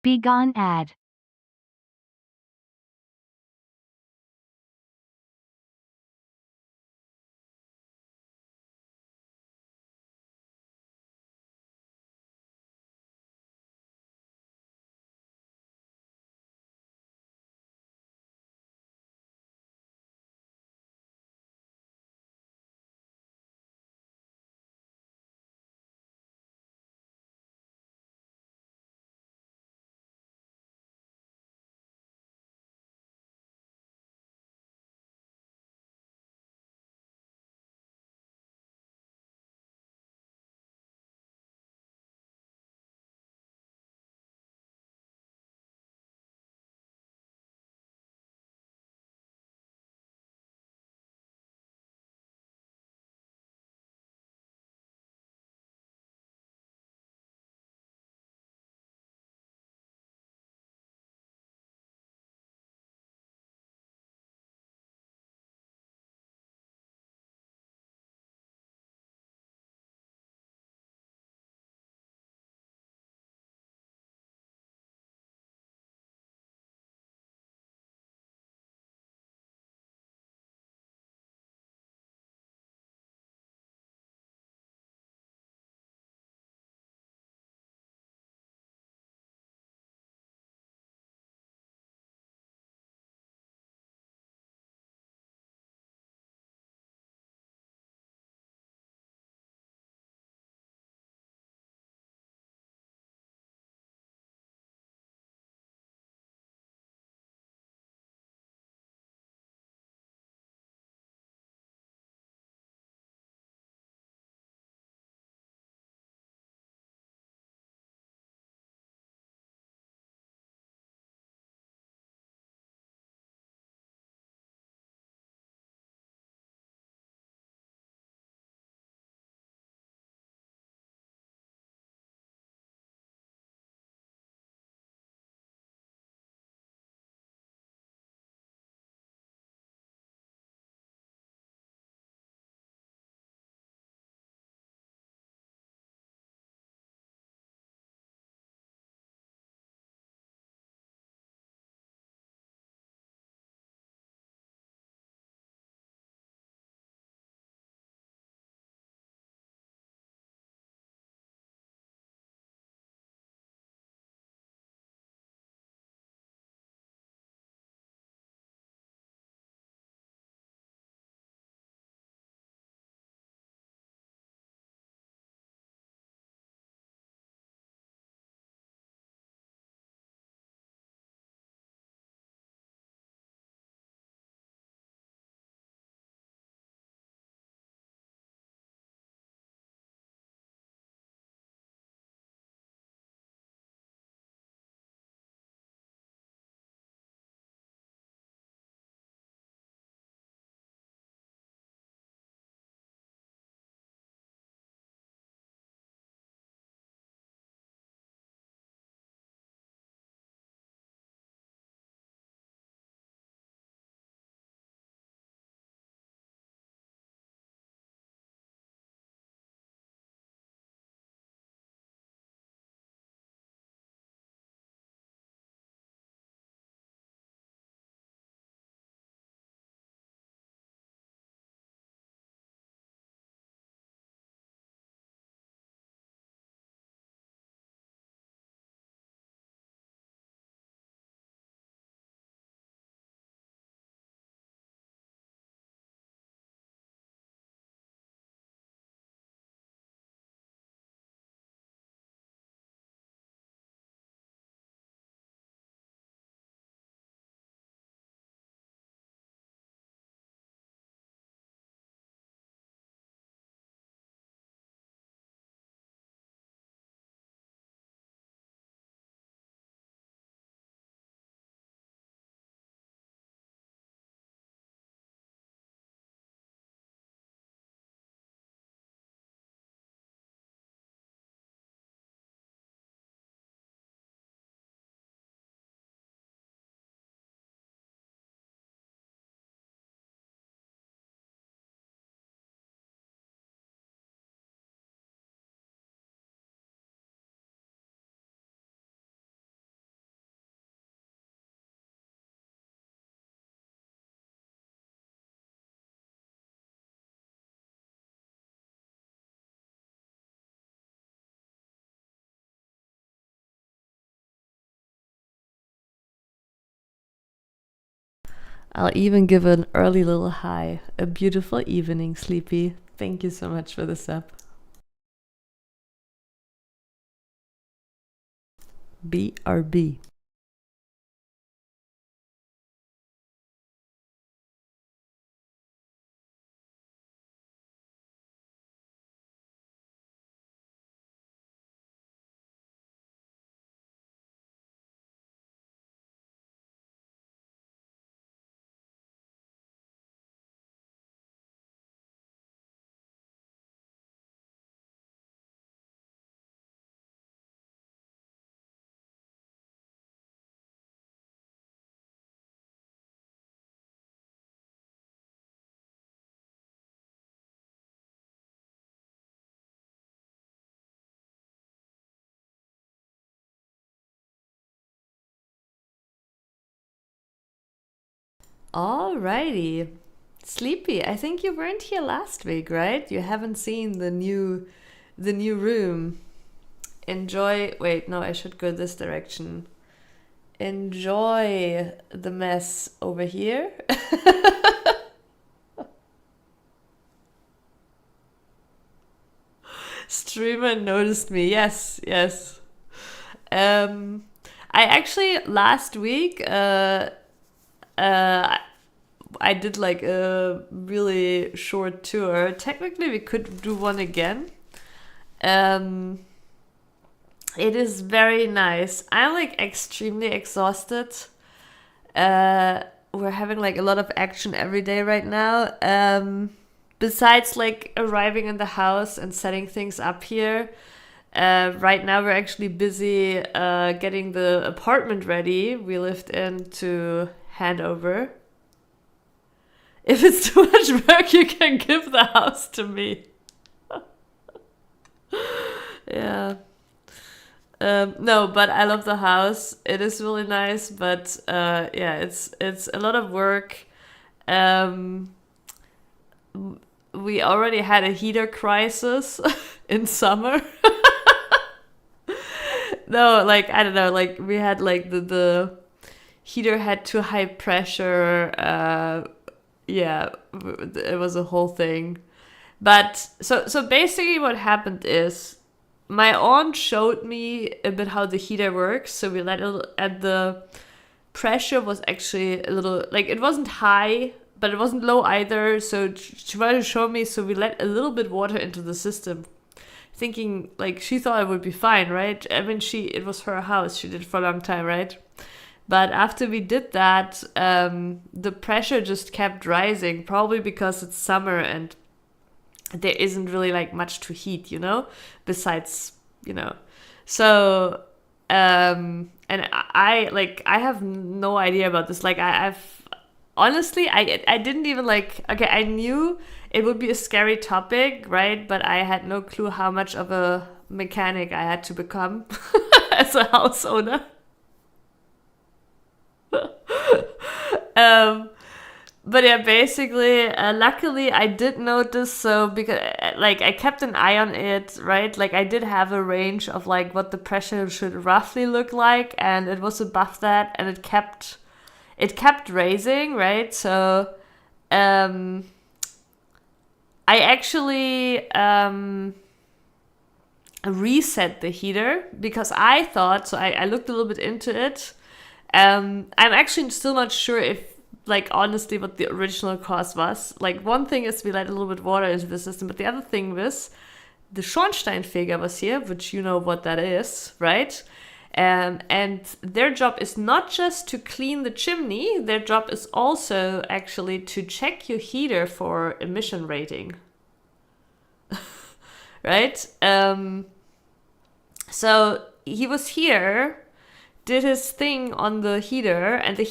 Begone ad. I'll even give an early little hi. A beautiful evening, Sleepy. Thank you so much for the sub. BRB. Alrighty. Sleepy, I think you weren't here last week, right? You haven't seen the new room. Enjoy. Wait, no, I should go this direction. Enjoy the mess over here. Streamer noticed me. Yes, yes. Um, I actually last week uh I did like a really short tour. Technically, we could do one again. Um, it is very nice. I'm like extremely exhausted. Uh, we're having like a lot of action every day right now. Besides like arriving in the house and setting things up here, right now we're actually busy getting the apartment ready we lived in to hand over. If it's too much work, you can give the house to me. Yeah. No, but I love the house. It is really nice, but yeah, it's a lot of work. Um, we already had a heater crisis in summer. No, like I don't know, like we had like the heater had too high pressure. Yeah, it was a whole thing. But so basically, what happened is my aunt showed me a bit how the heater works. So we let it at the pressure was actually a little like it wasn't high, but it wasn't low either. So she wanted to show me. So we let a little bit water into the system, thinking like she thought it would be fine, right? I mean, she it was her house. She did it for a long time, right? But after we did that, the pressure just kept rising, probably because it's summer and there isn't really like much to heat, besides, you know. So, and I have no idea about this. Like, I've honestly, I didn't even like, okay, I knew it would be a scary topic, right? But I had no clue how much of a mechanic I had to become as a house owner. Um, but yeah, basically, luckily I did notice so because like I kept an eye on it, right? Like I did have a range of like what the pressure should roughly look like, and it was above that, and it kept raising, right? So, um, I actually reset the heater because I thought so. I looked a little bit into it. I'm actually still not sure if, like, honestly, what the original cause was. Like, one thing is we let a little bit water into the system, but the other thing was the Schornsteinfeger was here, which you know what that is, right? And their job is not just to clean the chimney, their job is also actually to check your heater for emission rating, right? So he was here, did his thing on the heater, and the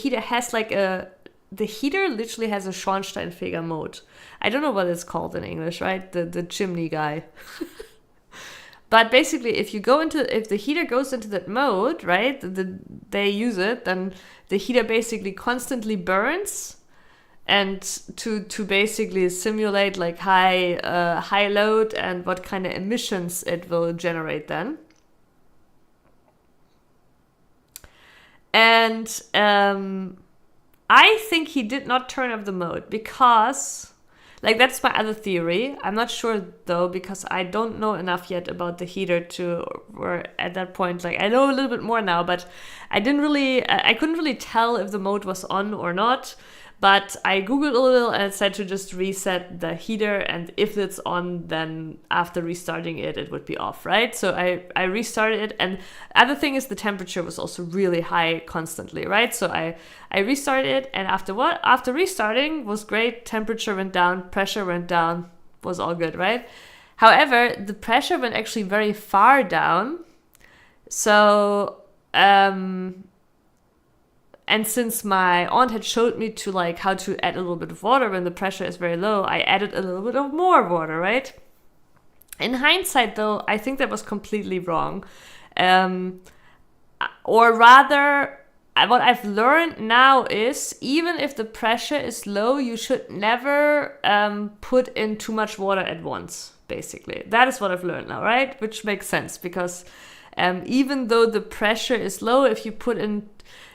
heater literally has a Schornsteinfeger mode. I don't know what it's called in English, right? The chimney guy. But basically, if the heater goes into that mode, right, they use it, then the heater basically constantly burns, and to basically simulate like high load and what kind of emissions it will generate then. And I think he did not turn off the mode because, like, that's my other theory. I'm not sure though, because I don't know enough yet about the heater to, or at that point, like, I know a little bit more now, but I couldn't really tell if the mode was on or not. But I Googled a little and it said to just reset the heater, and if it's on, then after restarting it, it would be off, right? So I restarted it, and other thing is the temperature was also really high constantly, right? So I restarted it, and after restarting was great, temperature went down, pressure went down, was all good, right? However, the pressure went actually very far down. So and since my aunt had showed me to like how to add a little bit of water when the pressure is very low, I added a little bit of more water, right? In hindsight, though, I think that was completely wrong. Or rather, what I've learned now is even if the pressure is low, you should never put in too much water at once, basically. That is what I've learned now, right? Which makes sense because even though the pressure is low, if you put in,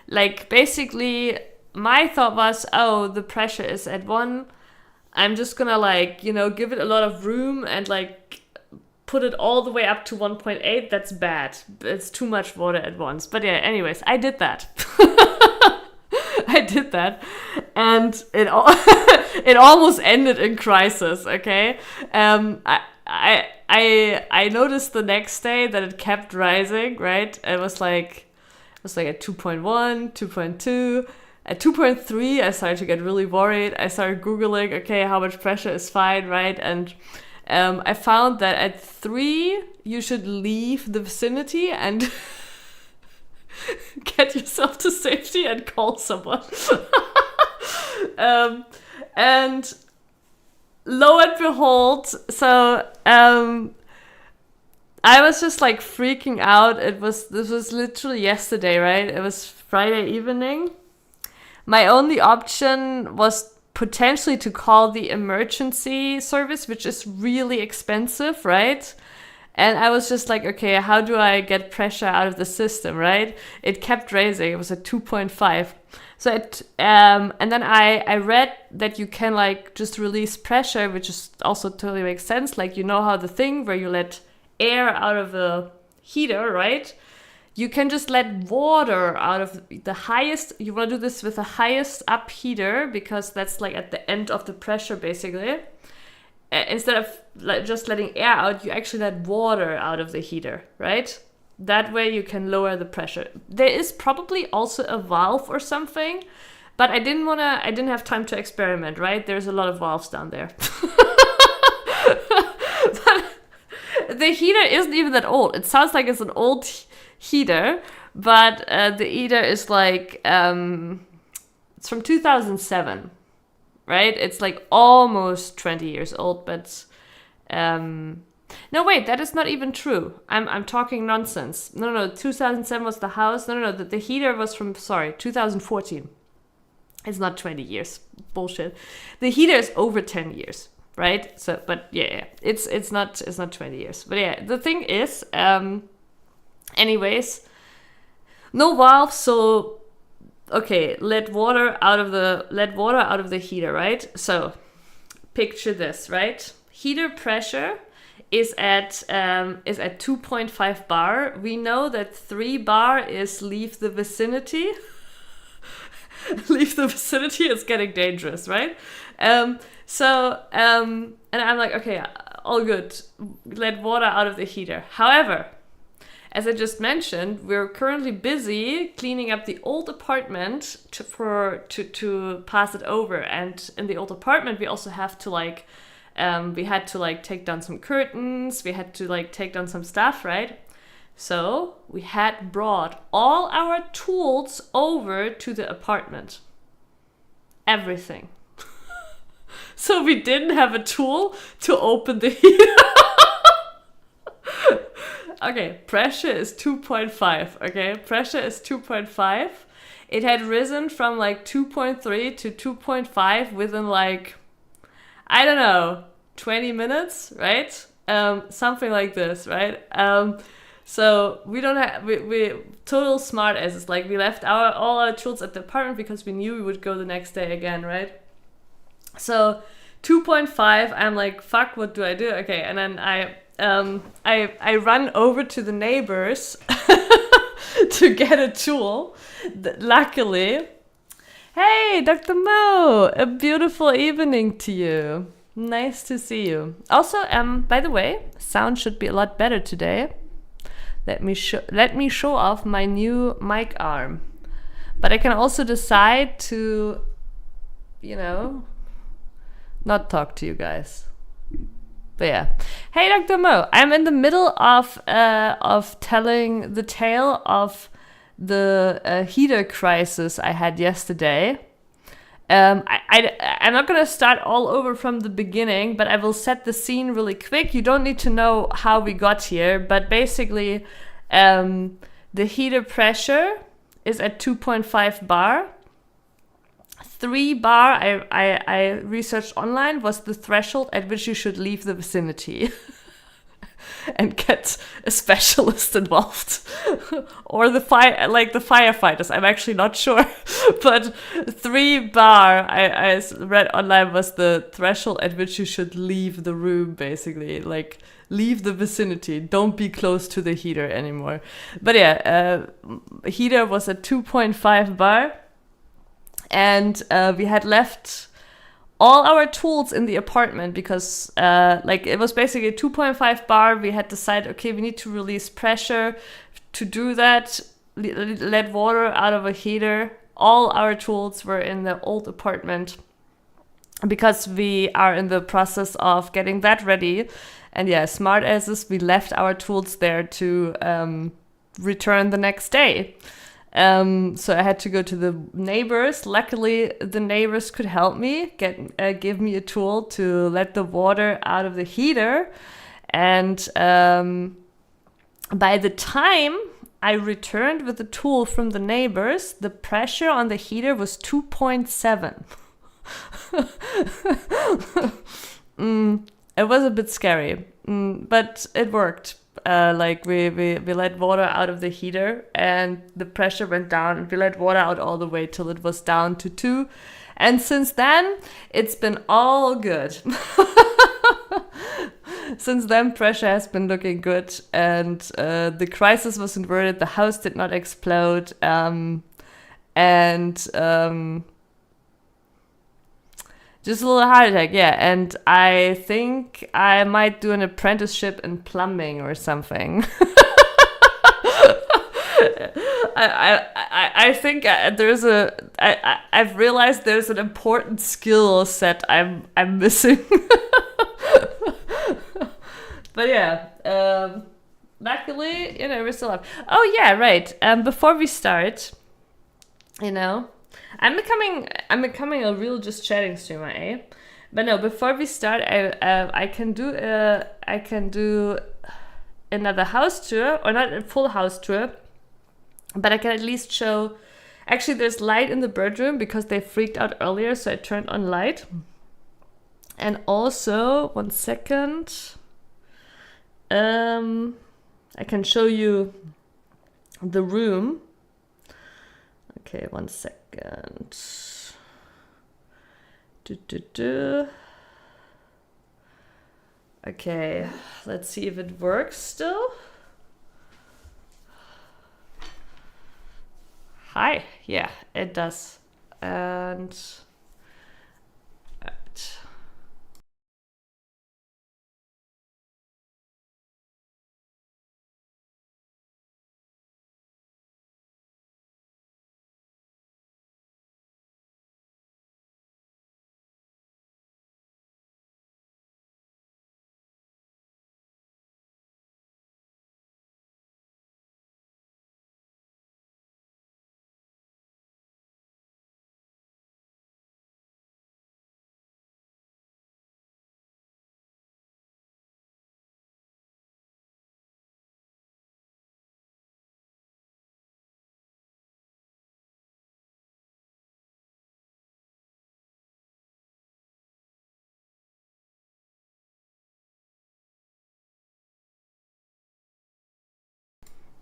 like, basically my thought was, oh, the pressure is at 1, I'm just gonna, like, you know, give it a lot of room and like put it all the way up to 1.8. That's bad. It's too much water at once. But yeah, anyways, I did that. I did that, and it almost ended in crisis. Okay, I noticed the next day that it kept rising. Right, it was like at 2.1, 2.2. At 2.3, I started to get really worried. I started Googling, okay, how much pressure is fine, right? And I found that at 3, you should leave the vicinity and get yourself to safety and call someone. And lo and behold, so I was just like freaking out. This was literally yesterday, right? It was Friday evening. My only option was potentially to call the emergency service, which is really expensive, right? And I was just like, okay, how do I get pressure out of the system, right? It kept raising. It was at 2.5. So and then I read that you can like just release pressure, which is also totally makes sense. Like, you know how the thing where you let air out of a heater, right? You can just let water out of the highest. You want to do this with the highest up heater because that's like at the end of the pressure, basically. Instead of just letting air out, you actually let water out of the heater, right? That way you can lower the pressure. There is probably also a valve or something, but I didn't have time to experiment, right? There's a lot of valves down there. But the heater isn't even that old. It sounds like it's an old heater, but the heater is like it's from 2007, right? It's like almost 20 years old, but no, wait, that is not even true. I'm talking nonsense. No, 2007 was the house. No, the heater was from 2014. It's not 20 years. Bullshit. The heater is over 10 years, right? So, but yeah, it's not 20 years. But yeah, the thing is, anyways, no valve, so okay, let water out of the heater, right? So picture this, right? Heater pressure is at 2.5 bar. We know that 3 bar is leave the vicinity. Leave the vicinity, it's getting dangerous, right? And I'm like, okay, all good. Let water out of the heater. However, as I just mentioned, we're currently busy cleaning up the old apartment to pass it over. And in the old apartment, we also have to we had to take down some curtains. We had to take down some stuff, right? So we had brought all our tools over to the apartment. Everything. So we didn't have a tool to open the heater. Okay, pressure is 2.5, okay? Pressure is 2.5. It had risen from 2.3 to 2.5 within I don't know, 20 minutes, right? Something like this, right? So we don't have we total smart asses. Like we left all our tools at the apartment because we knew we would go the next day again, right? So 2.5, I'm like, fuck, what do I do? Okay, and then I run over to the neighbors to get a tool. Luckily, hey, Dr. Mo, a beautiful evening to you. Nice to see you. Also, by the way, sound should be a lot better today. Let me show off my new mic arm. But I can also decide to, not talk to you guys. But yeah. Hey, Dr. Mo, I'm in the middle of telling the tale of the heater crisis I had yesterday. I'm not going to start all over from the beginning, but I will set the scene really quick. You don't need to know how we got here, but basically the heater pressure is at 2.5 bar. 3 bar, I researched online, was the threshold at which you should leave the vicinity. And get a specialist involved. Or the firefighters, I'm actually not sure. But 3 bar, I read online, was the threshold at which you should leave the room, basically. Like, leave the vicinity. Don't be close to the heater anymore. But yeah, heater was at 2.5 bar. And we had left all our tools in the apartment because it was basically a 2.5 bar. We had decided, okay, we need to release pressure. To do that, let water out of a heater. All our tools were in the old apartment because we are in the process of getting that ready. And yeah, smart asses, we left our tools there to return the next day. So I had to go to the neighbors. Luckily, the neighbors could help me, give me a tool to let the water out of the heater. And by the time I returned with the tool from the neighbors, the pressure on the heater was 2.7. It was a bit scary, but it worked. We let water out of the heater and the pressure went down, and we let water out all the way till it was down to 2. And since then, it's been all good. Since then, pressure has been looking good, and the crisis was inverted. The house did not explode, just a little heart attack, yeah. And I think I might do an apprenticeship in plumbing or something. I think I've realized there's an important skill set I'm missing. But yeah, luckily, we're still up. Oh yeah, right. Before we start, I'm becoming a real just chatting streamer, eh? But no, before we start, I can do another house tour, or not a full house tour, but I can at least show. Actually, there's light in the bedroom because they freaked out earlier, so I turned on light. And also, 1 second, I can show you the room. Okay, 1 second. Okay, let's see if it works still. Hi, yeah, it does. And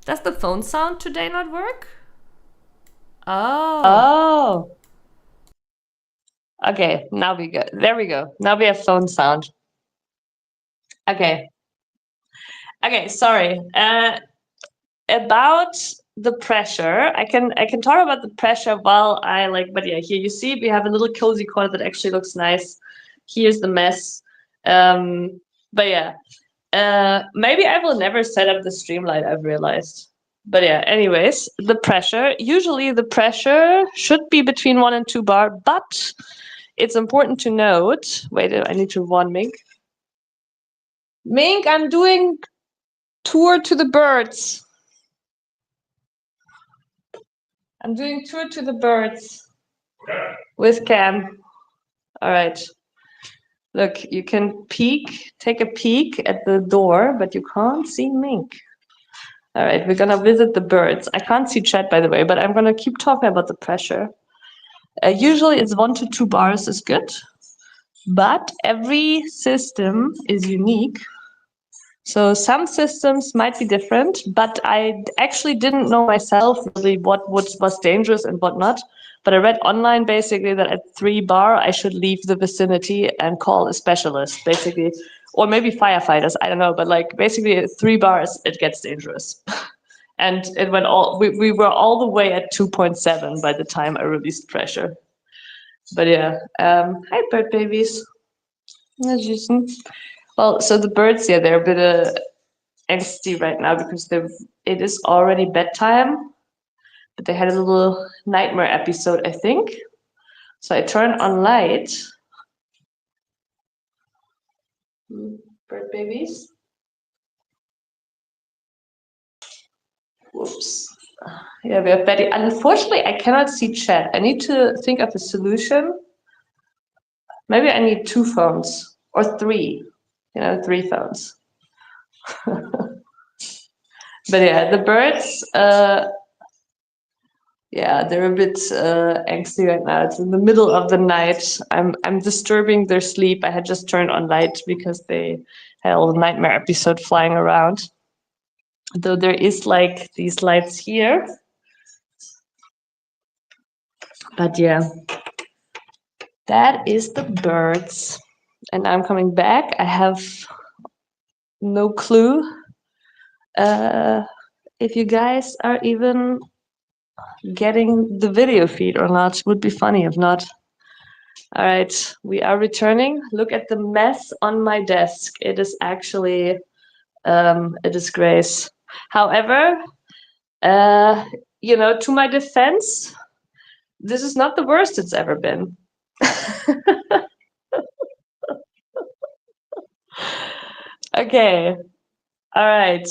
Does the phone sound today not work? Oh. Oh. Okay, now we go. There we go. Now we have phone sound. Okay. Okay, sorry. About the pressure, I can talk about the pressure while I like, but yeah, here you see we have a little cozy corner that actually looks nice. Here's the mess. But yeah, maybe I will never set up the streamlight, I've realized. But yeah, anyways, the pressure. Usually the pressure should be between 1 and 2 bar, but it's important to note. Wait, I need to warn Mink. Mink, I'm doing tour to the birds. I'm doing tour to the birds with Cam. All right. Look, you can take a peek at the door, but you can't see Mink. All right, we're gonna visit the birds. I can't see chat, by the way, but I'm gonna keep talking about the pressure. Usually it's 1 to 2 bars is good, but every system is unique. So some systems might be different, but I actually didn't know myself really what was dangerous and what not. But I read online basically that at 3 bar I should leave the vicinity and call a specialist, basically, or maybe firefighters. I don't know, but like basically at 3 bars it gets dangerous. And it went all we were all the way at 2.7 by the time I released pressure. But yeah, hi bird babies. Hi, Jason. Well, so the birds, yeah, they're a bit angsty right now because it is already bedtime, but they had a little nightmare episode, I think. So I turned on light. Bird babies. Whoops. Yeah, we have Betty. Unfortunately, I cannot see chat. I need to think of a solution. Maybe I need 2 phones or 3. 3 phones. But yeah, the birds, yeah, they're a bit angsty right now. It's in the middle of the night. I'm disturbing their sleep. I had just turned on light because they had a little nightmare episode flying around. Though there is like these lights here. But yeah, that is the birds. And I'm coming back. I have no clue if you guys are even getting the video feed or not. Would be funny if not. All right, we are returning. Look at the mess on my desk. It is actually a disgrace. However, to my defense, this is not the worst it's ever been. Okay, all right.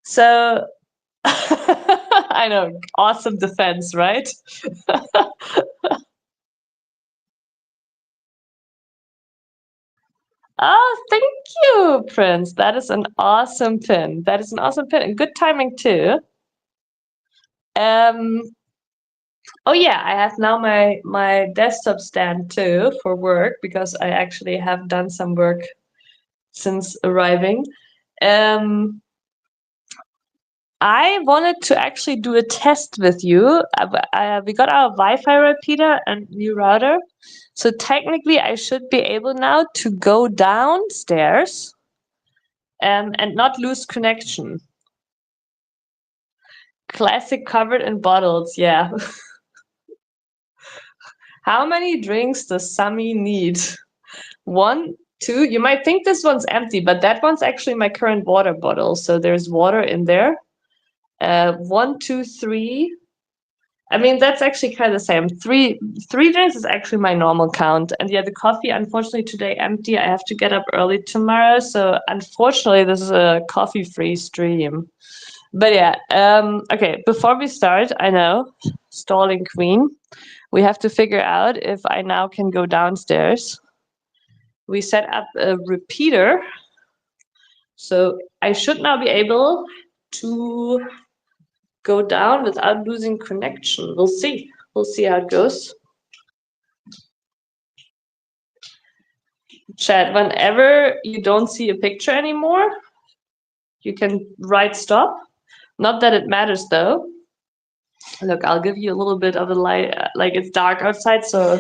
So, I know, awesome defense, right? Oh, thank you, Prince. That is an awesome pin. That is an awesome pin. And good timing too. Um, oh yeah, I have now my desktop stand too for work because I actually have done some work since arriving. I wanted to actually do a test with you. We got our Wi-Fi repeater and new router. So technically I should be able now to go downstairs and not lose connection. Classic covered in bottles, yeah. How many drinks does Sami need? 1, 2. You might think this one's empty, but that one's actually my current water bottle. So there's water in there. 1, 2, 3. I mean, that's actually kind of the same. Three drinks is actually my normal count. And yeah, the coffee, unfortunately, today empty. I have to get up early tomorrow. So unfortunately, this is a coffee-free stream. But yeah, okay, before we start, I know, stalling queen, we have to figure out if I now can go downstairs. We set up a repeater. So I should now be able to go down without losing connection. We'll see. We'll see how it goes. Chat, whenever you don't see a picture anymore, you can write stop. Not that it matters though. Look, I'll give you a little bit of a light, like it's dark outside, so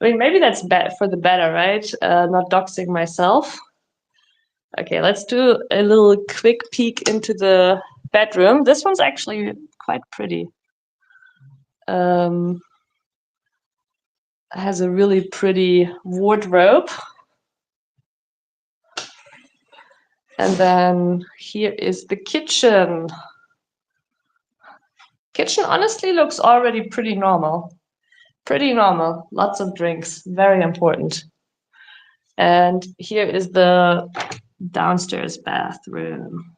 I mean, maybe that's bad for the better, right? Not doxing myself. Okay, let's do a little quick peek into the bedroom. This one's actually quite pretty. Has a really pretty wardrobe. And then here is the kitchen. Kitchen honestly looks already pretty normal. Pretty normal. Lots of drinks. Very important. And here is the downstairs bathroom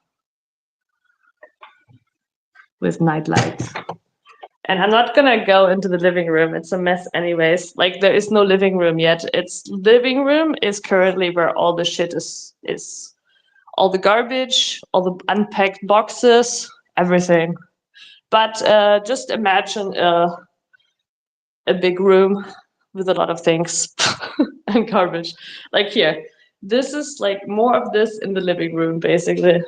with night lights. And I'm not gonna go into the living room. It's a mess anyways. Like there is no living room yet. Its living room is currently where all the shit is all the garbage, all the unpacked boxes, everything. But just imagine a big room with a lot of things and garbage. Like here, this is like more of this in the living room, basically.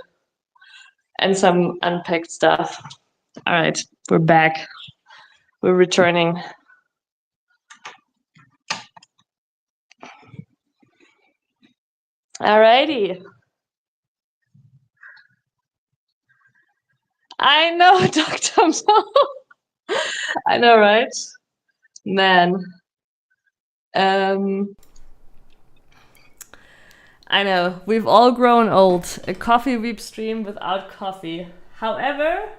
And some unpacked stuff. All right, we're back. We're returning. Alrighty. I know, Dr. Mo. I know, right? Man. I know, we've all grown old. A coffee weep stream without coffee. However,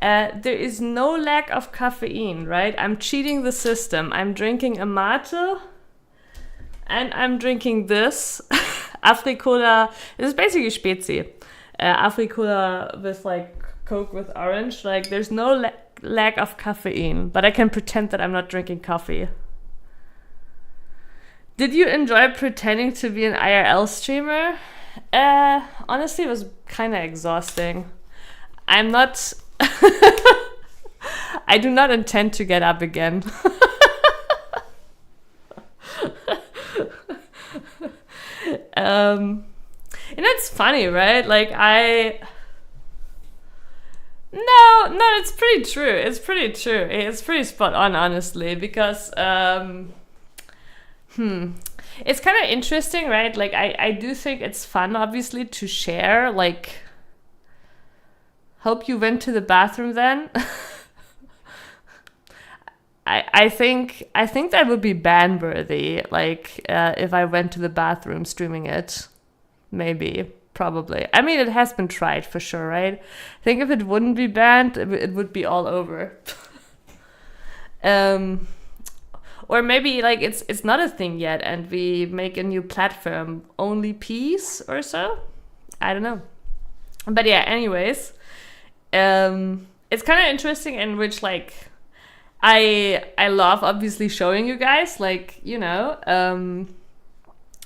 there is no lack of caffeine, right? I'm cheating the system. I'm drinking a mate and I'm drinking this. Afrikola. This is basically Spezi. Afrikola with like Coke with orange. Like there's no lack of caffeine, but I can pretend that I'm not drinking coffee. Did you enjoy pretending to be an IRL streamer? Honestly, it was kind of exhausting. I'm not... I do not intend to get up again. And it's funny, right? Like No, it's pretty true. It's pretty true. It's pretty spot on, honestly, because... It's kind of interesting, right? Like, I do think it's fun, obviously, to share. Like, hope you went to the bathroom then. I think that would be ban worthy. Like, if I went to the bathroom streaming it, maybe, probably. I mean, it has been tried for sure, right? I think if it wouldn't be banned, it would be all over. Or maybe like it's not a thing yet and we make a new platform, only peace or so. I don't know. But yeah, anyways, it's kind of interesting in which like I love obviously showing you guys like, you know,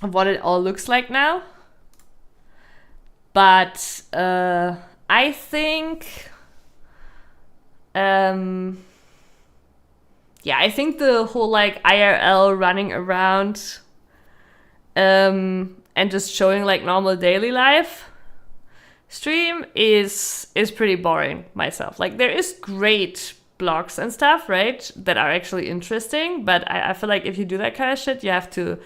what it all looks like now. But I think yeah, I think the whole like IRL running around and just showing like normal daily life stream is pretty boring myself. Like there is great blogs and stuff, right, that are actually interesting, but I feel like if you do that kind of shit, you have to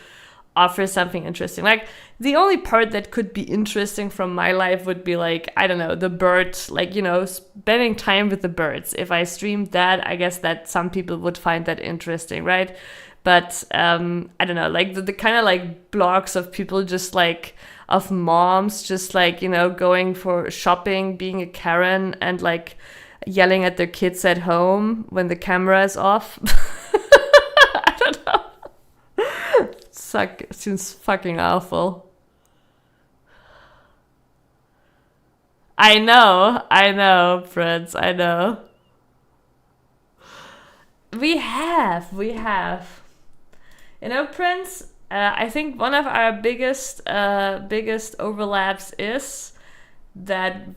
offer something interesting. Like the only part that could be interesting from my life would be like, I don't know, the birds, like, you know, spending time with the birds. If I streamed that, I guess that some people would find that interesting, right? But I don't know, like the kind of like blogs of people just like of moms just like, you know, going for shopping, being a Karen and like yelling at their kids at home when the camera is off. I don't know. Seems fucking awful. I know, Prince, I know. We have. You know, Prince, I think one of our biggest overlaps is that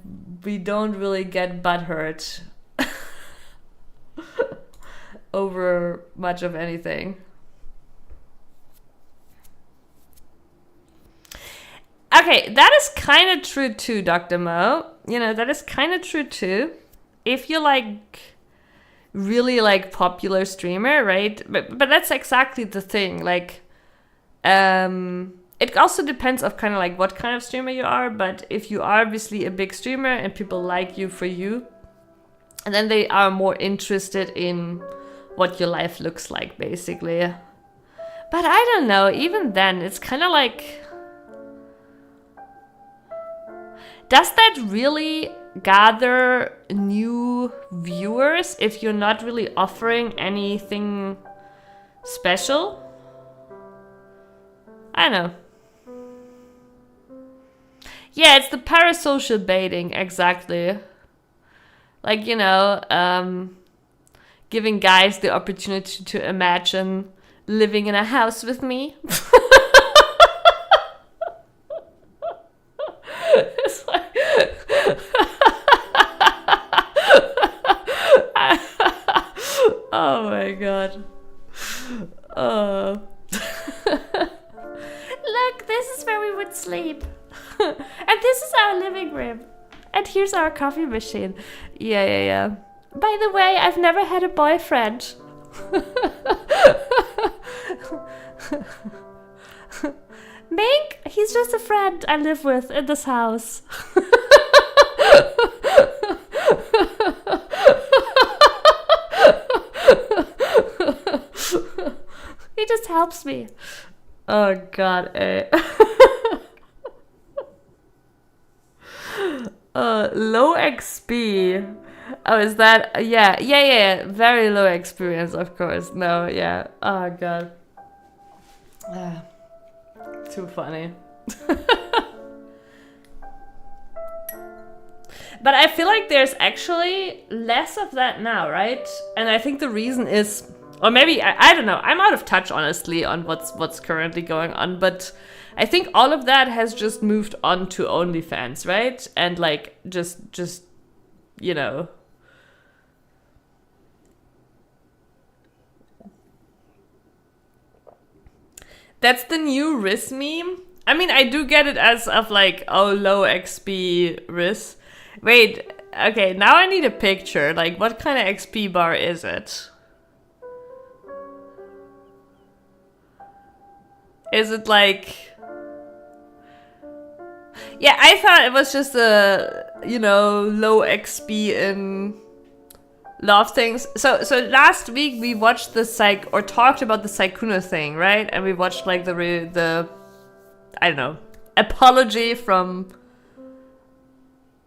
we don't really get butthurt over much of anything. Okay, that is kind of true too, Dr. Mo. You know, that is kind of true too. If you're like really like popular streamer, right? But that's exactly the thing. Like, it also depends of kind of like what kind of streamer you are. But if you are obviously a big streamer and people like you for you, and then they are more interested in what your life looks like, basically. But I don't know. Even then, it's kind of like, does that really gather new viewers if you're not really offering anything special? I don't know. Yeah, it's the parasocial baiting, exactly. Like, you know, giving guys the opportunity to imagine living in a house with me. It's like oh my god. Look, this is where we would sleep. And this is our living room. And here's our coffee machine. Yeah. By the way, I've never had a boyfriend. Mink, he's just a friend I live with in this house. He just helps me. Oh god, low XP. Oh, is that? Yeah. Very low experience, of course. No, yeah. Oh god. Too funny. But I feel like there's actually less of that now, right? And I think the reason is, or maybe I don't know. I'm out of touch, honestly, on what's currently going on. But I think all of that has just moved on to OnlyFans, right? And like just you know. That's the new Riz meme. I mean, I do get it as of like, oh, low XP Riz. Wait, okay, now I need a picture. Like, what kind of XP bar is it? Is it like... Yeah, I thought it was just a, you know, low XP in love things. So last week we watched the talked about the Saikuno thing, right? And we watched like the I don't know, apology from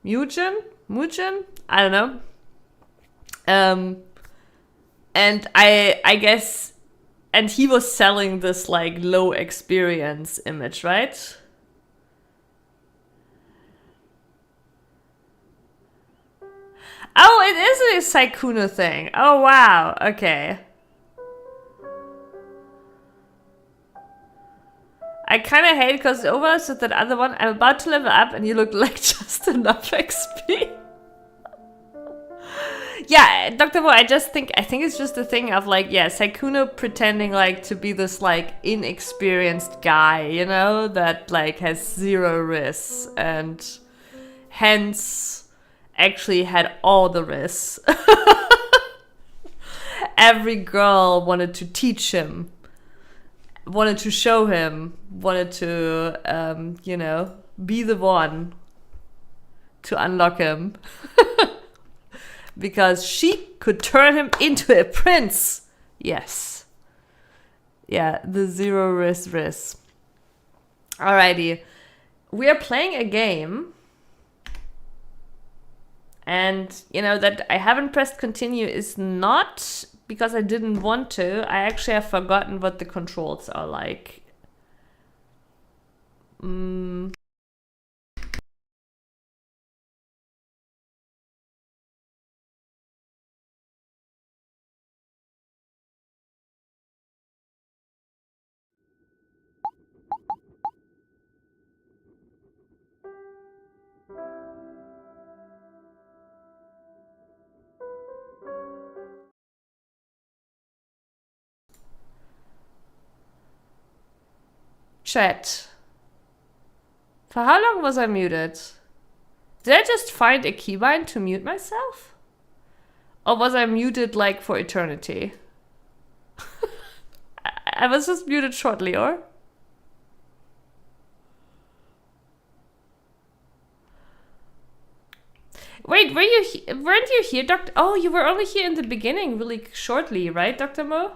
Mujin? I don't know. And I guess, and he was selling this like low experience image, right? Oh, it is a Saikuno thing. Oh wow, okay. I kind of hate because the overlap with that other one. I'm about to level up and you look like just enough XP. Yeah, Dr. Mo, I think it's just a thing of like, yeah, Saikuno pretending like to be this like inexperienced guy, you know, that like has zero risks and hence actually had all the risks. Every girl wanted to teach him, wanted to show him, wanted to, you know, be the one to unlock him. Because she could turn him into a prince. Yes. Yeah, the zero risk. Alrighty. We are playing a game. And, you know, that I haven't pressed continue is not because I didn't want to. I actually have forgotten what the controls are like. Chat. For how long was I muted? Did I just find a keybind to mute myself? Or was I muted like for eternity? I was just muted shortly, or? Wait, weren't you here, Doctor? Oh, you were only here in the beginning, really shortly, right, Dr. Mo?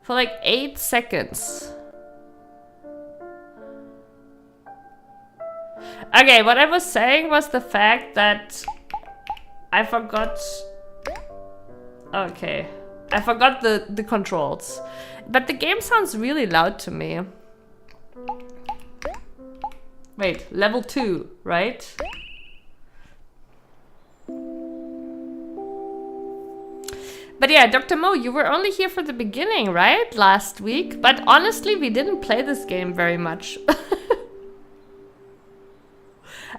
For like 8 seconds. Okay, what I was saying was the fact that I forgot... Okay. I forgot the controls. But the game sounds really loud to me. Wait, level 2, right? But yeah, Dr. Mo, you were only here for the beginning, right? Last week. But honestly, we didn't play this game very much.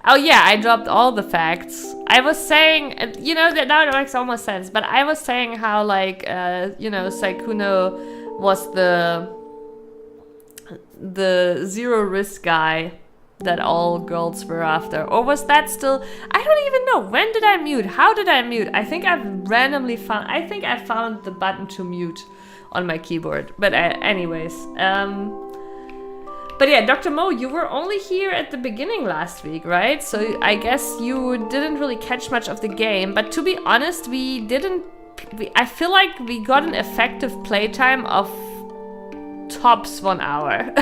Oh yeah, I dropped all the facts. I was saying, you know, that now it makes almost sense. But I was saying how, like, you know, Saikuno was the zero risk guy that all girls were after. Or was that still... I don't even know. When did I mute? How did I mute? I think I've randomly found... I think I found the button to mute on my keyboard. But anyways. But yeah, Dr. Mo, you were only here at the beginning last week, right? So I guess you didn't really catch much of the game. But to be honest, we didn't... I feel like we got an effective playtime of tops 1 hour.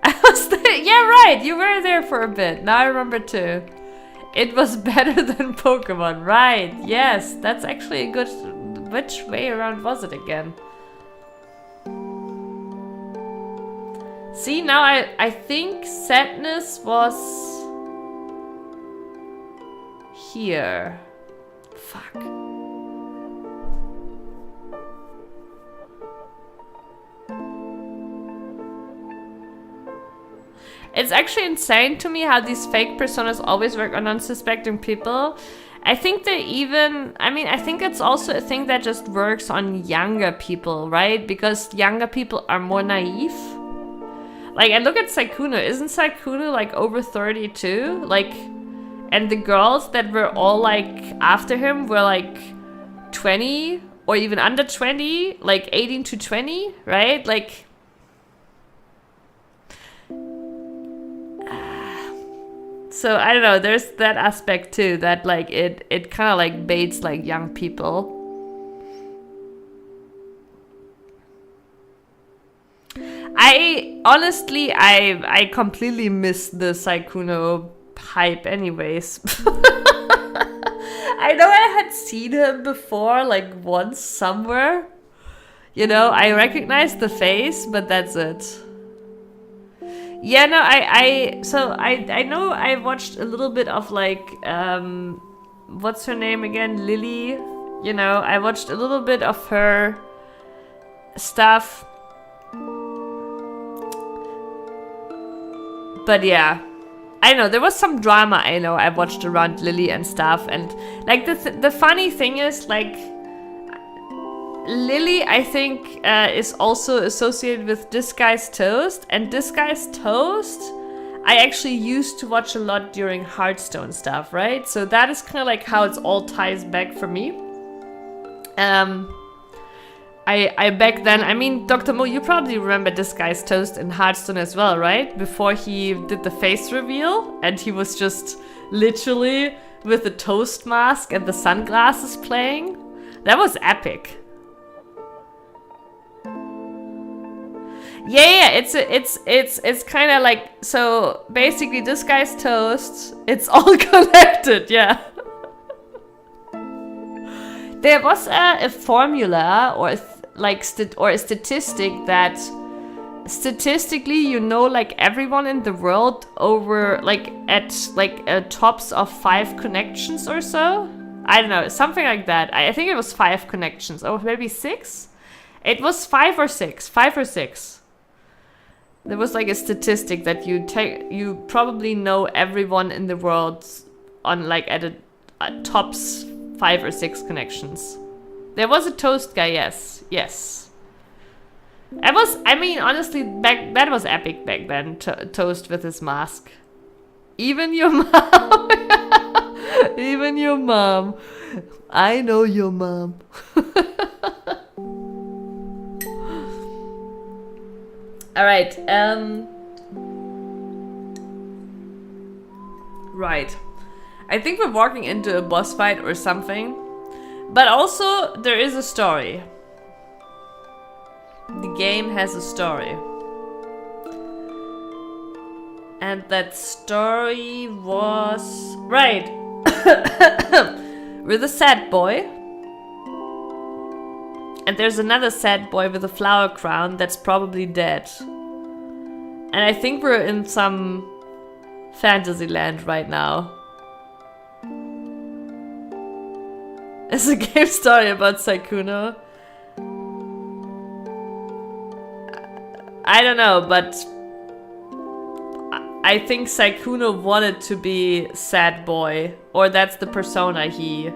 I was there. Yeah, right. You were there for a bit. Now I remember too. It was better than Pokemon. Right. Yes. That's actually a good... Which way around was it again? See, now I think sadness was... here. Fuck. It's actually insane to me how these fake personas always work on unsuspecting people. I think they even... I mean, I think it's also a thing that just works on younger people, right? Because younger people are more naive. Like, and look at Saikuno. Isn't Saikuno, like, over 32? Like, and the girls that were all, like, after him were, like, 20 or even under 20. Like, 18 to 20, right? Like... So I don't know, there's that aspect too, that like it kind of like baits like young people. I honestly I completely missed the Saikuno hype anyways. I know I had seen him before, like once somewhere. You know, I recognized the face, but that's it. Yeah, no, I know I watched a little bit of like, what's her name again? Lily. You know, I watched a little bit of her stuff. But yeah, I know there was some drama. I know I watched around Lily and stuff, and like the funny thing is like. Lily, I think, is also associated with Disguised Toast, and Disguised Toast I actually used to watch a lot during Hearthstone stuff, right? So that is kind of like how it's all ties back for me. I back then, I mean, Dr. Mo, you probably remember Disguised Toast in Hearthstone as well, right? Before he did the face reveal, and he was just literally with the toast mask and the sunglasses playing. That was epic. Yeah, it's kind of like, so basically Disguised Toast, it's all connected, yeah. There was a formula or a statistic that statistically, you know, like everyone in the world over like at like tops of 5 connections or so. I don't know, something like that. I think it was 5 connections, or maybe 6. It was 5 or 6. 5 or 6. There was like a statistic that you probably know everyone in the world on like at a tops 5 or 6 connections. There was a toast guy, yes. It was, I mean, honestly, that was epic back then. Toast with his mask. Even your mom. Even your mom. I know your mom. Alright, right. I think we're walking into a boss fight or something. But also, there is a story. The game has a story. And that story was... Right. We're the sad boy. And there's another sad boy with a flower crown that's probably dead. And I think we're in some fantasy land right now. It's a game story about Sykkuno. I don't know, but I think Sykkuno wanted to be sad boy, or that's the persona he...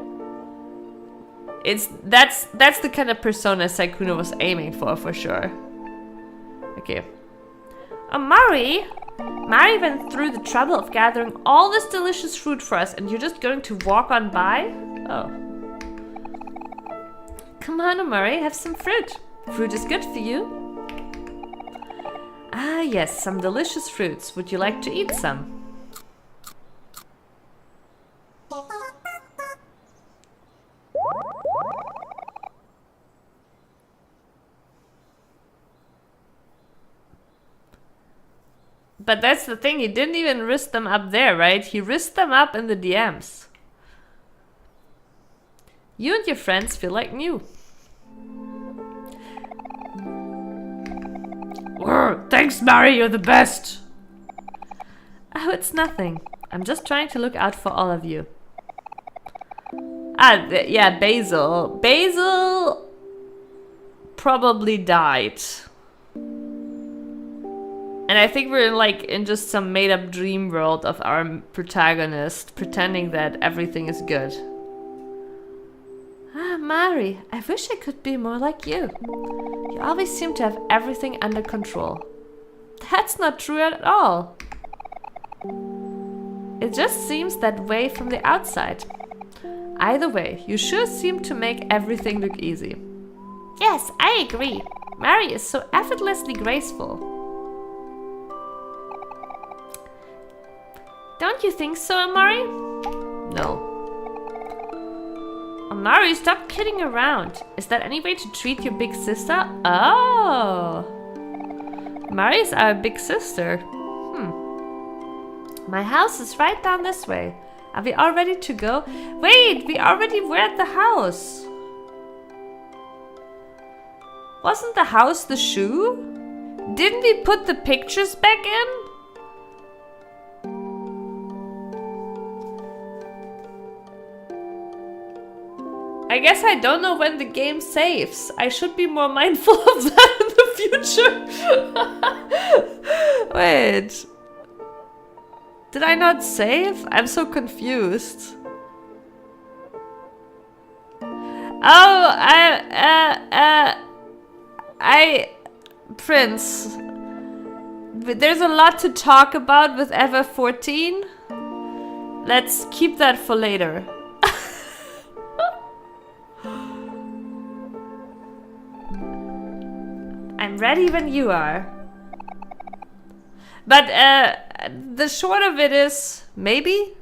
That's the kind of persona Sykkuno was aiming for sure. Okay. Oh, Mari! Mari went through the trouble of gathering all this delicious fruit for us, and you're just going to walk on by? Oh. Come on, Omari, have some fruit. Fruit is good for you. Ah, yes, some delicious fruits. Would you like to eat some? But that's the thing, he didn't even risk them up there, right? He risked them up in the DMs. You and your friends feel like new. Thanks, Mari, you're the best. Oh, it's nothing. I'm just trying to look out for all of you. Ah, yeah, Basil. Basil probably died. And I think we're in just some made-up dream world of our protagonist, pretending that everything is good. Ah, Mari, I wish I could be more like you. You always seem to have everything under control. That's not true at all. It just seems that way from the outside. Either way, you sure seem to make everything look easy. Yes, I agree. Mari is so effortlessly graceful. Don't you think so, Amari? No. Amari, stop kidding around. Is that any way to treat your big sister? Oh. Amari is our big sister. My house is right down this way. Are we all ready to go? Wait, we already were at the house. Wasn't the house the shoe? Didn't we put the pictures back in? I guess I don't know when the game saves. I should be more mindful of that in the future. Wait. Did I not save? I'm so confused. Oh, Prince. There's a lot to talk about with Ever 14. Let's keep that for later. I'm ready when you are. But the short of it is maybe.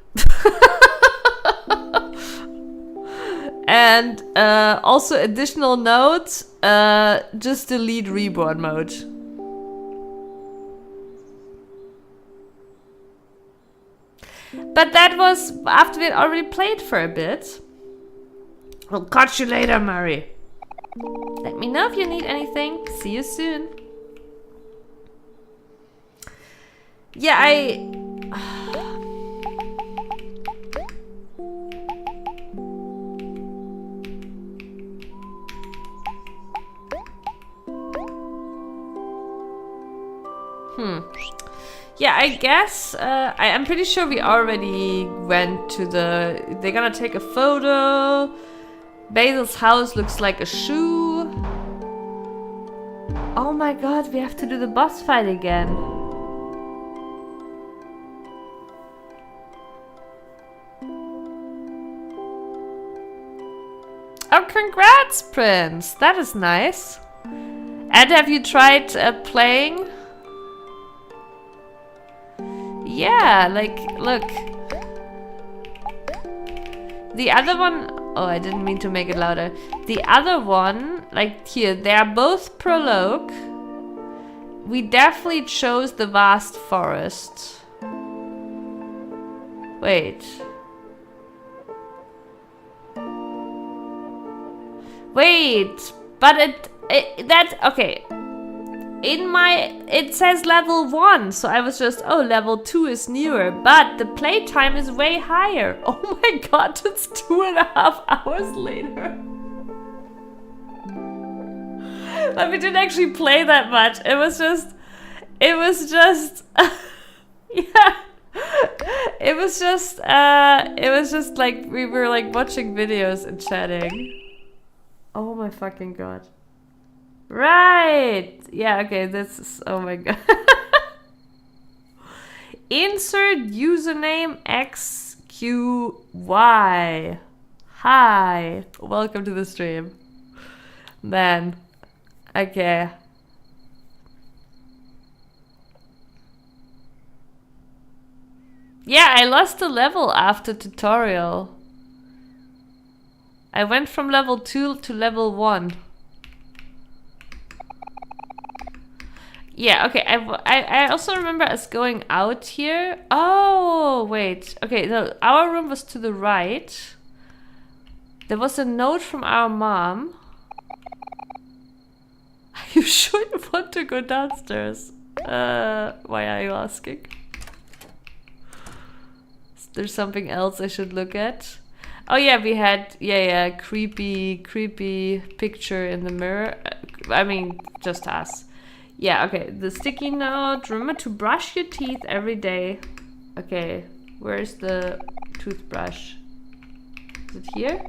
And also additional note, just delete reborn mode. But that was after we had already played for a bit. We'll catch you later, Murray. Let me know if you need anything. See you soon. Yeah, Yeah, I guess I'm pretty sure we already went to the... They're gonna take a photo. Basil's house looks like a shoe. Oh my god, we have to do the boss fight again. Oh, congrats, Prince. That is nice. And have you tried playing? Yeah, like, look. The other one... Oh, I didn't mean to make it louder. The other one, like here, they are both prologue. We definitely chose the vast forest. Wait. Wait, but that, okay. In my, it says level 1, so I was just, oh, level 2 is newer, but the playtime is way higher. Oh my god, it's 2.5 hours later. But we didn't actually play that much. It was just, yeah. It was just like, we were like watching videos and chatting. Oh my fucking god. Right! Yeah, okay, this is... Oh my god. Insert username XQY. Hi. Welcome to the stream. Man. Okay. Yeah, I lost a level after tutorial. I went from level 2 to level 1. Yeah, okay, I also remember us going out here. Oh, wait. Okay, no, our room was to the right. There was a note from our mom. Are you sure you want to go downstairs? Why are you asking? Is there something else I should look at? Oh yeah, we had, yeah, creepy picture in the mirror. I mean, just us. Yeah, okay, the sticky note. Remember to brush your teeth every day. Okay, where's the toothbrush? Is it here?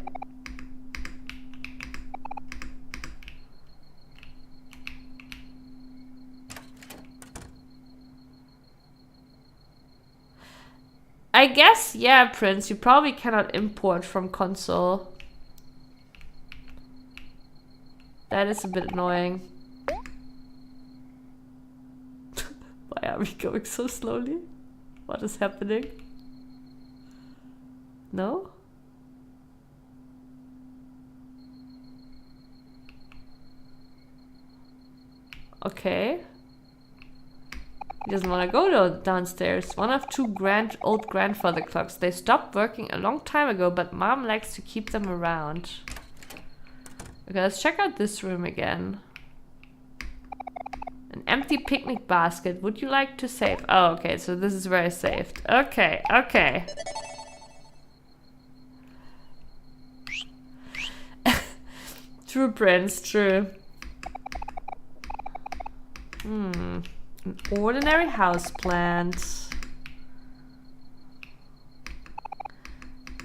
I guess, yeah, Prince, you probably cannot import from console. That is a bit annoying. Why are we going so slowly? What is happening? No? Okay. He doesn't want to go downstairs. One of two old grandfather clocks. They stopped working a long time ago, but Mom likes to keep them around. Okay, let's check out this room again. An empty picnic basket. Would you like to save? Oh, okay, so this is where I saved. Okay, okay. True, Prince, true. An ordinary houseplant.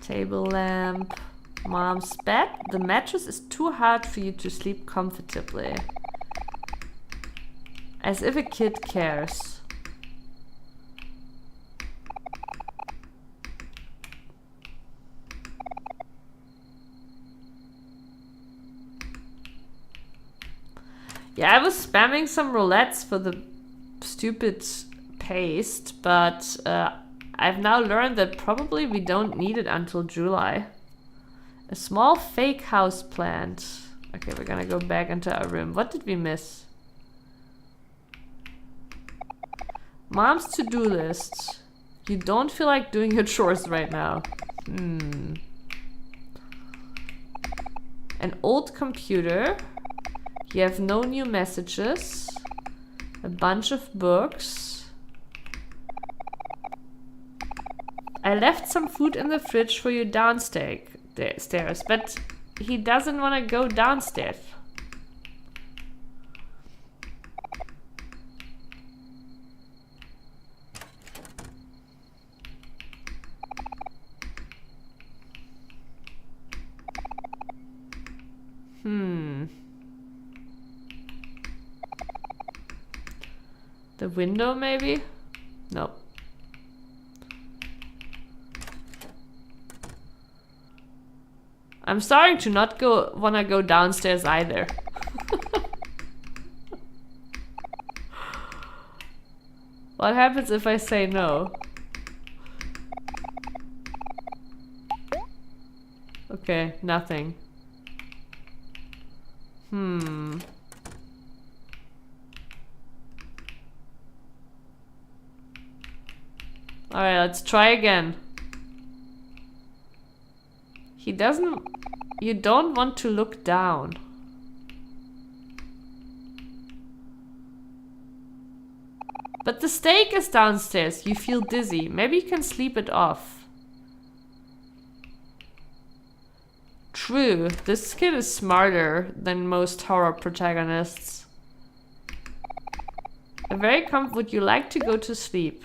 Table lamp. Mom's bed. The mattress is too hard for you to sleep comfortably. As if a kid cares. Yeah, I was spamming some roulettes for the stupid paste, but I've now learned that probably we don't need it until July. A small fake house plant. Okay, we're gonna go back into our room. What did we miss? Mom's to-do list. You don't feel like doing your chores right now. An old computer. You have no new messages. A bunch of books. I left some food in the fridge for you downstairs, but he doesn't want to go downstairs. The window, maybe? No. I'm starting to not wanna go downstairs either. What happens if I say no? Okay, nothing. Alright, let's try again. He doesn't... You don't want to look down. But the steak is downstairs. You feel dizzy. Maybe you can sleep it off. True. This kid is smarter than most horror protagonists. Very would you like to go to sleep?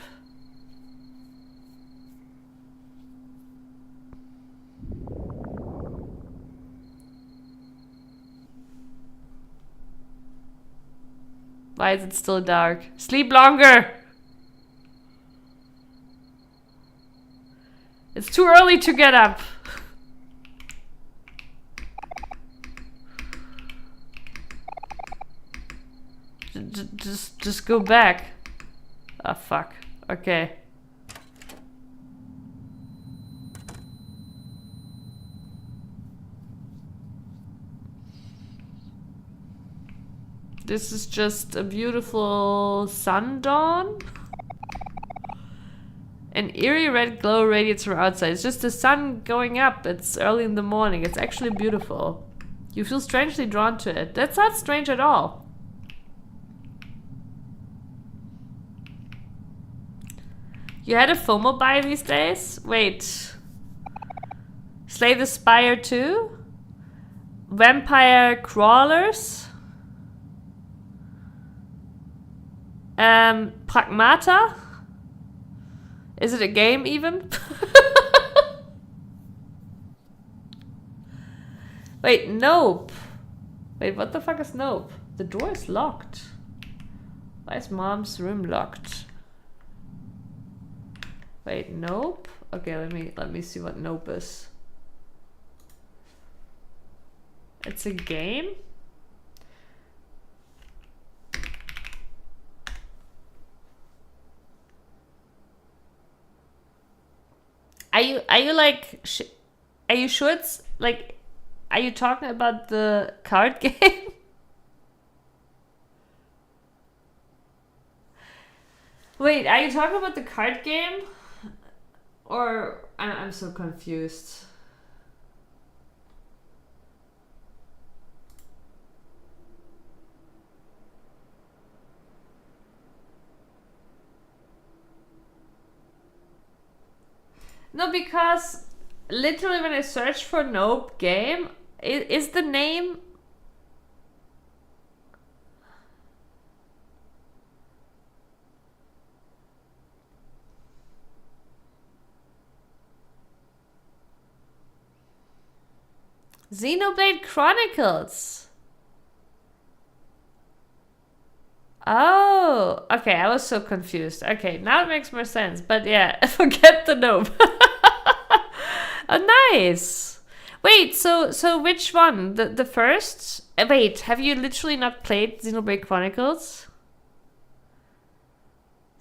Why is it still dark? Sleep longer! It's too early to get up. Just go back. Ah, fuck. Okay. This is just a beautiful sundawn. An eerie red glow radiates from outside. It's just the sun going up. It's early in the morning. It's actually beautiful. You feel strangely drawn to it. That's not strange at all. You had a FOMO buy these days? Wait. Slay the Spire 2? Vampire Crawlers? Pragmata? Is it a game even? Wait, nope. Wait, what the fuck is nope? The door is locked. Why is mom's room locked? Wait, nope. Okay, let me see what nope is. It's a game? Are you like are you sure it's like, are you talking about the card game? Wait, are you talking about the card game? Or I'm so confused. No, because literally when I search for Nope game, is the name... Xenoblade Chronicles. Oh, okay, I was so confused. Okay, now it makes more sense. But yeah, forget the Nope. Oh, nice. Wait, so which one? The first? Wait, have you literally not played Xenoblade Chronicles?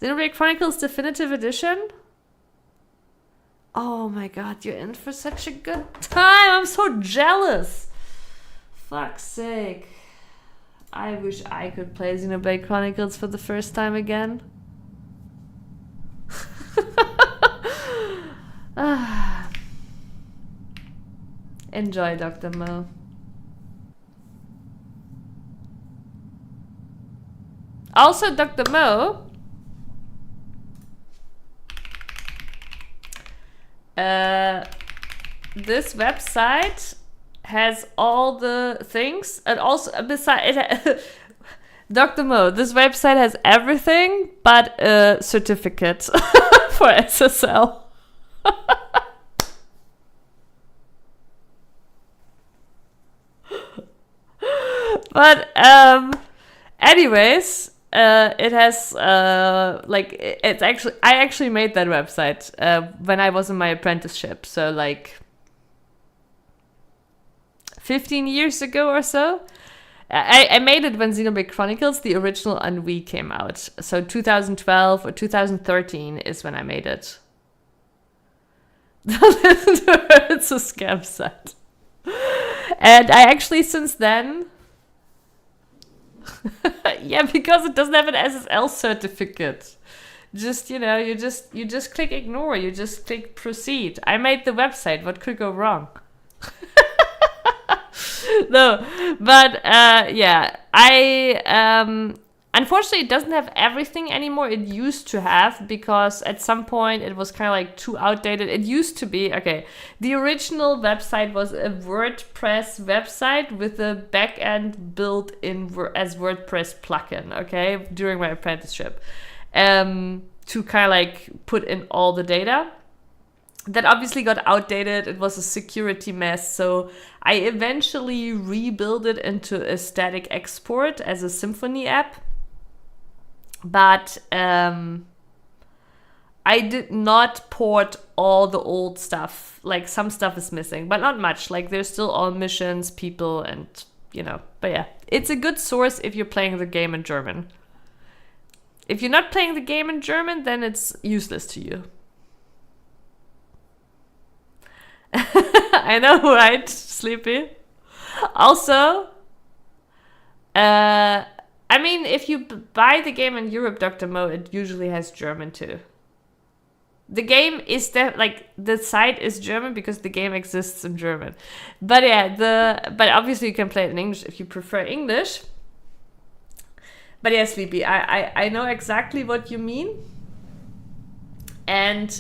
Xenoblade Chronicles Definitive Edition? Oh my god, you're in for such a good time. I'm so jealous. Fuck's sake. I wish I could play Xenoblade Chronicles for the first time again. Enjoy, Dr. Mo. Also, Dr. Mo, this website has all the things, and also besides it, Dr. Mo, this website has everything but a certificate for SSL. But anyways, it has like it's actually I actually made that website when I was in my apprenticeship. So like 15 years ago or so. I made it when Xenoblade Chronicles, the original on Wii, came out. So 2012 or 2013 is when I made it. It's a scam site. And I actually, since then... yeah, because it doesn't have an SSL certificate. Just, you know, you just click ignore. You just click proceed. I made the website. What could go wrong? No, but yeah, unfortunately it doesn't have everything anymore. It used to have, because at some point it was kind of like too outdated. It used to be, okay, the original website was a WordPress website with a backend built in as WordPress plugin, okay, during my apprenticeship, to kind of like put in all the data. That obviously got outdated. It was a security mess. So I eventually rebuilt it into a static export as a Symfony app. But I did not port all the old stuff. Like some stuff is missing, but not much. Like there's still all missions, people, and you know. But yeah, it's a good source if you're playing the game in German. If you're not playing the game in German, then it's useless to you. I know, right? Sleepy. Also, I mean, if you buy the game in Europe, Dr. Mo, it usually has German too. The game is the site is German because the game exists in German. But yeah, but obviously you can play it in English if you prefer English. But yeah, Sleepy, I know exactly what you mean. And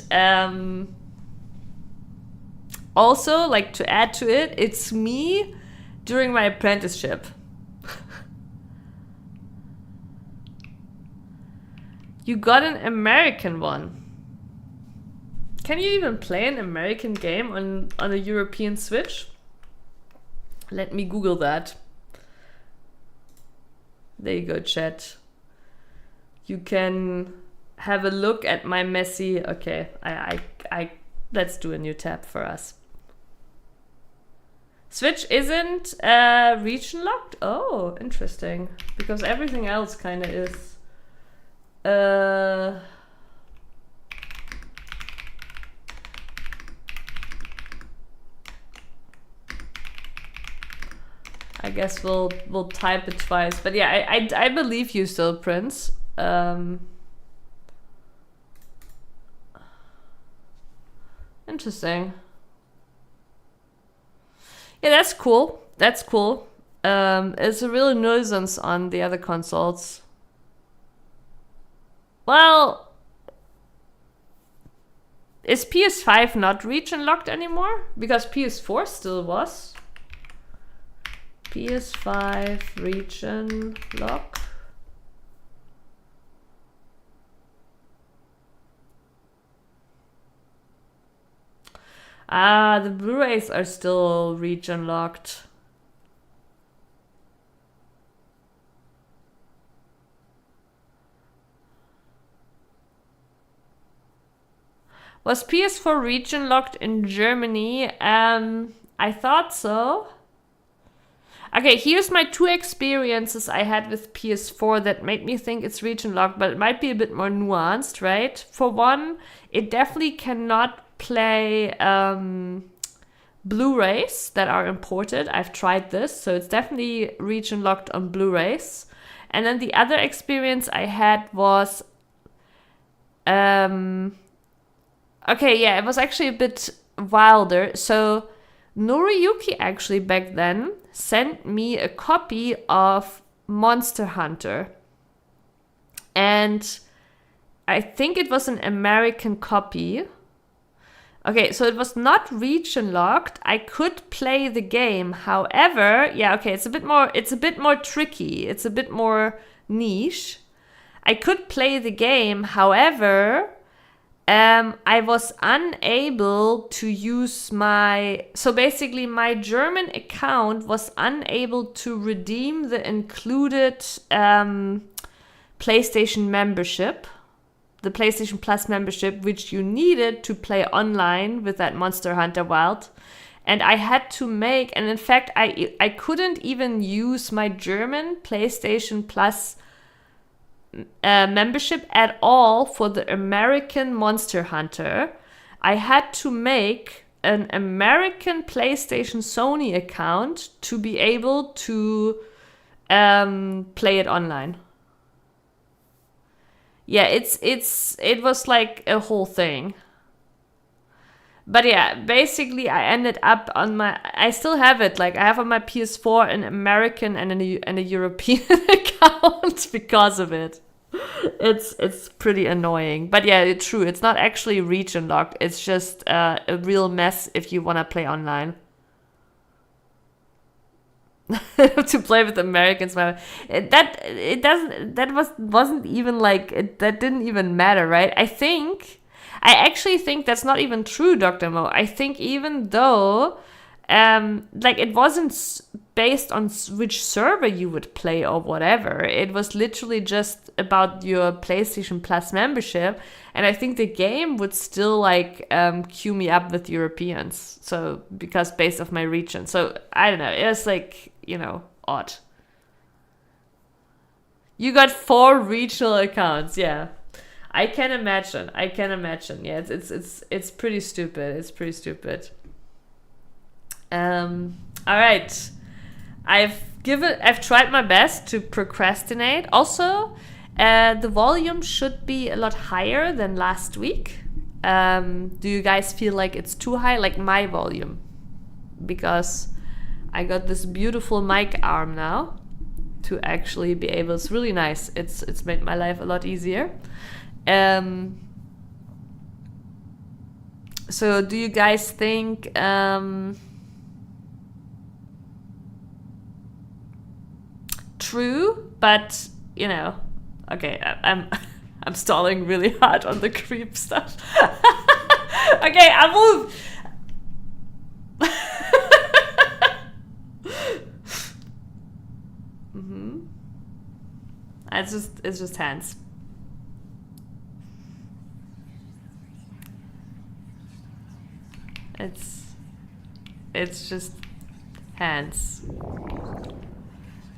also, like, to add to it, it's me during my apprenticeship. You got an American one. Can you even play an American game on a European Switch? Let me Google that. There you go, chat. You can have a look at my messy... Okay, I let's do a new tab for us. Switch isn't region locked? Oh, interesting. Because everything else kind of is. I guess we'll type it twice. But yeah, I believe you still, Prince. Interesting. Yeah, that's cool. That's cool. It's a real nuisance on the other consoles. Well, is PS5 not region locked anymore? Because PS4 still was. PS5 region lock. Ah, the Blu-rays are still region locked. Was PS4 region locked in Germany? I thought so. Okay, here's my two experiences I had with PS4 that made me think it's region locked, but it might be a bit more nuanced, right? For one, it definitely cannot play Blu-rays that are imported. I've tried this, so it's definitely region locked on Blu-rays. And then the other experience I had was okay, yeah, it was actually a bit wilder. So Noriyuki actually back then sent me a copy of Monster Hunter. And I think it was an American copy. Okay, so it was not region locked. I could play the game. However, yeah, okay, it's a bit more tricky. It's a bit more niche. I could play the game. However, I was unable to use so basically my German account was unable to redeem the included PlayStation membership, the PlayStation Plus membership, which you needed to play online with that Monster Hunter Wild. And I had to make, and in fact, I couldn't even use my German PlayStation Plus membership at all for the American Monster Hunter. I had to make an American PlayStation Sony account to be able to play it online. Yeah, it was like a whole thing. But yeah, basically I ended up on I still have it. Like, I have on my PS4 an American and a European account because of it. It's pretty annoying. But yeah, it's true. It's not actually region locked. It's just a real mess if you want to play online. To play with Americans, wasn't even like that didn't even matter, right? I actually think that's not even true, Dr. Mo. I think even though like, it wasn't based on which server you would play or whatever, it was literally just about your PlayStation Plus membership, and I think the game would still like queue me up with Europeans, so because based off my region. So I don't know, it was like, odd. You got 4 regional accounts. Yeah, I can imagine. Yeah, it's pretty stupid. All right, I've tried my best to procrastinate. Also, the volume should be a lot higher than last week. Do you guys feel like it's too high, like my volume? Because I got this beautiful mic arm now to actually be able. It's really nice. It's made my life a lot easier. So do you guys think true? But okay, I'm stalling really hard on the creep stuff. Okay, I'll move. It's just hands. It's just hands.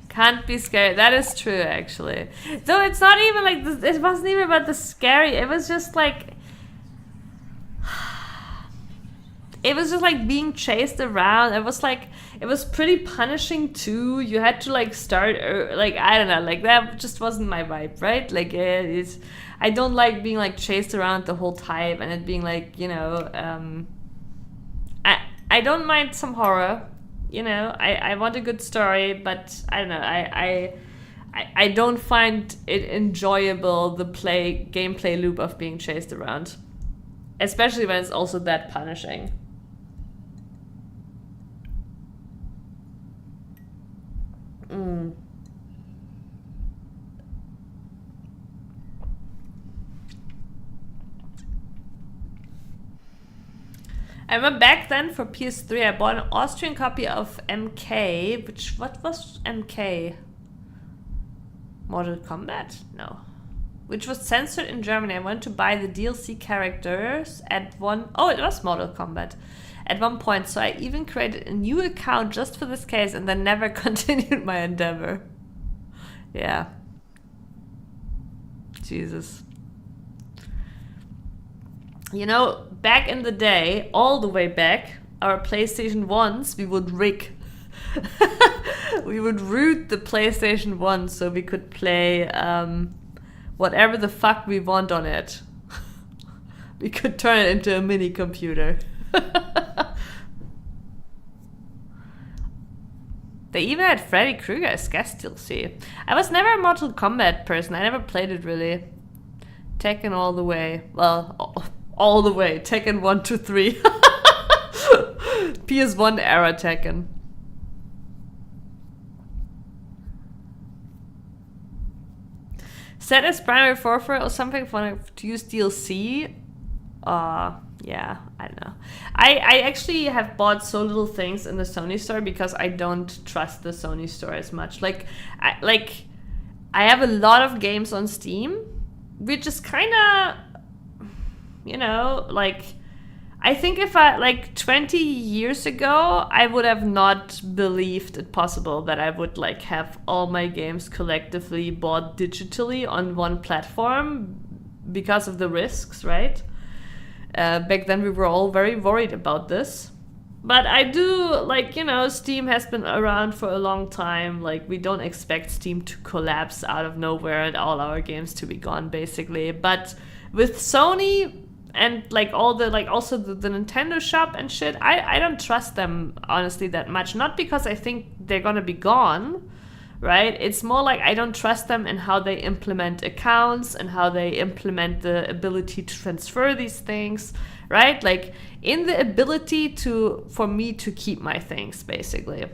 Can't be scary. That is true, actually. So it's not even like this. It wasn't even about the scary. It was just like being chased around. It was pretty punishing too. You had to like start like, I don't know, like that just wasn't my vibe, right? Like I don't like being like chased around the whole time and it being like, I don't mind some horror. I want a good story, but I don't know. I don't find it enjoyable, the gameplay loop of being chased around, especially when it's also that punishing. I remember back then for PS3 I bought an Austrian copy of MK, what was MK? Mortal Kombat? No. Which was censored in Germany. I wanted to buy the DLC characters it was Mortal Kombat at one point, so I even created a new account just for this case and then never continued my endeavor. Yeah. Jesus. Back in the day, all the way back, our PlayStation 1s, we would rig. We would root the PlayStation 1 so we could play whatever the fuck we want on it. We could turn it into a mini computer. They even had Freddy Krueger as guest DLC. I was never a Mortal Kombat person. I never played it really. Tekken all the way. Well, all the way. Tekken 1 to 3. PS1 era Tekken. Set as primary forfeit or something to use DLC. Yeah, I don't know. I actually have bought so little things in the Sony store because I don't trust the Sony store as much. I have a lot of games on Steam, which is kind of, you know, like, I think if I, like, 20 years ago, I would have not believed it possible that I would, like, have all my games collectively bought digitally on one platform because of the risks, right? Back then we were all very worried about this. But I do, like, you know, Steam has been around for a long time. Like, we don't expect Steam to collapse out of nowhere and all our games to be gone, basically. But with Sony and, like, all the, like, also the Nintendo shop and shit, I don't trust them, honestly, that much. Not because I think they're gonna be gone, right? It's more like I don't trust them in how they implement accounts and how they implement the ability to transfer these things, right? Like, in the ability for me to keep my things, basically.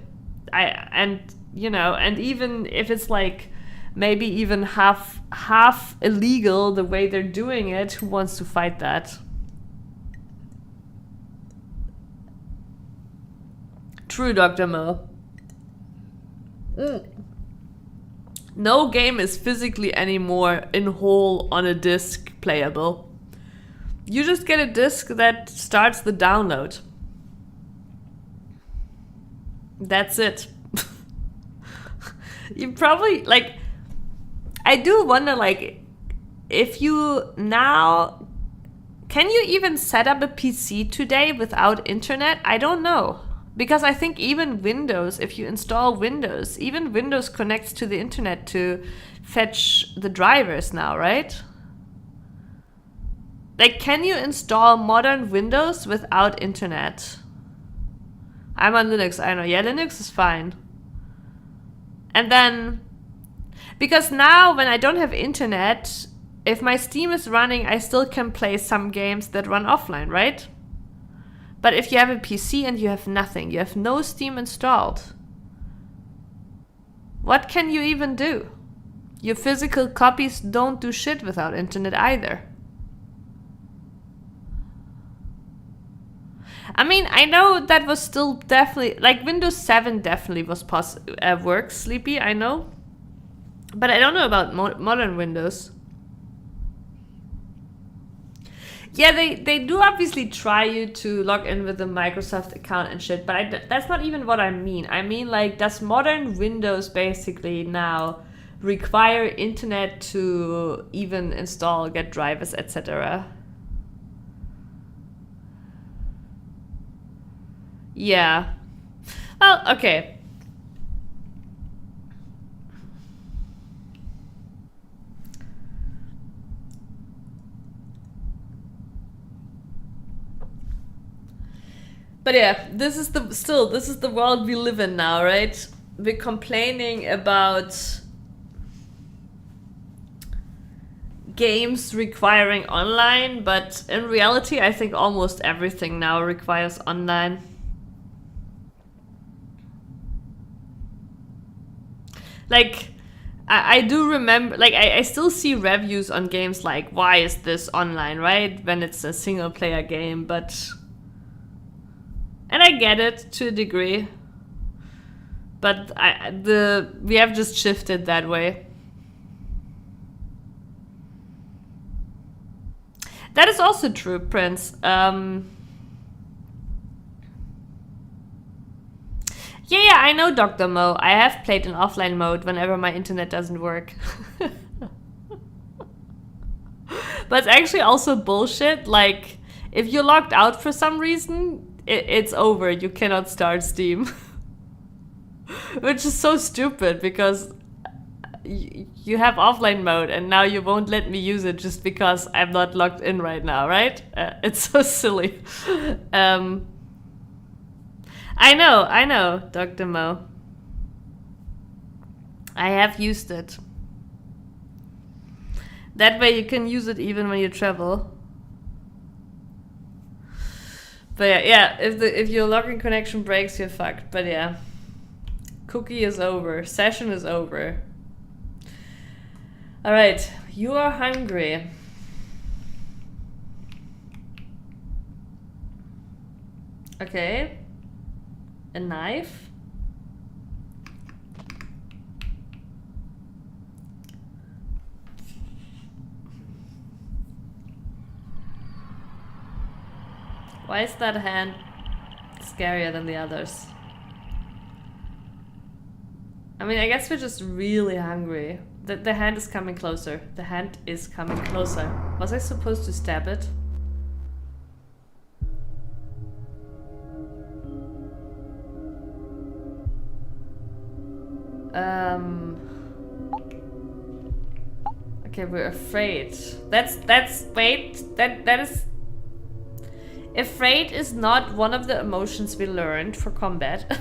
And even if it's like maybe even half illegal the way they're doing it, who wants to fight that? True, Dr. Mo. No game is physically anymore in whole on a disc playable. You just get a disc that starts the download. That's it. You probably, like, I do wonder, like, if you now, can you even set up a PC today without internet? I don't know. Because I think even Windows, if you install Windows, even Windows connects to the internet to fetch the drivers now, right? Like, can you install modern Windows without internet? I'm on Linux, I know. Yeah, Linux is fine. And then, because now when I don't have internet, if my Steam is running, I still can play some games that run offline, right? But if you have a PC and you have nothing, you have no Steam installed, what can you even do? Your physical copies don't do shit without internet either. I mean, I know that was still definitely, like, Windows 7 definitely was works, Sleepy, I know. But I don't know about modern Windows. Yeah, they do obviously try you to log in with a Microsoft account and shit, but that's not even what I mean. I mean, like, does modern Windows basically now require internet to even install, get drivers, etc.? Yeah. Well, okay. But yeah, this is the world we live in now, right? We're complaining about games requiring online, but in reality, I think almost everything now requires online. Like, I do remember, like, I still see reviews on games like, why is this online, right? When it's a single player game, but... And I get it to a degree. But we have just shifted that way. That is also true, Prince. Yeah, I know, Dr. Mo. I have played in offline mode whenever my internet doesn't work. But it's actually also bullshit. Like, if you're logged out for some reason, it's over. You cannot start Steam. Which is so stupid because you have offline mode and now you won't let me use it just because I'm not logged in right now, right? It's so silly. I know, Dr. Mo. I have used it. That way you can use it even when you travel. But yeah, if your login connection breaks, you're fucked. But yeah. Cookie is over. Session is over. Alright, you are hungry. Okay. A knife. Why is that hand scarier than the others? I mean, I guess we're just really hungry. The hand is coming closer. The hand is coming closer. Was I supposed to stab it? Okay, we're afraid. That is... Afraid is not one of the emotions we learned for combat.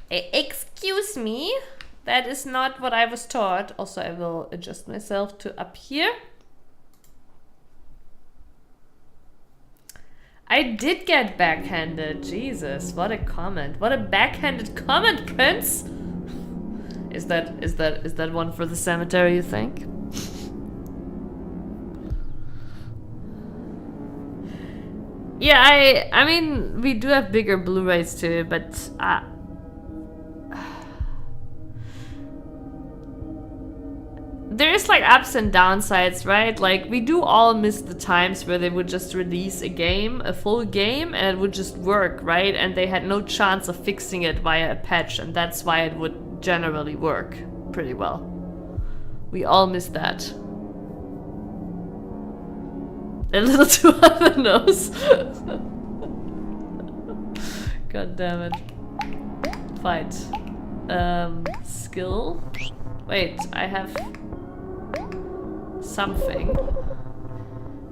Excuse me? That is not what I was taught. Also, I will adjust myself to up here. I did get backhanded. Jesus, what a comment. What a backhanded comment, Prince! Is that one for the cemetery, you think? Yeah, I mean, we do have bigger Blu-rays too, but there's like ups and downsides, right? Like, we do all miss the times where they would just release a game, a full game, and it would just work, right? And they had no chance of fixing it via a patch, and that's why it would generally work pretty well. We all miss that. A little too on the nose. God damn it. Fight. Skill. Wait, I have something.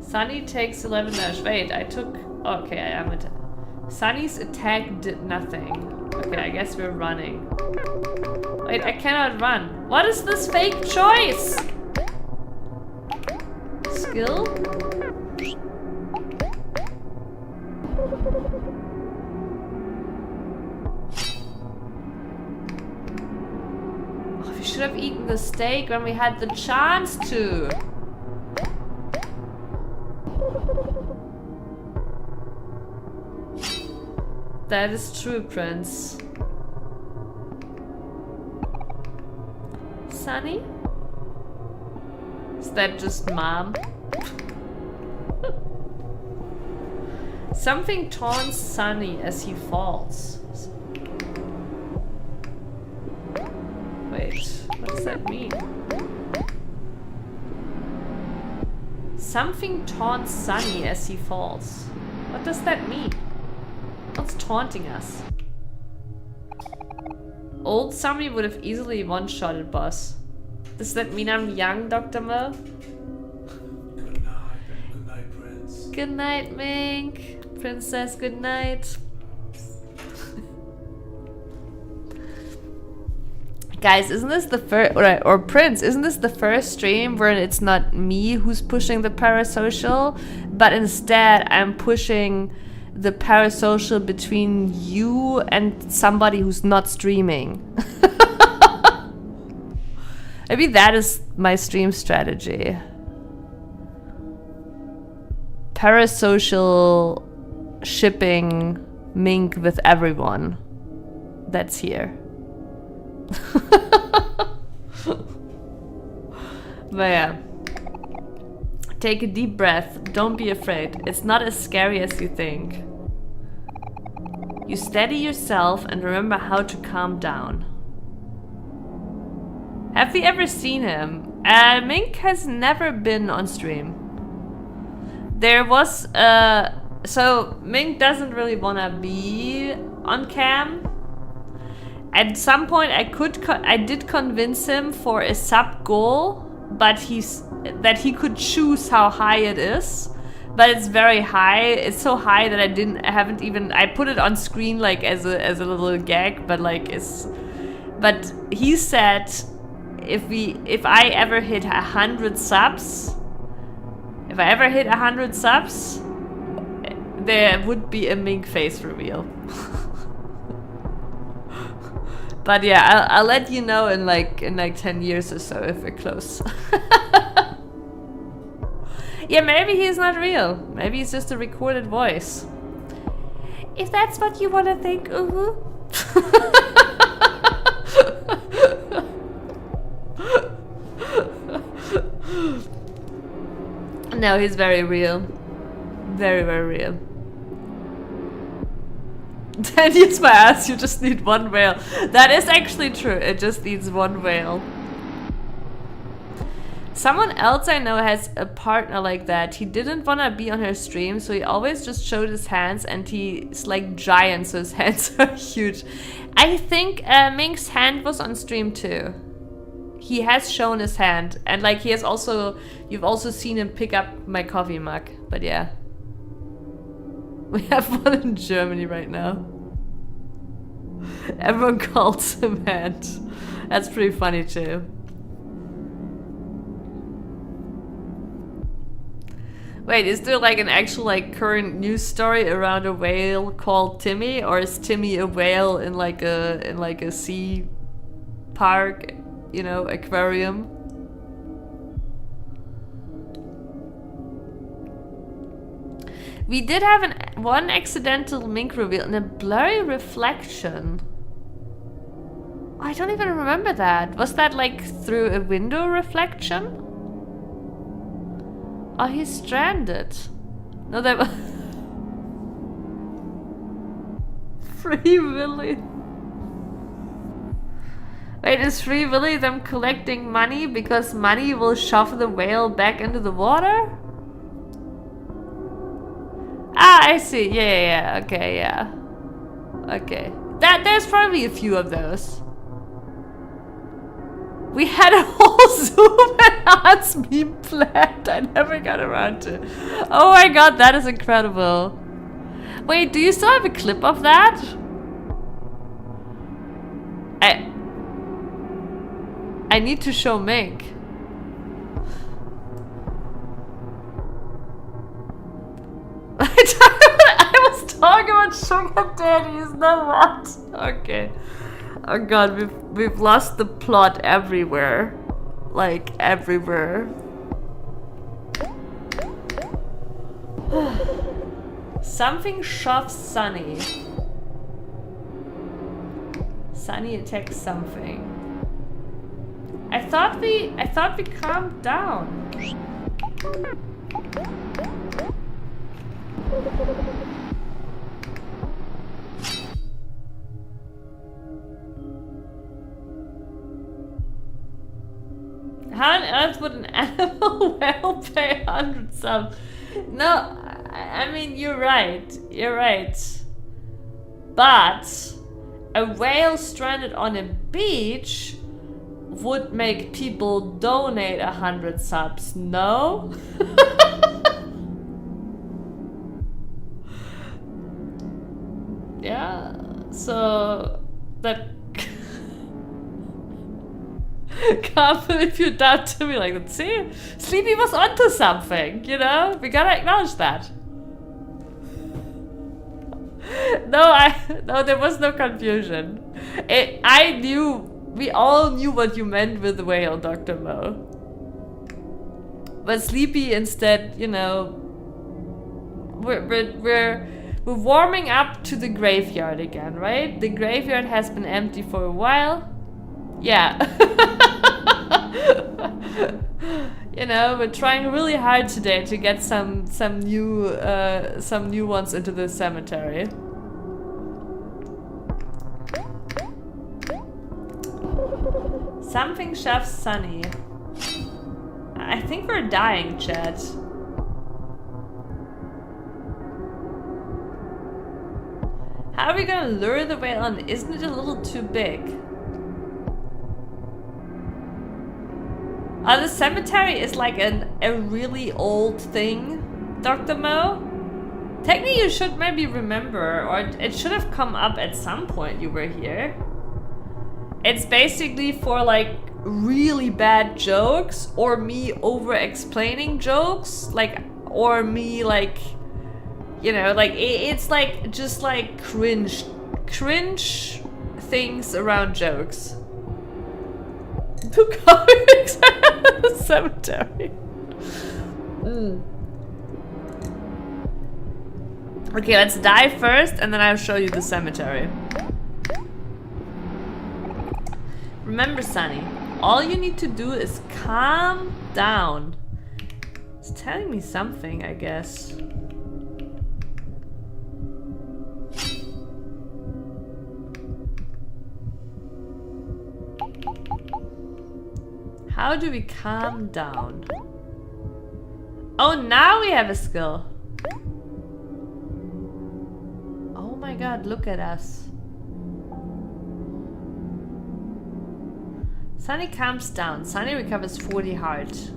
Sunny takes 11 damage. Wait, I took... Okay, I am at... Sunny's attack did nothing. Okay, I guess we're running. Wait, I cannot run. What is this fake choice? Skill? Oh, we should have eaten the steak when we had the chance to. That is true, Prince. Sunny? Is that just Mom? Something taunts Sunny as he falls. Wait, what does that mean? Something taunts Sunny as he falls. What does that mean? What's taunting us? Old Sunny would have easily one-shotted boss. Does that mean I'm young, Dr. Mo? Good night, Prince. Good night, Mink. Princess, good night. Guys, isn't this the first, or Prince, isn't this the first stream where it's not me who's pushing the parasocial, but instead I'm pushing the parasocial between you and somebody who's not streaming? Maybe that is my stream strategy. Parasocial shipping Mink with everyone that's here. But yeah. Take a deep breath. Don't be afraid. It's not as scary as you think. You steady yourself and remember how to calm down. Have we ever seen him? Mink has never been on stream. There was so Mink doesn't really wanna be on cam. At some point I did convince him for a sub goal, but that he could choose how high it is. But it's very high. It's so high that I put it on screen like as a little gag, but like but he said if I ever hit 100 subs, there would be a Mink face reveal. But yeah, I'll let you know in like 10 years or so if we're close. Yeah, maybe he's not real. Maybe he's just a recorded voice. If that's what you want to think, No, he's very real. Very, very real. 10 years my ass, you just need one whale. That is actually true. It just needs one whale. Someone else I know has a partner like that. He didn't want to be on her stream, so he always just showed his hands, and he's like giant, so his hands are huge. I think Mink's hand was on stream too. He has shown his hand, and like he has also, you've also seen him pick up my coffee mug, but yeah. We have one in Germany right now. Everyone calls him hand. That's pretty funny too. Wait, is there like an actual like current news story around a whale called Timmy, or is Timmy a whale in like a sea park, you know, aquarium? We did have one accidental mink reveal in a blurry reflection. I don't even remember that. Was that like through a window reflection? Oh, he's stranded. No, that was... Free Willy. Wait, is Free Willy them collecting money because money will shove the whale back into the water? Ah, I see. Yeah. Okay, yeah. Okay. There's probably a few of those. We had a whole Zoom and Hans meme planned. I never got around to. Oh my god, that is incredible. Wait, do you still have a clip of that? I need to show Mink. I was talking about sugar daddies, not what? Okay. Oh god, we've lost the plot everywhere. Like, everywhere. Something shoves Sunny. Sunny attacks something. I thought we calmed down. How on earth would an animal whale pay 100 subs? No, I mean, you're right. You're right. But a whale stranded on a beach would make people donate 100 subs, no? Yeah, so that... Can't believe you doubt to me like that. See? Sleepy was onto something, you know? We gotta acknowledge that. No, there was no confusion. We all knew what you meant with the whale, Dr. Mo. But Sleepy instead, you know, we're warming up to the graveyard again, right? The graveyard has been empty for a while. Yeah. You know, we're trying really hard today to get some new ones into the cemetery. Something shoves Sunny. I think we're dying, chat. How are we gonna lure the whale on? Isn't it a little too big? The cemetery is like a really old thing, Dr. Mo. Technically you should maybe remember, or it should have come up at some point you were here. It's basically for like really bad jokes, or me over-explaining jokes, like, or me like, you know, like it's like just like cringe things around jokes. Two comics at the cemetery. Okay, let's die first, and then I'll show you the cemetery. Remember, Sunny, all you need to do is calm down. It's telling me something, I guess. How do we calm down? Oh, now we have a skill. Oh my god, look at us. Sunny calms down. Sunny recovers 40 heart.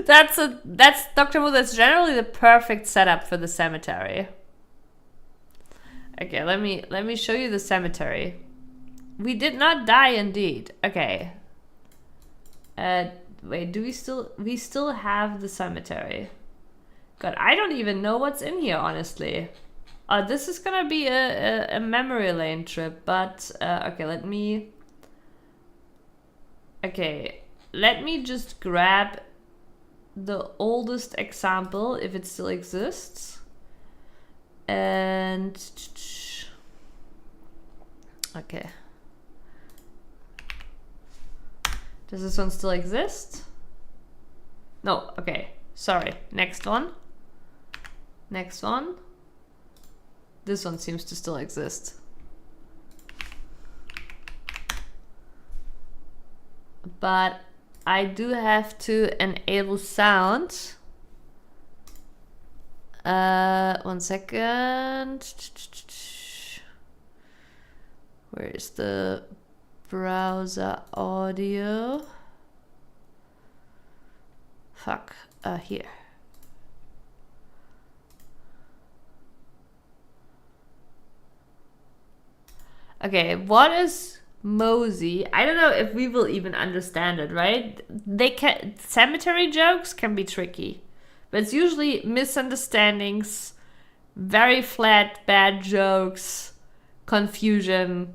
That's Dr. Wu, that's generally the perfect setup for the cemetery. Okay, let me show you the cemetery. We did not die indeed. Okay. Wait, do we still have the cemetery? God, I don't even know what's in here, honestly. This is gonna be a memory lane trip, but okay, let me just grab the oldest example, if it still exists. And okay. Does this one still exist? No, okay. Sorry. Next one. Next one. This one seems to still exist. But I do have to enable sound. 1 second. Where is the browser audio? Fuck. Here. Okay, what is Mosey? I don't know if we will even understand it, right? Cemetery jokes can be tricky, but it's usually misunderstandings, very flat, bad jokes, confusion.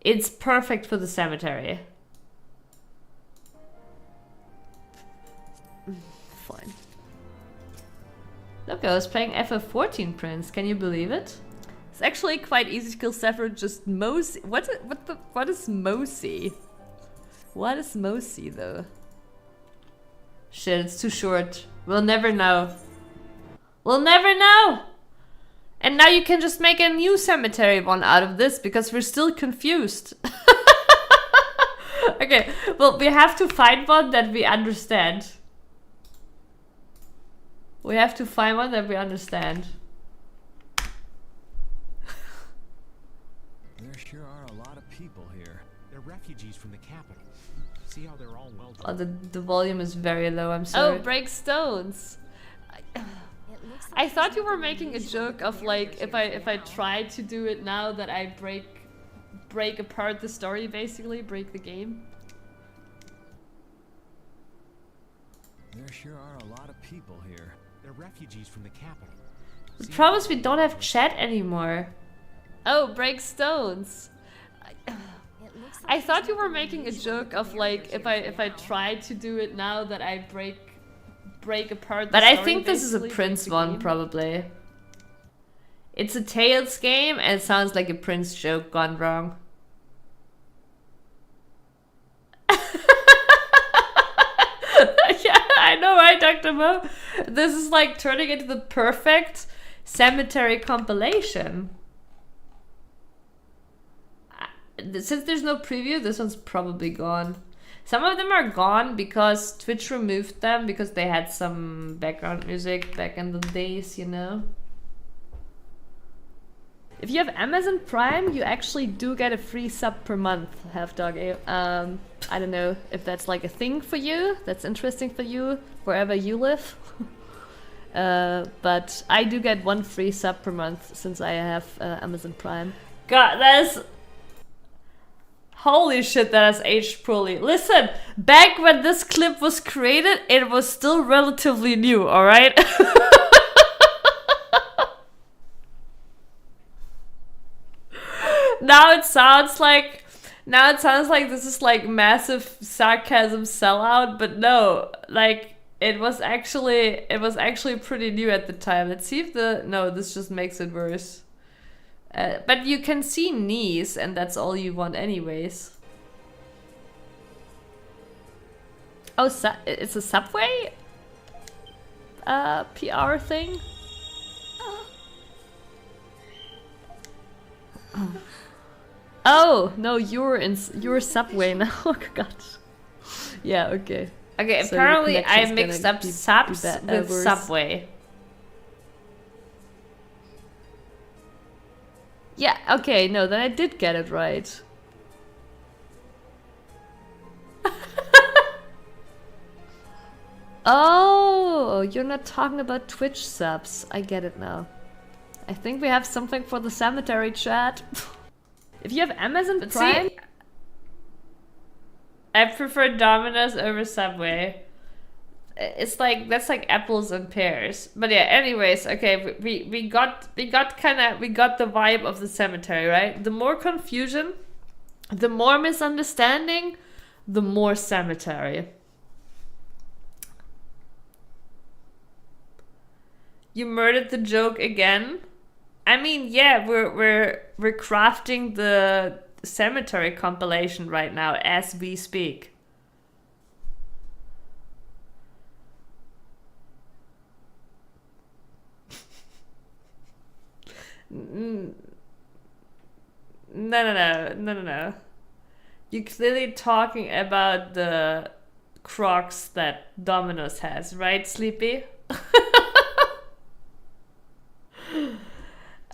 It's perfect for the cemetery. Fine. Look, I was playing FF14 Prince. Can you believe it? It's actually quite easy to kill Sephiroth, just Mosey. What is Mosey? What is Mosey though? Shit, it's too short. We'll never know. We'll never know! And now you can just make a new cemetery one out of this because we're still confused. Okay, well, we have to find one that we understand. We have to find one that we understand. There sure are a lot of people here. They're refugees from the capital. See how they're all well Oh, the volume is very low, I'm sorry. Oh, break stones. I thought you were making a joke of like if I try to do it now that I break apart the story, basically break the game. There sure are a lot of people here. They're refugees from the capital. The problem is we don't have chat anymore. Oh, break stones. I thought you were making a joke of like if I try to do it now that I break apart the But story, I think this is a basically, Prince break the one, game. probably. It's a Tales game, and it sounds like a Prince joke gone wrong. Yeah, I know, right, Dr. Mo? This is like turning into the perfect cemetery compilation. Since there's no preview, this one's probably gone. Some of them are gone because Twitch removed them because they had some background music back in the days, you know? If you have Amazon Prime, you actually do get a free sub per month, Half Dog. I don't know if that's like a thing for you, that's interesting for you, wherever you live. But I do get 1 free sub per month since I have Amazon Prime. God, that's... Holy shit, that has aged poorly. Listen, back when this clip was created, it was still relatively new, alright? Now it sounds like this is like massive sarcasm sellout, but no, like it was actually pretty new at the time. Let's see if no, this just makes it worse. But you can see knees, and that's all you want anyways. Oh, it's a Subway PR thing? Oh no, you're Subway now. Oh god. Yeah. Okay. Okay, So the apparently I connection's mixed gonna up be subs with worse. Subway. Yeah. Okay. No, then I did get it right. Oh, you're not talking about Twitch subs. I get it now. I think we have something for the cemetery chat. If you have Amazon But Prime, see, I prefer Domino's over Subway. It's like that's like apples and pears. But yeah, anyways, okay, we got the vibe of the cemetery, right? The more confusion, the more misunderstanding, the more cemetery. You murdered the joke again. I mean, yeah, we're crafting the cemetery compilation right now as we speak. No. You're clearly talking about the Crocs that Domino's has, right, Sleepy?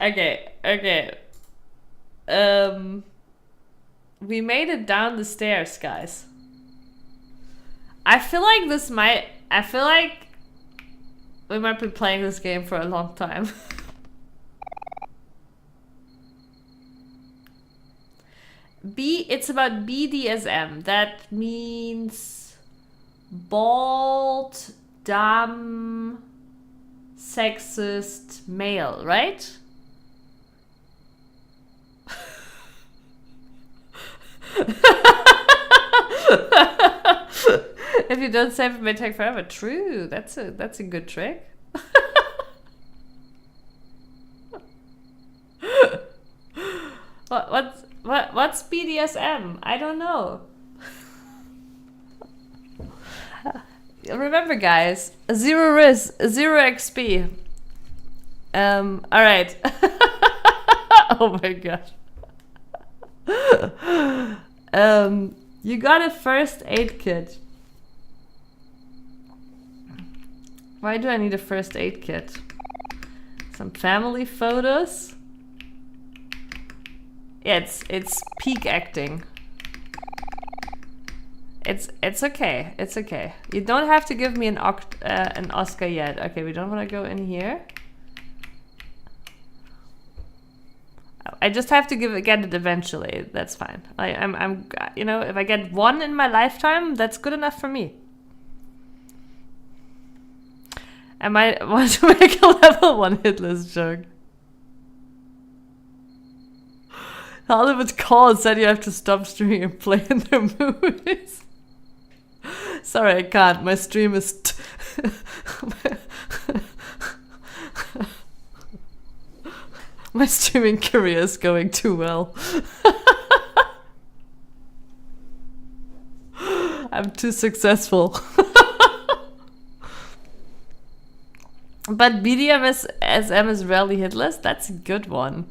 Okay. We made it down the stairs, guys. I feel like we might be playing this game for a long time. It's about BDSM. That means bald, dumb, sexist male, right? If you don't save it may take forever. True, that's a good trick. What's BDSM? I don't know. Remember, guys, 0 risk, 0 XP. All right. Oh my god. You got a first aid kit. Why do I need a first aid kit? Some family photos. Yeah, it's peak acting. It's okay. It's okay. You don't have to give me an Oscar yet. Okay, we don't want to go in here. I just have to get it eventually. That's fine. I'm you know, if I get 1 in my lifetime, that's good enough for me. I might want to make a level 1 hitless joke. Hollywood Call said you have to stop streaming and play in their movies. Sorry, I can't. My stream is... My streaming career is going too well. I'm too successful. But BDSM is rarely hitless? That's a good one.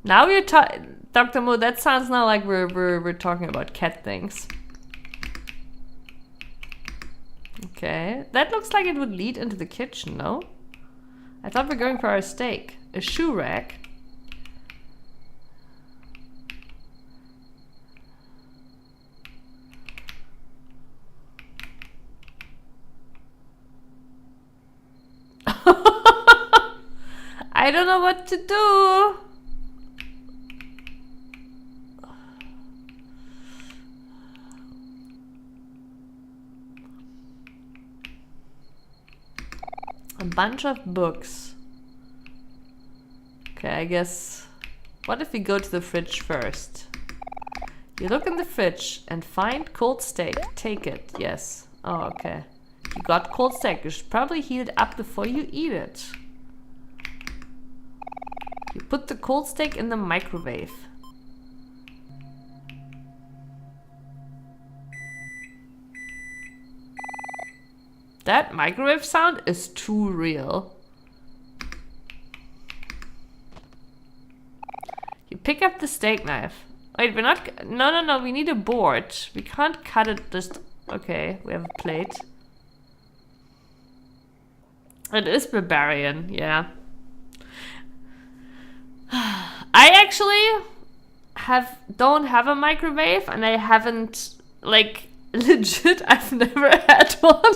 Now you're talking, Dr. Mo, that sounds now like we're talking about cat things. Okay, that looks like it would lead into the kitchen, no? I thought we're going for our steak. A shoe rack. I don't know what to do. A bunch of books. Okay, I guess... What if we go to the fridge first? You look in the fridge and find cold steak. Take it. Yes. Oh, okay. You got cold steak. You should probably heat it up before you eat it. You put the cold steak in the microwave. That microwave sound is too real. Pick up the steak knife. Wait, we're not... No, we need a board. We can't cut it just... Okay, we have a plate. It is barbarian, yeah. I actually don't have a microwave, and I haven't, like, legit, I've never had one.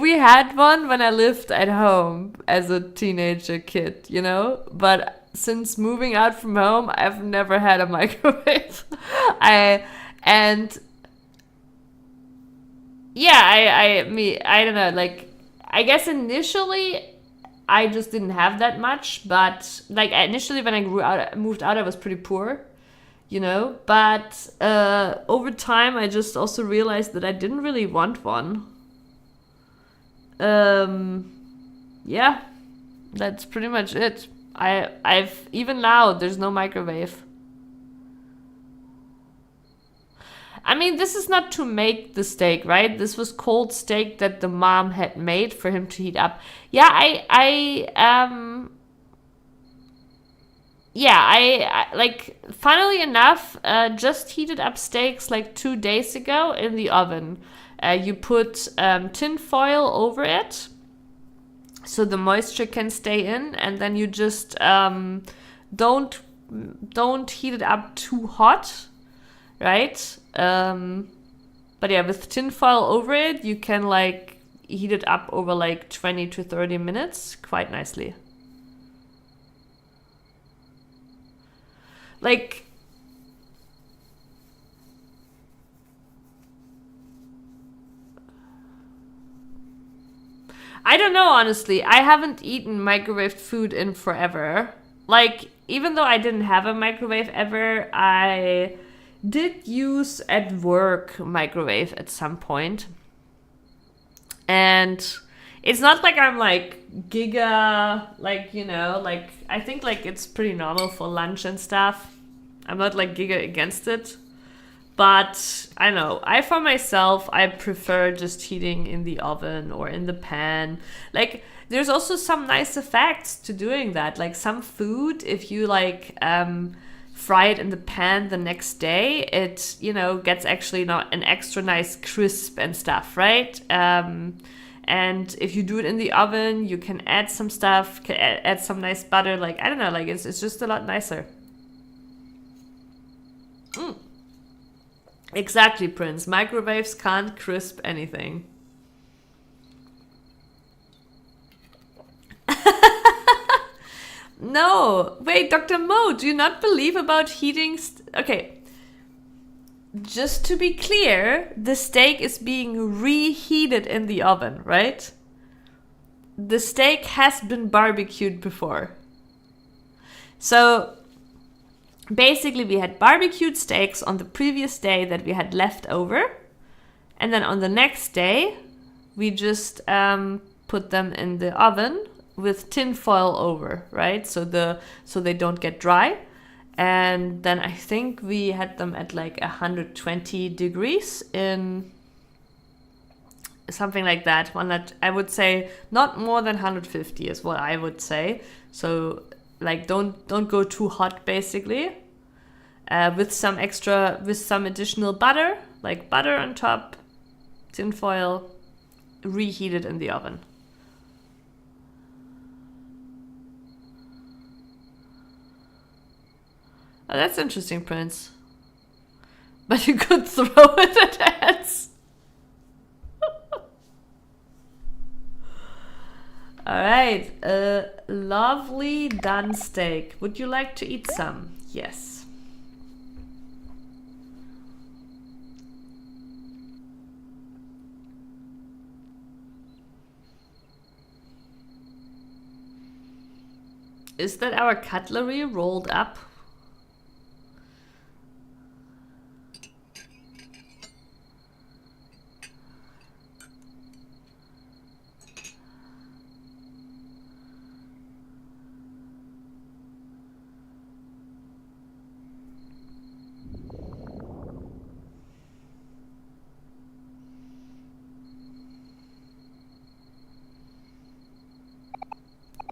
We had one when I lived at home as a teenager kid, you know? But since moving out from home, I've never had a microwave. I don't know, like, I guess initially I just didn't have that much, but like initially when I moved out, I was pretty poor, you know, but over time I just also realized that I didn't really want one. Yeah, that's pretty much it. I've even now there's no microwave. I mean, this is not to make the steak, right? This was cold steak that the mom had made for him to heat up. Yeah, I like, funnily enough, just heated up steaks like 2 days ago in the oven. You put tin foil over it so the moisture can stay in, and then you just don't heat it up too hot, right? But yeah, with tin foil over it, you can like heat it up over like 20 to 30 minutes quite nicely. Like, I don't know, honestly. I haven't eaten microwaved food in forever. Like, even though I didn't have a microwave ever, I did use at work microwave at some point. And it's not like I'm like giga, like, you know, like, I think like it's pretty normal for lunch and stuff. I'm not like giga against it. But I don't know, for myself, I prefer just heating in the oven or in the pan. Like, there's also some nice effects to doing that. Like, some food, if you like fry it in the pan the next day, it, you know, gets actually not an extra nice crisp and stuff, right? And if you do it in the oven, you can add some stuff, add some nice butter. Like, I don't know, like, it's just a lot nicer. Exactly, Prince. Microwaves can't crisp anything. No. Wait, Dr. Mo, do you not believe about heating? Okay. Just to be clear, the steak is being reheated in the oven, right? The steak has been barbecued before. So basically, we had barbecued steaks on the previous day that we had left over. And then on the next day, we just put them in the oven with tin foil over, right? So they don't get dry. And then I think we had them at like 120 degrees in something like that. One that I would say not more than 150 is what I would say. So like don't go too hot, basically. With some additional butter, like butter on top, tin foil, reheated in the oven. Oh, that's interesting, Prince. But you could throw it at ants. Alright, a lovely done steak. Would you like to eat some? Yes. Is that our cutlery rolled up?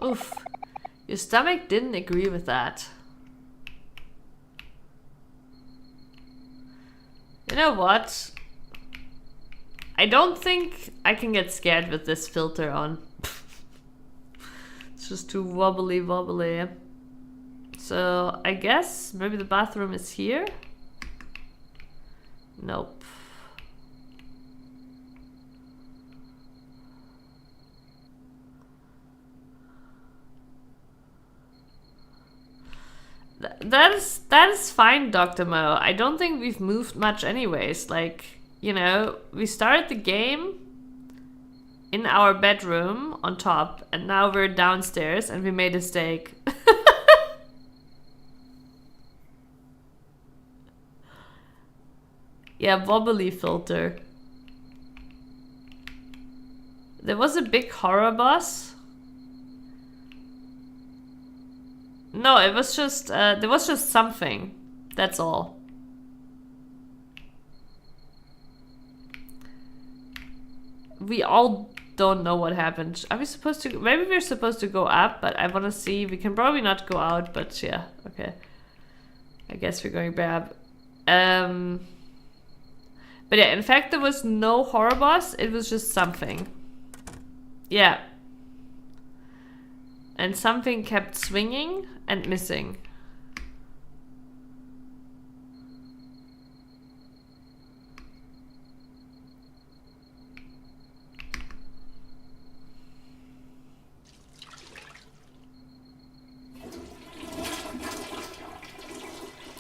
Oof. Your stomach didn't agree with that. You know what? I don't think I can get scared with this filter on. It's just too wobbly. So I guess maybe the bathroom is here? Nope. That is fine, Dr. Mo. I don't think we've moved much anyways. Like, you know, we started the game in our bedroom on top, and now we're downstairs and we made a steak. Yeah, wobbly filter. There was a big horror boss. No, it was just, there was just something. That's all. We all don't know what happened. Are we supposed to, maybe we're supposed to go up, but I want to see. We can probably not go out, but yeah, okay. I guess we're going back up. But yeah, in fact, there was no horror boss. It was just something. Yeah. And something kept swinging and missing.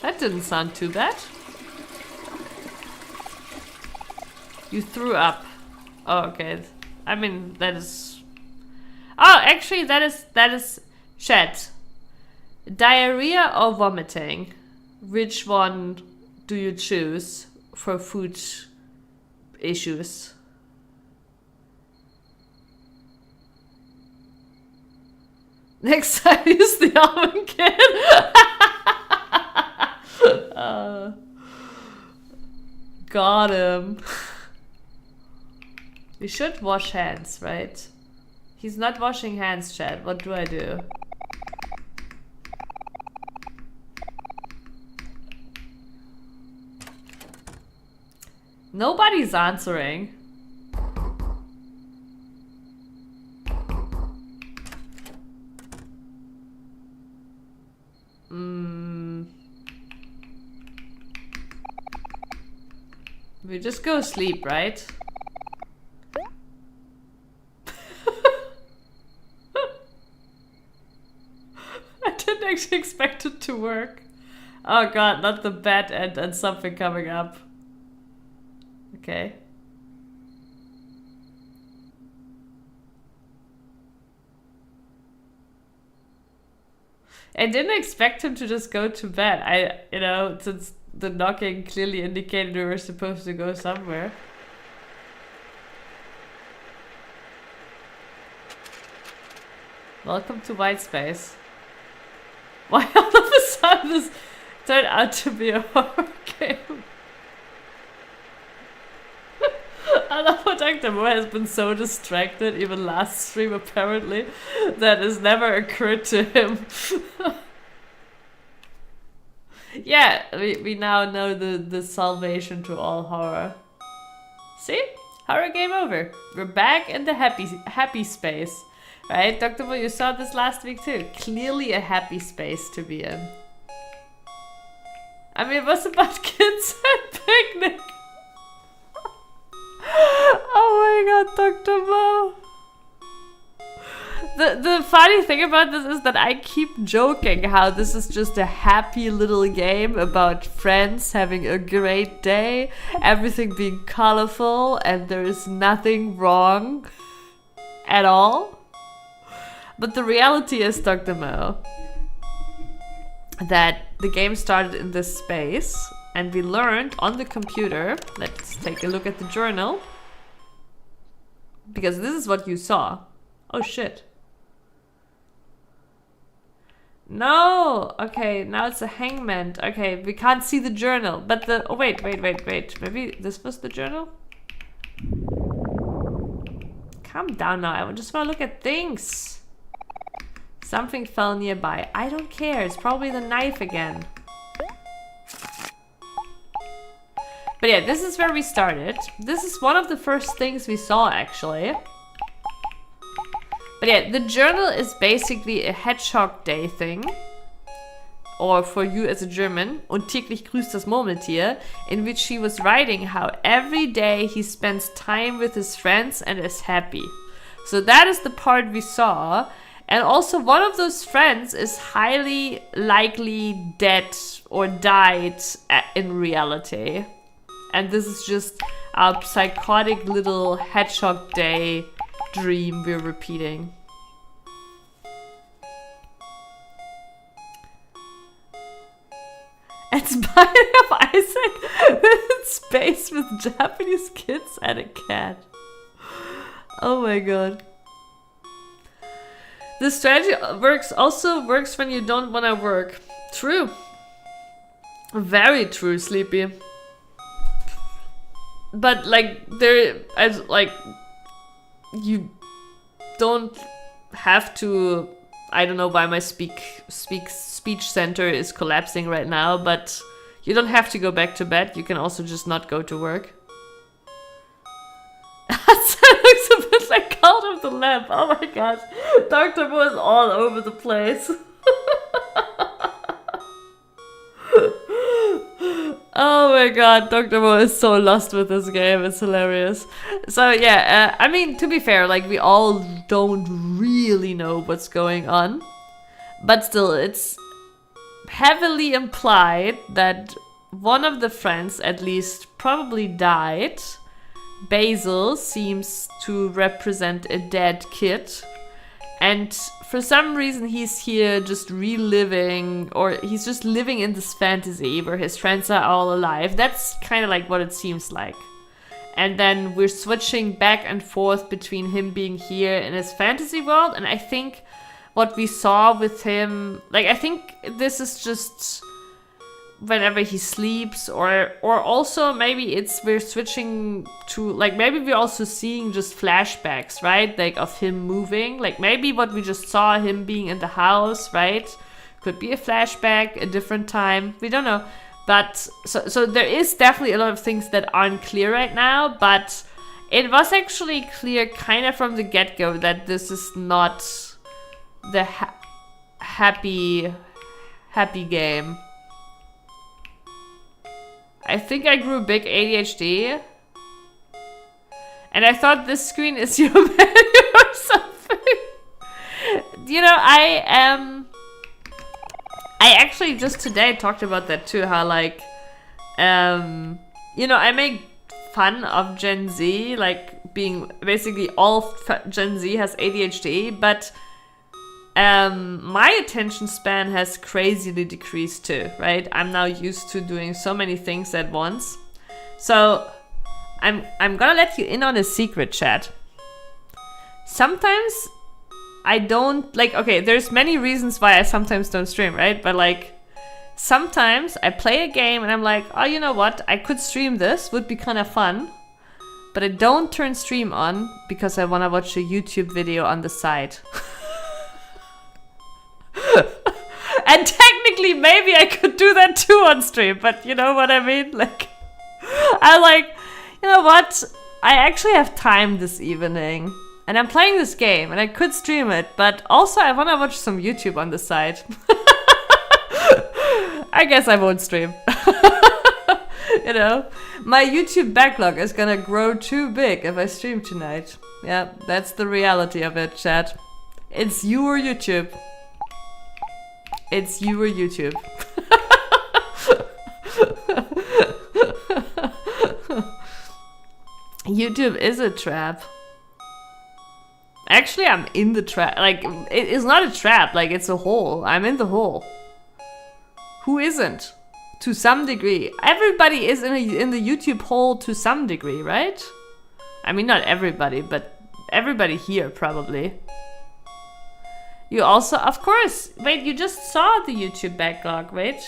That didn't sound too bad. You threw up. Oh, okay. I mean, that is... Oh, actually, that is chat. Diarrhea or vomiting? Which one do you choose for food issues? Next time, use the oven kit. Got him. We should wash hands, right? He's not washing hands, chat. What do I do? Nobody's answering. We just go sleep, right? I didn't actually expect it to work. Oh god, not the bad end and something coming up. Okay. I didn't expect him to just go to bed. You know, since the knocking clearly indicated we were supposed to go somewhere. Welcome to white space. Why all of a sudden this turned out to be a horror game? I love how Dr. Mo has been so distracted, even last stream apparently, that it's never occurred to him. Yeah, we now know the salvation to all horror. See? Horror game over. We're back in the happy space. Right, Dr. Mo, you saw this last week too. Clearly a happy space to be in. I mean, it was about kids at picnic. Oh my god, Dr. Mo. The funny thing about this is that I keep joking how this is just a happy little game about friends having a great day, everything being colorful, and there is nothing wrong at all. But the reality is, Dr. Mo, that the game started in this space, and we learned on the computer. Let's take a look at the journal. Because this is what you saw. Oh shit. No! Okay, now it's a hangman. Okay, we can't see the journal. But the... Oh, wait. Maybe this was the journal? Calm down now. I just want to look at things. Something fell nearby. I don't care. It's probably the knife again. But yeah, this is where we started. This is one of the first things we saw, actually. But yeah, the journal is basically a Hedgehog Day thing. Or for you as a German, und täglich grüßt das Murmeltier, in which he was writing how every day he spends time with his friends and is happy. So that is the part we saw. And also one of those friends is highly likely dead or died in reality. And this is just our psychotic little Hedgehog Day dream we're repeating. It's Binding of Isaac in space with Japanese kids and a cat. Oh my god. This strategy also works when you don't want to work. True. Very true, Sleepy. But like you don't have to. I don't know why my speech center is collapsing right now, but you don't have to go back to bed. You can also just not go to work. That looks a bit like Cult of the Lamb. Oh my god. Dr. Mo is all over the place. Oh my god, Dr. Mo is so lost with this game. It's hilarious. So yeah, I mean, to be fair, like, we all don't really know what's going on. But still, it's heavily implied that one of the friends, at least, probably died. Basil seems to represent a dead kid. And for some reason he's here just reliving, or he's just living in this fantasy where his friends are all alive. That's kind of like what it seems like. And then we're switching back and forth between him being here in his fantasy world. And I think what we saw with him, like, I think this is just whenever he sleeps, or also maybe we're switching to, like, maybe we're also seeing just flashbacks, right? Like, of him moving. Like, maybe what we just saw, him being in the house, right? Could be a flashback, a different time. We don't know. But so there is definitely a lot of things that aren't clear right now, but it was actually clear kind of from the get-go that this is not the happy game. I think I grew big ADHD. And I thought this screen is your menu or something. You know, I actually just today talked about that too, how like, you know, I make fun of Gen Z, like being basically all Gen Z has ADHD, but my attention span has crazily decreased too, right? I'm now used to doing so many things at once. So I'm gonna let you in on a secret, chat. Sometimes I don't, like, okay, there's many reasons why I sometimes don't stream, right? But like, sometimes I play a game and I'm like, oh, you know what? I could stream this, would be kind of fun. But I don't turn stream on because I want to watch a YouTube video on the side. And technically, maybe I could do that too on stream, but you know what I mean? Like, I'm like, you know what? I actually have time this evening, and I'm playing this game, and I could stream it, but also I want to watch some YouTube on the side. I guess I won't stream. You know, my YouTube backlog is gonna grow too big if I stream tonight. Yeah, that's the reality of it, chat. It's you or YouTube. It's you or YouTube. YouTube is a trap. Actually, I'm in the trap. Like, it is not a trap. Like, it's a hole. I'm in the hole. Who isn't? To some degree. Everybody is in the YouTube hole to some degree, right? I mean, not everybody, but everybody here probably. You also, of course, wait, you just saw the YouTube backlog, wait.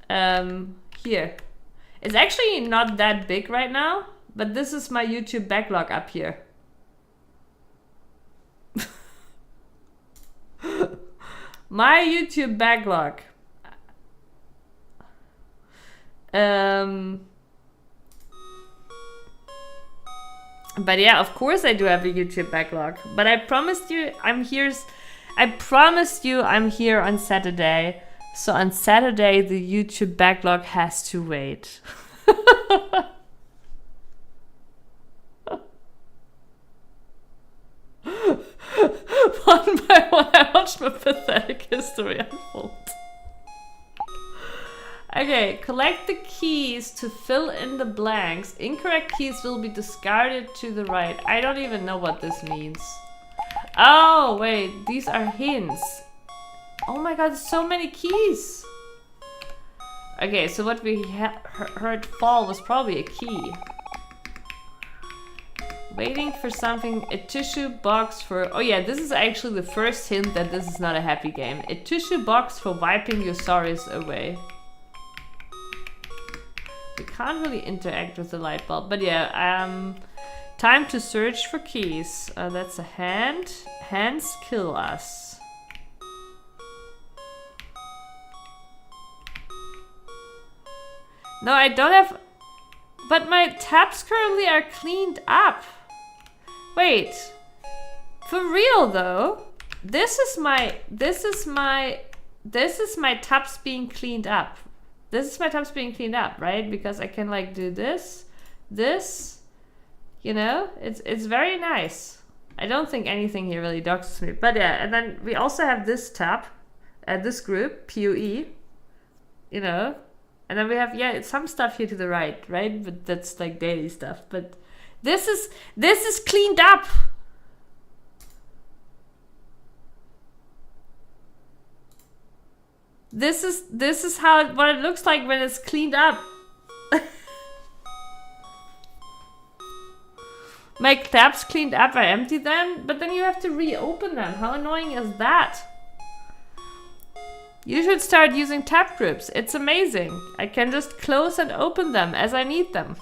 Here. It's actually not that big right now, but this is my YouTube backlog up here. My YouTube backlog. But yeah, of course I do have a YouTube backlog. But I promised you I'm here. I promised you I'm here on Saturday. So on Saturday the YouTube backlog has to wait. One by one, I watched my pathetic history unfold. Okay, collect the keys to fill in the blanks. Incorrect keys will be discarded to the right. I don't even know what this means. Oh, wait, these are hints. Oh my god, so many keys. Okay, so what we heard fall was probably a key. Waiting for something, a tissue box for... Oh yeah, this is actually the first hint that this is not a happy game. A tissue box for wiping your sorrows away. We can't really interact with the light bulb, but yeah, time to search for keys. That's a hand. Hands kill us. No, I don't have... But my tabs currently are cleaned up. Wait. For real though, this is my tabs being cleaned up. This is my tabs being cleaned up, right? Because I can like do this, you know? It's very nice. I don't think anything here really doxes me. But yeah, and then we also have this tab, this group, POE, you know? And then we have, yeah, some stuff here to the right? But that's like daily stuff. But this is cleaned up. This is how what it looks like when it's cleaned up. My tabs cleaned up, I empty them, but then you have to reopen them. How annoying is that? You should start using tab groups. It's amazing. I can just close and open them as I need them.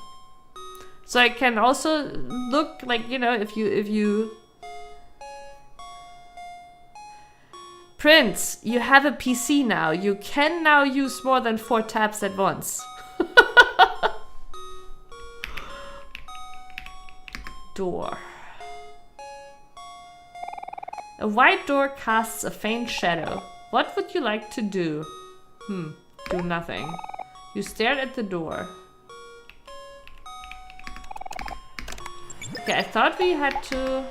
So I can also look like, you know, if you Prince, you have a PC now. You can now use more than 4 tabs at once. Door. A white door casts a faint shadow. What would you like to do? Do nothing. You stared at the door. Okay, I thought we had to...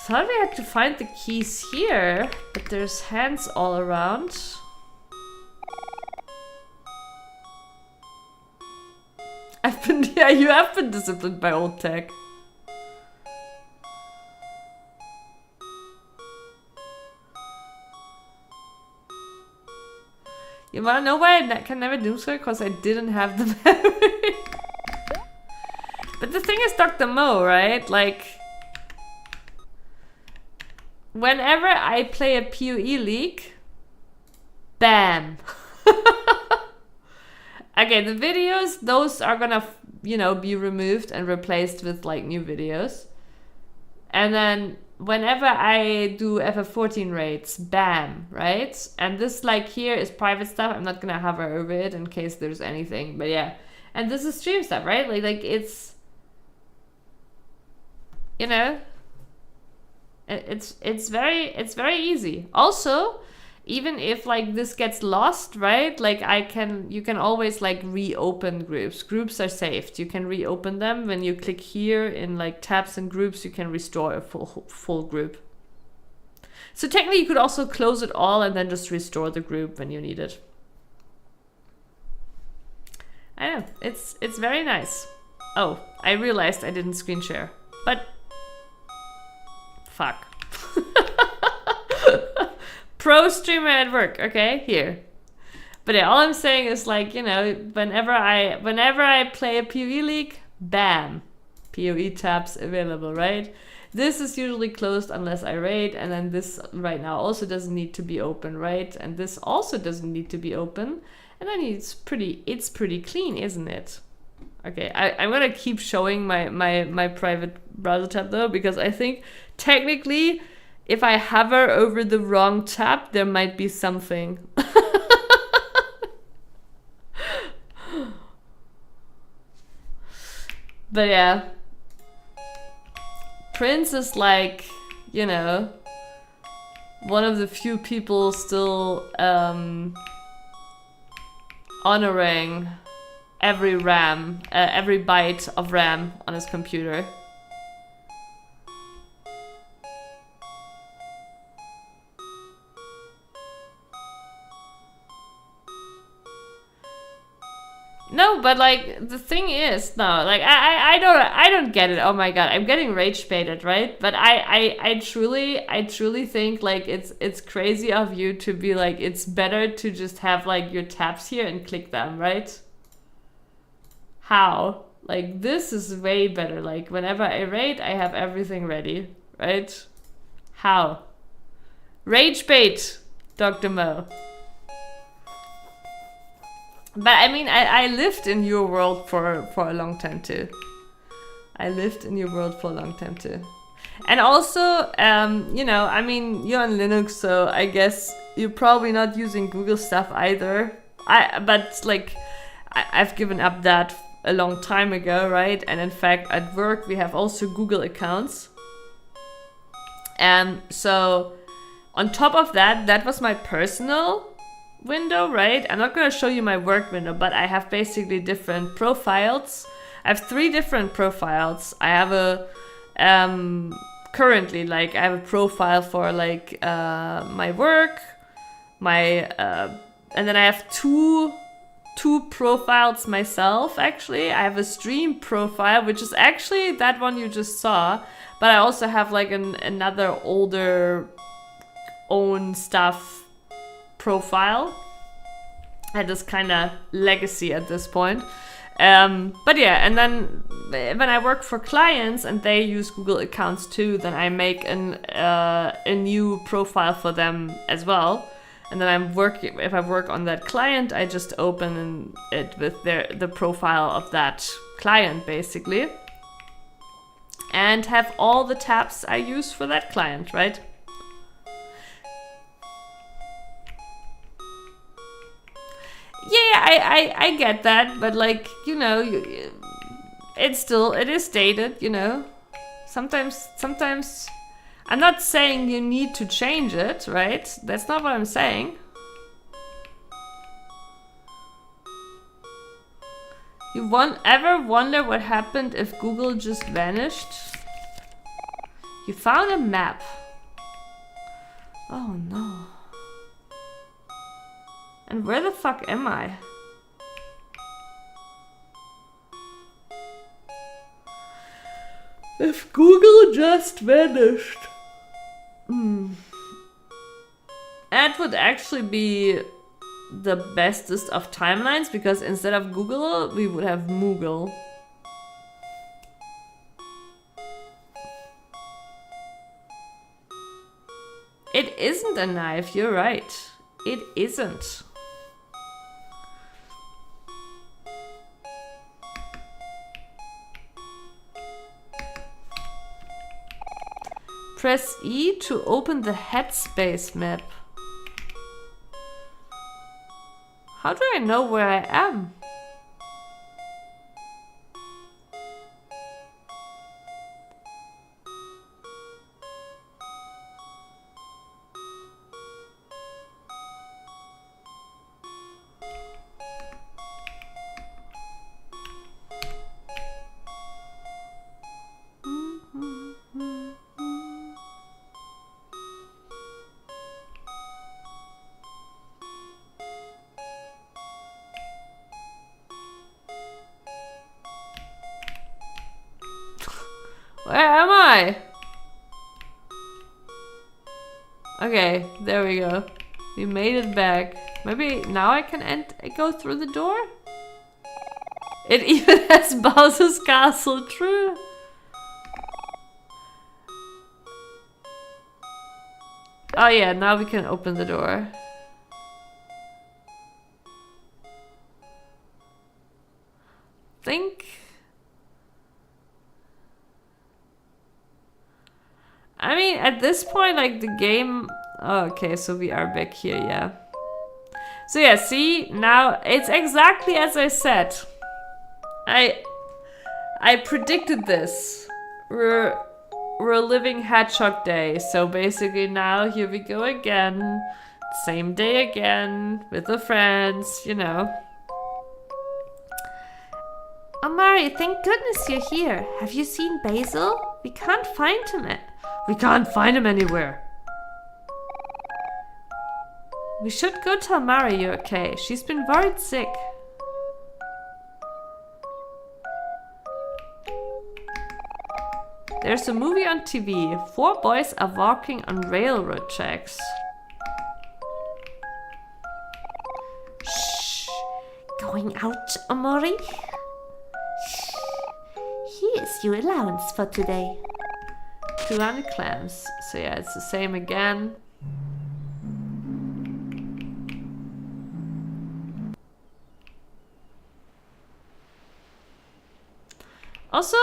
Thought we had to find the keys here, but there's hands all around. Yeah, you have been disciplined by old tech. You wanna know why I can never doomscroll? Because I didn't have the memory. But the thing is, Dr. Mo, right? Like, whenever I play a PoE league, bam. Okay, the videos, those are gonna, you know, be removed and replaced with like new videos. And then whenever I do FF14 raids, bam, right? And this like here is private stuff. I'm not gonna hover over it in case there's anything, but yeah. And this is stream stuff, right? Like it's, you know, it's very easy. Also, even if like this gets lost, right? Like you can always like reopen groups. Groups are saved. You can reopen them when you click here in like tabs and groups. You can restore a full group. So technically, you could also close it all and then just restore the group when you need it. I know, it's very nice. Oh, I realized I didn't screen share, but fuck. Pro streamer at work, okay, here. But yeah, all I'm saying is like, you know, whenever I play a PoE league, bam, PoE tabs available, right? This is usually closed unless I raid, and then this right now also doesn't need to be open, right? And this also doesn't need to be open, and then it's pretty clean, isn't it? Okay, I'm gonna keep showing my private browser tab though, because I think technically if I hover over the wrong tab, there might be something. But yeah, Prince is like, you know, one of the few people still honoring every RAM, every byte of RAM on his computer. No, but like the thing is, no, like I don't get it. Oh my god, I'm getting rage baited, right? But I truly think like it's crazy of you to be like, it's better to just have like your tabs here and click them, right? How? Like this is way better. Like whenever I raid, I have everything ready, right? How? Rage bait, Dr. Mo. But I mean, I lived in your world for a long time too. I lived in your world for a long time too. And also, you know, I mean, you're on Linux, so I guess you're probably not using Google stuff either. But like, I've given up that a long time ago, right? And in fact, at work, we have also Google accounts. And so on top of that, that was my personal window, right? I'm not going to show you my work window, but I have basically different profiles. I have 3 different profiles. I have a currently, like, I have a profile for like my work, my and then I have two profiles myself. Actually, I have a stream profile, which is actually that one you just saw, but I also have like another older own stuff profile. I just kind of legacy at this point. But yeah, and then when I work for clients and they use Google accounts too, then I make a new profile for them as well. And then if I work on that client, I just open it with the profile of that client basically, and have all the tabs I use for that client, right? Yeah, I get that, but like, you know, it is dated, you know. Sometimes I'm not saying you need to change it, right? That's not what I'm saying. You ever wonder what happened if Google just vanished? You found a map. Oh no. And where the fuck am I? If Google just vanished. That would actually be the bestest of timelines, because instead of Google, we would have Moogle. It isn't a knife, you're right. It isn't. Press E to open the headspace map. How do I know where I am? Where am I? Okay, there we go. We made it back. Maybe now I can go through the door? It even has Bowser's Castle, true. Oh yeah, now we can open the door. think... I mean, at this point, like, the game... Oh, okay, so we are back here, yeah. So yeah, see? Now, it's exactly as I said. I predicted this. We're living Hedgehog Day, so basically now here we go again. Same day again, with the friends, you know. Amari, thank goodness you're here. Have you seen Basil? We can't find him. We can't find him anywhere. We should go tell Mari you're okay. She's been worried sick. There's a movie on TV. 4 boys are walking on railroad tracks. Shh. Going out, Amori? Here's your allowance for today. 200 clams. So yeah, it's the same again. Also,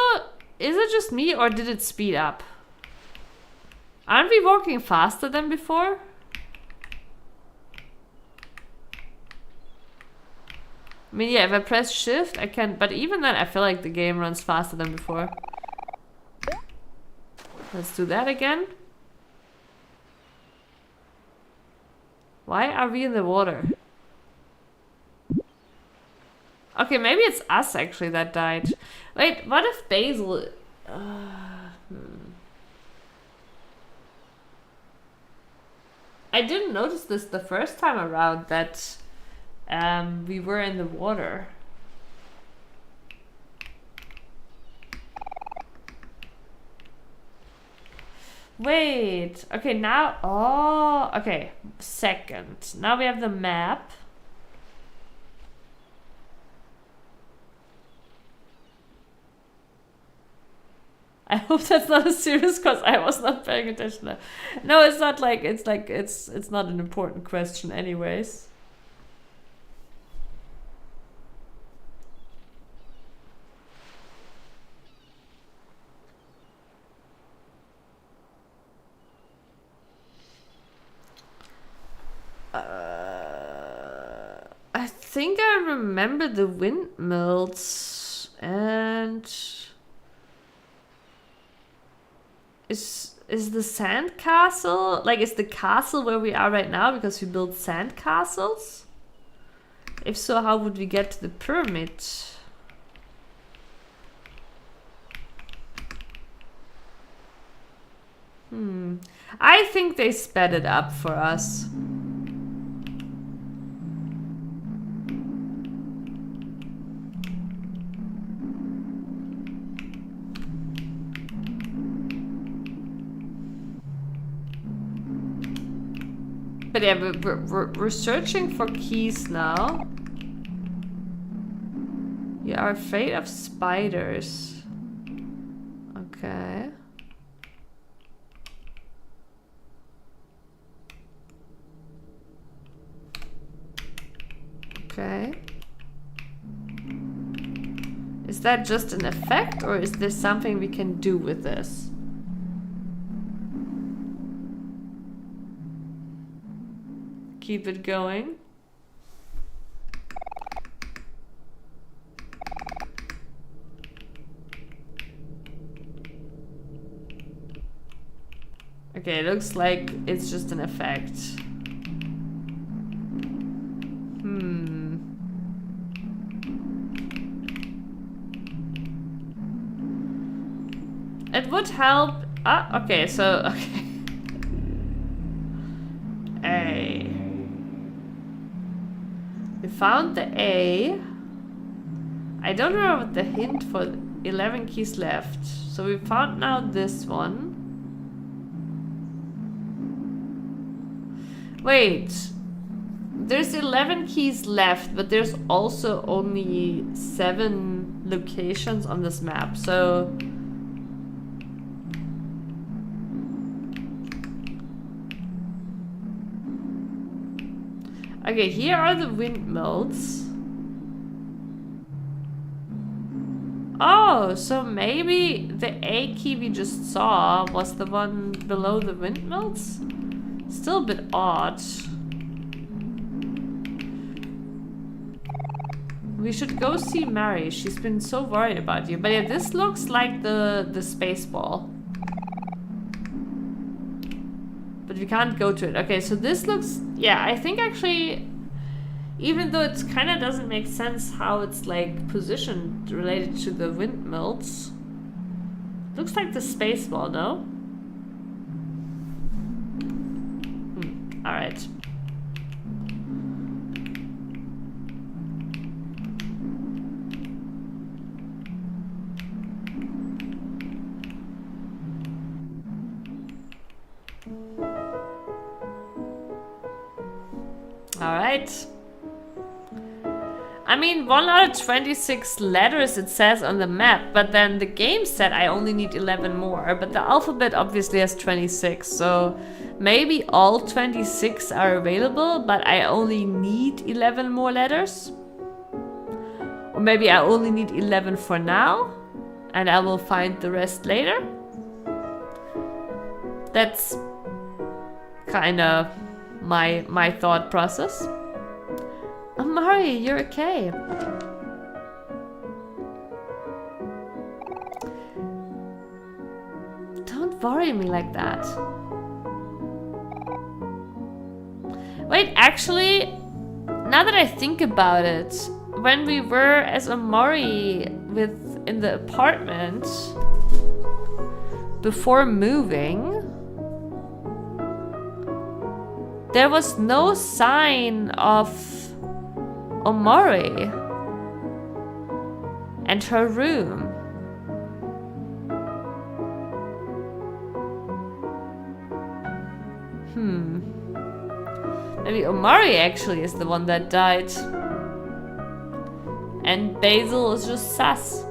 is it just me or did it speed up? Aren't we walking faster than before? I mean, yeah, if I press shift, I can, but even then I feel like the game runs faster than before. Let's do that again. Why are we in the water? Okay, maybe it's us actually that died. Wait, what if Basil... I didn't notice this the first time around that we were in the water. Wait, okay, now... Oh, okay, second. Now we have the map. I hope that's not a serious because I was not paying attention. No, it's not like it's not an important question anyways. I think I remember the windmills and is the sand castle, like, is the castle where we are right now because we built sand castles? If so, how would we get to the pyramid? I think they sped it up for us. But yeah, we're searching for keys now. You are afraid of spiders. Okay. Okay. Is that just an effect or is there something we can do with this? Keep it going. Okay, it looks like it's just an effect. It would help. Ah, okay, so okay. A. We found the A. I don't remember what the hint for 11 keys left. So we found now this one. Wait. There's 11 keys left, but there's also only 7 locations on this map. So okay, here are the windmills. Oh, so maybe the A key we just saw was the one below the windmills? Still a bit odd. We should go see Mary. She's been so worried about you. But yeah, this looks like the space ball. But we can't go to it. Okay, so this looks... Yeah, I think actually... Even though it kind of doesn't make sense how it's like positioned related to the windmills. Looks like the space ball, no? Alright. Alright. I mean, 1 out of 26 letters it says on the map, but then the game said I only need 11 more. But the alphabet obviously has 26, so maybe all 26 are available, but I only need 11 more letters. Or maybe I only need 11 for now, and I will find the rest later. That's kind of my thought process. Amari, you're okay. Don't worry me like that. Wait, actually, now that I think about it, when we were as Amari in the apartment before moving, there was no sign of Omori and her room. Maybe Omari actually is the one that died. And Basil is just sus.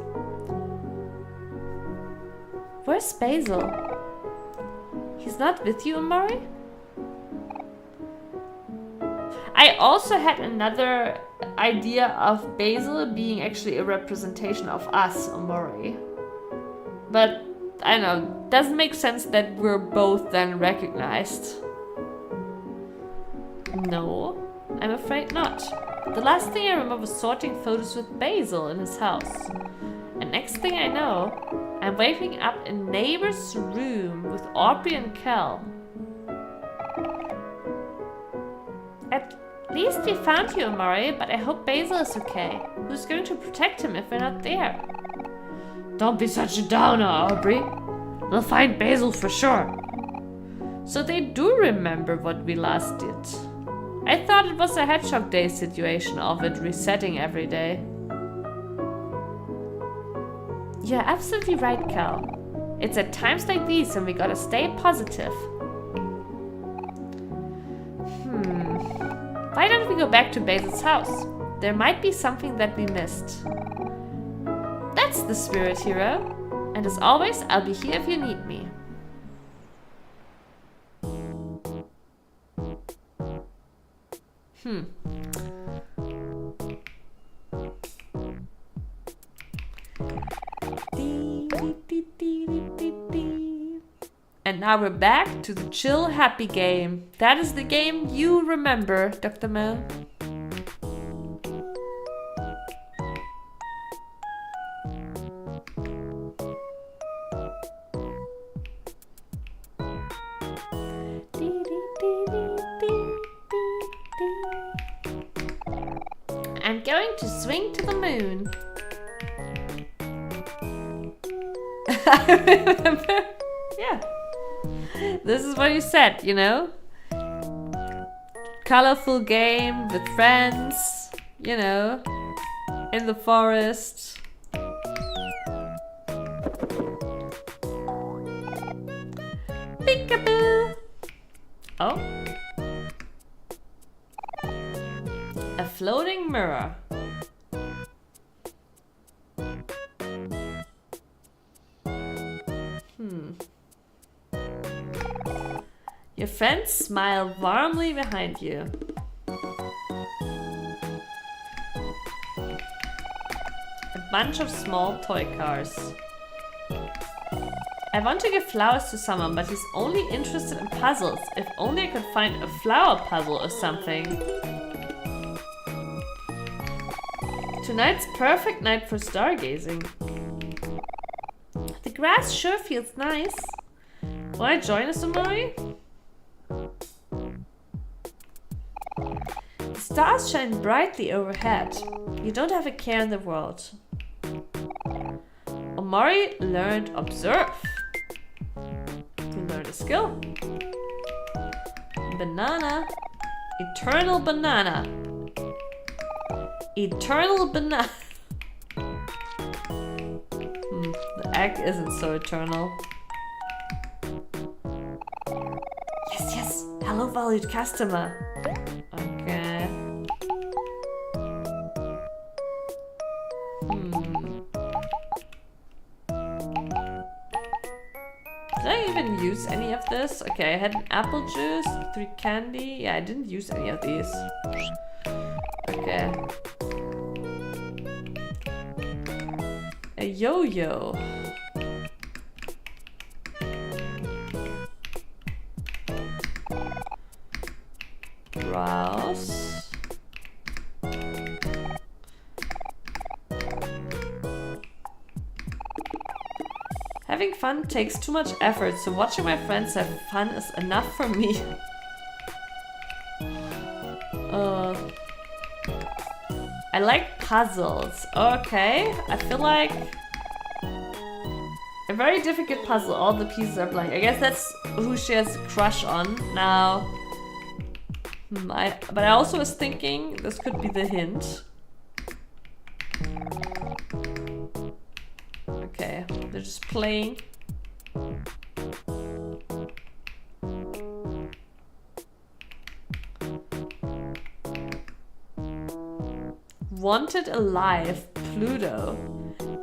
Where's Basil? He's not with you, Omari? I also had another idea of Basil being actually a representation of us, Omori. But, I don't know, doesn't make sense that we're both then recognized. No, I'm afraid not. The last thing I remember was sorting photos with Basil in his house. And next thing I know, I'm waking up in neighbor's room with Aubrey and Kel. At least we found you, Amari, but I hope Basil is okay. Who's going to protect him if we're not there? Don't be such a downer, Aubrey. We'll find Basil for sure. So they do remember what we last did. I thought it was a Hedgehog Day situation of it resetting every day. You're absolutely right, Cal. It's at times like these when we gotta stay positive. Why don't we go back to Basil's house? There might be something that we missed. That's the spirit, hero. And as always, I'll be here if you need me. And now we're back to the chill happy game. That is the game you remember, Dr. Mel. I'm going to swing to the moon. I remember. Yeah. This is what you said, you know? Colorful game with friends, you know, in the forest. Peekaboo! Oh. A floating mirror. Your friends smile warmly behind you. A bunch of small toy cars. I want to give flowers to someone, but he's only interested in puzzles. If only I could find a flower puzzle or something. Tonight's perfect night for stargazing. The grass sure feels nice. Wanna join us, Omari? The stars shine brightly overhead. You don't have a care in the world. Omari learned observe. To learn a skill. Banana. Eternal banana. Eternal banana. The egg isn't so eternal. Yes, yes. Hello, valued customer. Okay. Did I even use any of this? Okay, I had an apple juice, 3 candy. Yeah, I didn't use any of these. Okay. A yo-yo. Browse. Having fun takes too much effort, so watching my friends have fun is enough for me. I like puzzles. Okay, I feel like a very difficult puzzle. All the pieces are blank. I guess that's who she has a crush on now. But I also was thinking this could be the hint. Okay, they're just playing. Wanted alive, Pluto,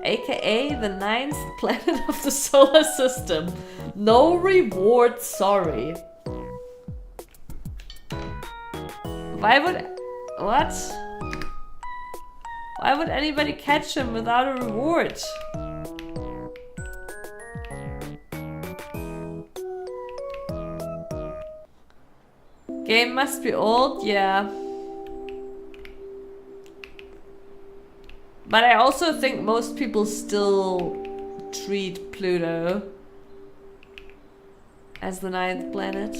aka the 9th planet of the solar system. No reward, sorry. Why would... what? Why would anybody catch him without a reward? Game must be old, yeah. But I also think most people still treat Pluto as the 9th planet.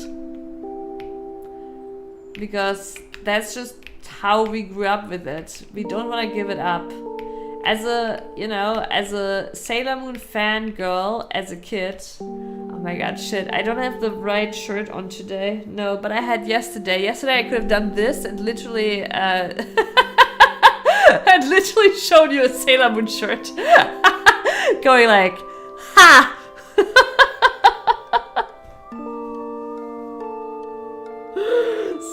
Because that's just how we grew up with it. We don't want to give it up. As a, you know, as a Sailor Moon fangirl, as a kid. Oh my god, shit. I don't have the right shirt on today. No, but I had yesterday. Yesterday I could have done this and literally... I'd literally shown you a Sailor Moon shirt. Going like, ha!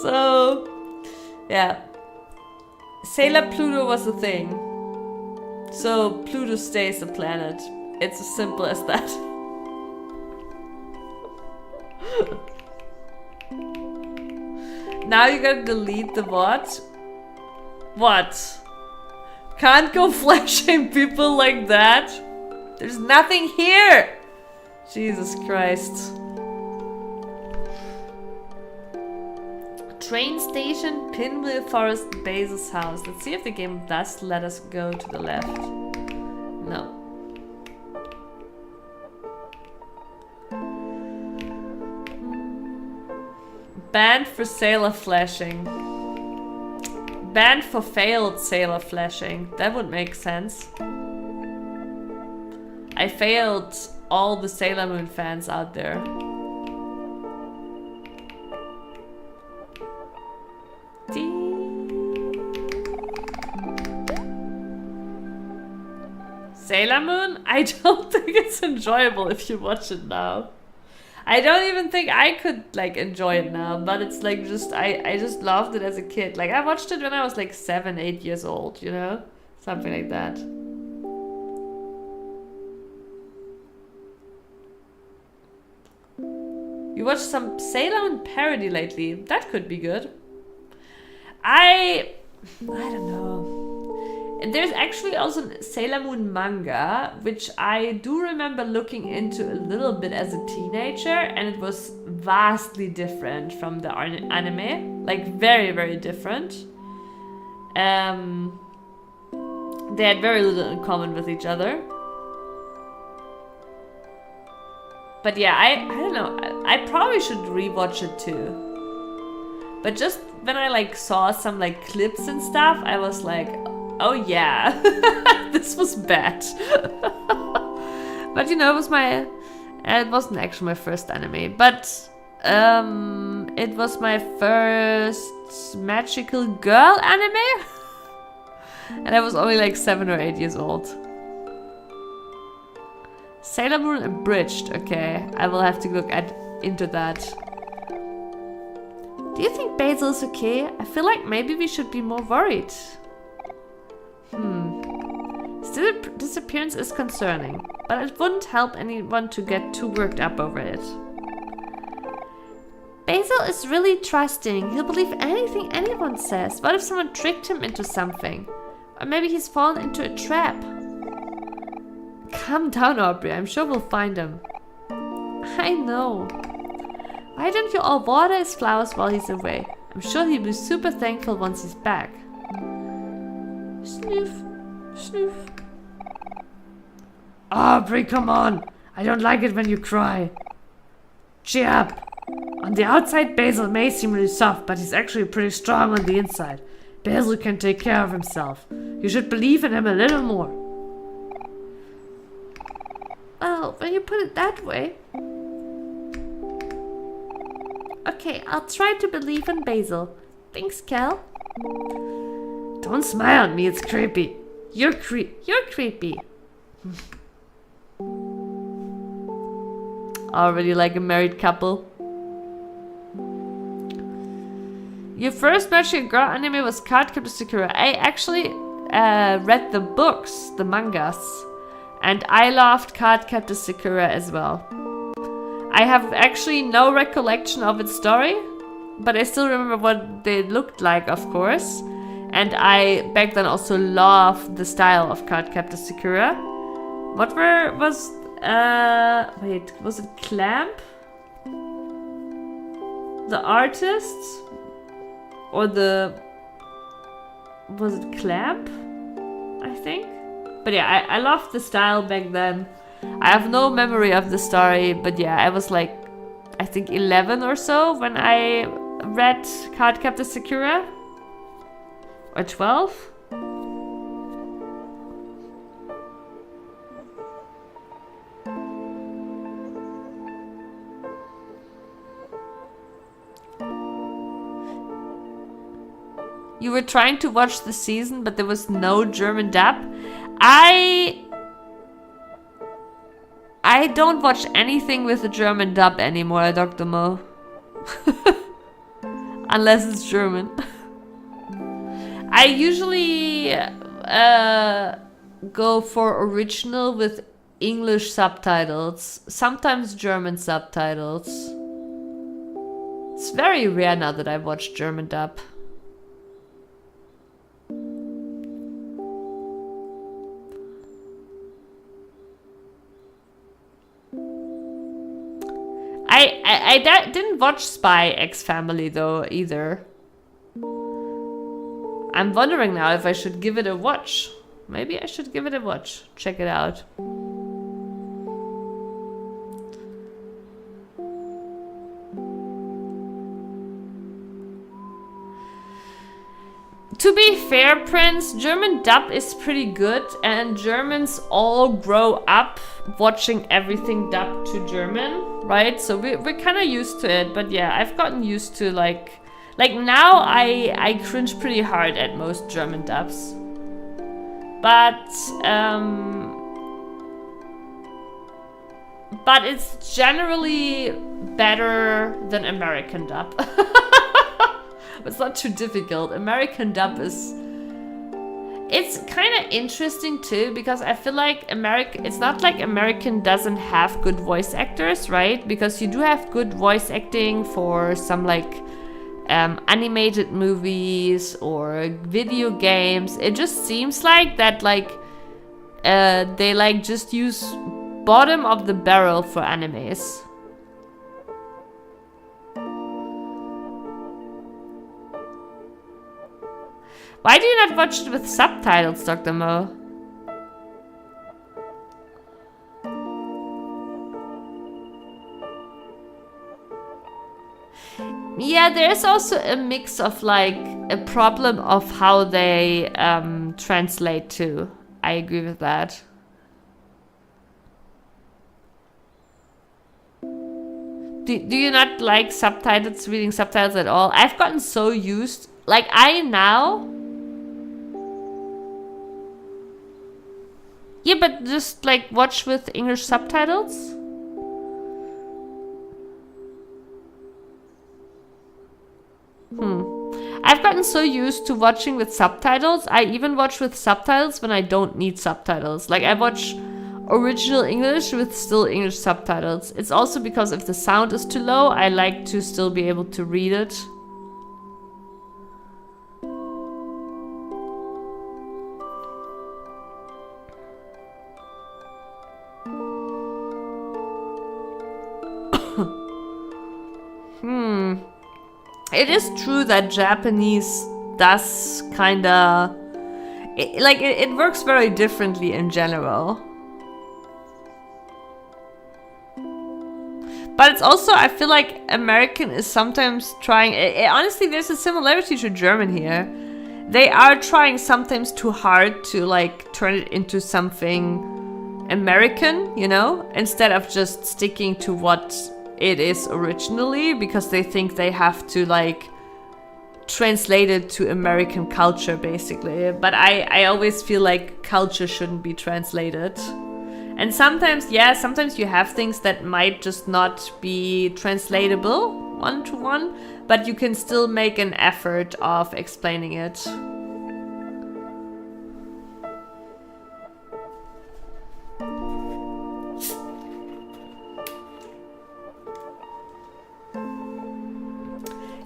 So, yeah. Sailor Pluto was a thing. So, Pluto stays a planet. It's as simple as that. Now you gotta delete the what? What? Can't go flashing people like that. There's nothing here. Jesus Christ. Train station, Pinwheel Forest, Basil's house. Let's see if the game does let us go to the left. No. Banned for sailor flashing. Banned for failed sailor flashing. That would make sense. I failed all the Sailor Moon fans out there. Sailor Moon? I don't think it's enjoyable if you watch it now. I don't even think I could like enjoy it now, but it's like just I just loved it as a kid. Like I watched it when I was like 7, 8 years old, you know? Something like that. You watched some Sailor Moon parody lately. That could be good. I don't know. there's actually also a Sailor Moon manga, which I do remember looking into a little bit as a teenager, and it was vastly different from the anime. Like, very, very different. They had very little in common with each other. But yeah, I don't know. I probably should rewatch it too. But just when I like saw some like clips and stuff, I was like, oh yeah, this was bad. But you know, it wasn't actually my first anime, but it was my first magical girl anime. And I was only like 7 or 8 years old. Sailor Moon Abridged, okay. I will have to look into that. Do you think Basil is okay? I feel like maybe we should be more worried. His disappearance is concerning, but it wouldn't help anyone to get too worked up over it. Basil is really trusting. He'll believe anything anyone says. What if someone tricked him into something? Or maybe he's fallen into a trap. Calm down, Aubrey. I'm sure we'll find him. I know. Why don't you all water his flowers while he's away? I'm sure he'll be super thankful once he's back. Snoof. Snoof. Aubrey, come on. I don't like it when you cry. Cheer up. On the outside, Basil may seem really soft, but he's actually pretty strong on the inside. Basil can take care of himself. You should believe in him a little more. Well, when you put it that way. Okay, I'll try to believe in Basil. Thanks, Cal. Don't smile at me, it's creepy. You're creepy. Already like a married couple. Your first magical girl anime was Cardcaptor Sakura. I actually read the books, the mangas, and I loved Cardcaptor Sakura as well. I have actually no recollection of its story, but I still remember what they looked like, of course. And I back then also loved the style of Cardcaptor Sakura. Was it Clamp? The artist? Or was it Clamp? I think. But yeah, I loved the style back then. I have no memory of the story, but yeah, I was like, I think 11 or so when I read Cardcaptor Sakura. Or 12? You were trying to watch the season, but there was no German dub. I don't watch anything with a German dub anymore, Dr. Mo. Unless it's German. I usually go for original with English subtitles, sometimes German subtitles. It's very rare now that I watch German dub. I didn't watch Spy X Family though either. I'm wondering now if I should give it a watch. Maybe I should give it a watch. Check it out. To be fair, Prince, German dub is pretty good, and Germans all grow up watching everything dubbed to German, right? So we're kind of used to it, but yeah, I've gotten used to like now I cringe pretty hard at most German dubs. But it's generally better than American dub. It's not too difficult. American dub is... It's kind of interesting too, because I feel like it's not like American doesn't have good voice actors, right? Because you do have good voice acting for some like animated movies or video games. It just seems like that, like, they like just use bottom of the barrel for animes. Why do you not watch it with subtitles, Dr. Mo? Yeah, there's also a mix of like a problem of how they translate too. I agree with that. Do you not like subtitles, reading subtitles at all? I've gotten so used, like I now... Yeah, but just like watch with English subtitles? I've gotten so used to watching with subtitles. I even watch with subtitles when I don't need subtitles. Like I watch original English with still English subtitles. It's also because if the sound is too low, I like to still be able to read it. It is true that Japanese does kinda... It works very differently in general. But it's also, I feel like American is sometimes trying... honestly, there's a similarity to German here. They are trying sometimes too hard to like turn it into something American, you know? Instead of just sticking to what it is originally, because they think they have to like translate it to American culture basically. But I always feel like culture shouldn't be translated. And sometimes, yeah, sometimes you have things that might just not be translatable one-to-one, but you can still make an effort of explaining it.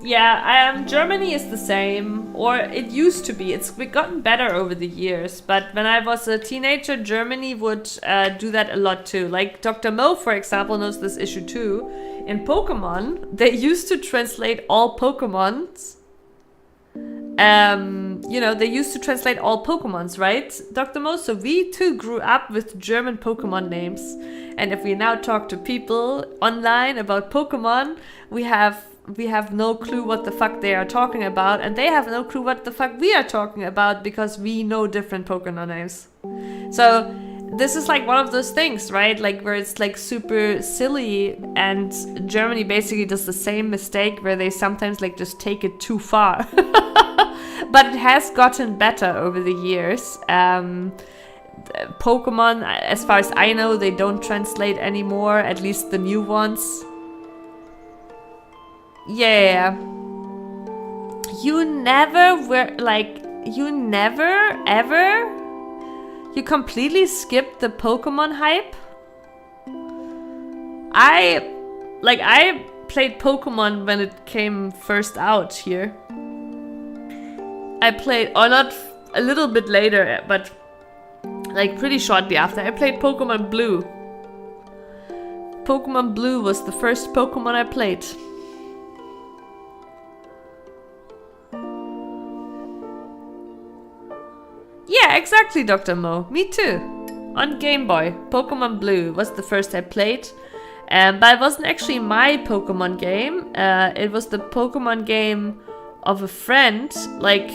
Yeah, Germany is the same, or it used to be. It's gotten better over the years, but when I was a teenager, Germany would do that a lot too. Like Dr. Mo, for example, knows this issue too. In Pokemon, they used to translate all Pokemons. You know, they used to translate all Pokemons, right, Dr. Mo? So we too grew up with German Pokemon names. And if we now talk to people online about Pokemon, we have no clue what the fuck they are talking about, and they have no clue what the fuck we are talking about because we know different Pokemon names. So this is like one of those things, right? Like where it's like super silly, and Germany basically does the same mistake where they sometimes like just take it too far. But it has gotten better over the years. Pokemon, as far as I know, they don't translate anymore, at least the new ones. Yeah. You never ever? You completely skipped the Pokemon hype? I played Pokemon when it came first out here. I played, or not a little bit later, but like pretty shortly after. I played Pokemon Blue. Pokemon Blue was the first Pokemon I played. Yeah, exactly, Dr. Mo. Me too. On Game Boy, Pokemon Blue was the first I played. But it wasn't actually my Pokemon game. It was the Pokemon game of a friend, like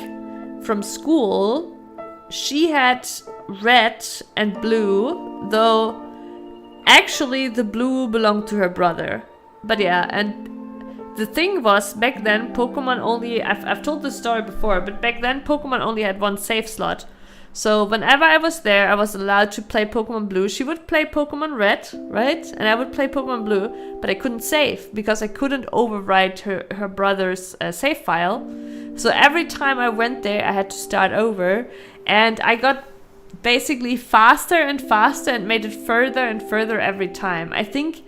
from school. She had red and blue, though actually the blue belonged to her brother. But yeah, and the thing was, back then Pokemon only, I've told this story before, but back then Pokemon only had one save slot. So whenever I was there, I was allowed to play Pokemon Blue. She would play Pokemon Red, right? And I would play Pokemon Blue, but I couldn't save because I couldn't overwrite her brother's save file. So every time I went there, I had to start over. And I got basically faster and faster and made it further and further every time. I think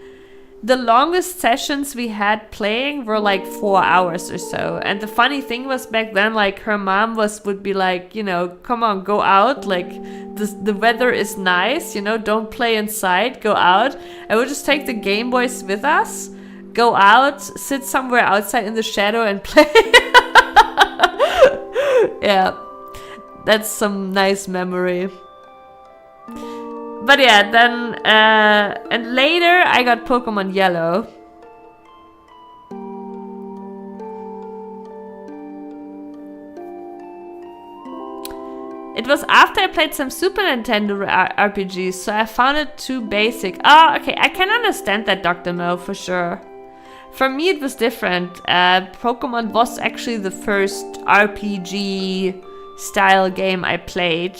the longest sessions we had playing were like 4 hours or so. And the funny thing was back then, like her mom would be like, you know, come on, go out. Like the weather is nice, you know, don't play inside, go out. And we'll just take the Game Boys with us, go out, sit somewhere outside in the shadow and play. Yeah, that's some nice memory. But yeah, then, and later I got Pokemon Yellow. It was after I played some Super Nintendo RPGs, so I found it too basic. Oh, okay, I can understand that, Dr. Mo, for sure. For me, it was different. Pokemon was actually the first RPG style game I played.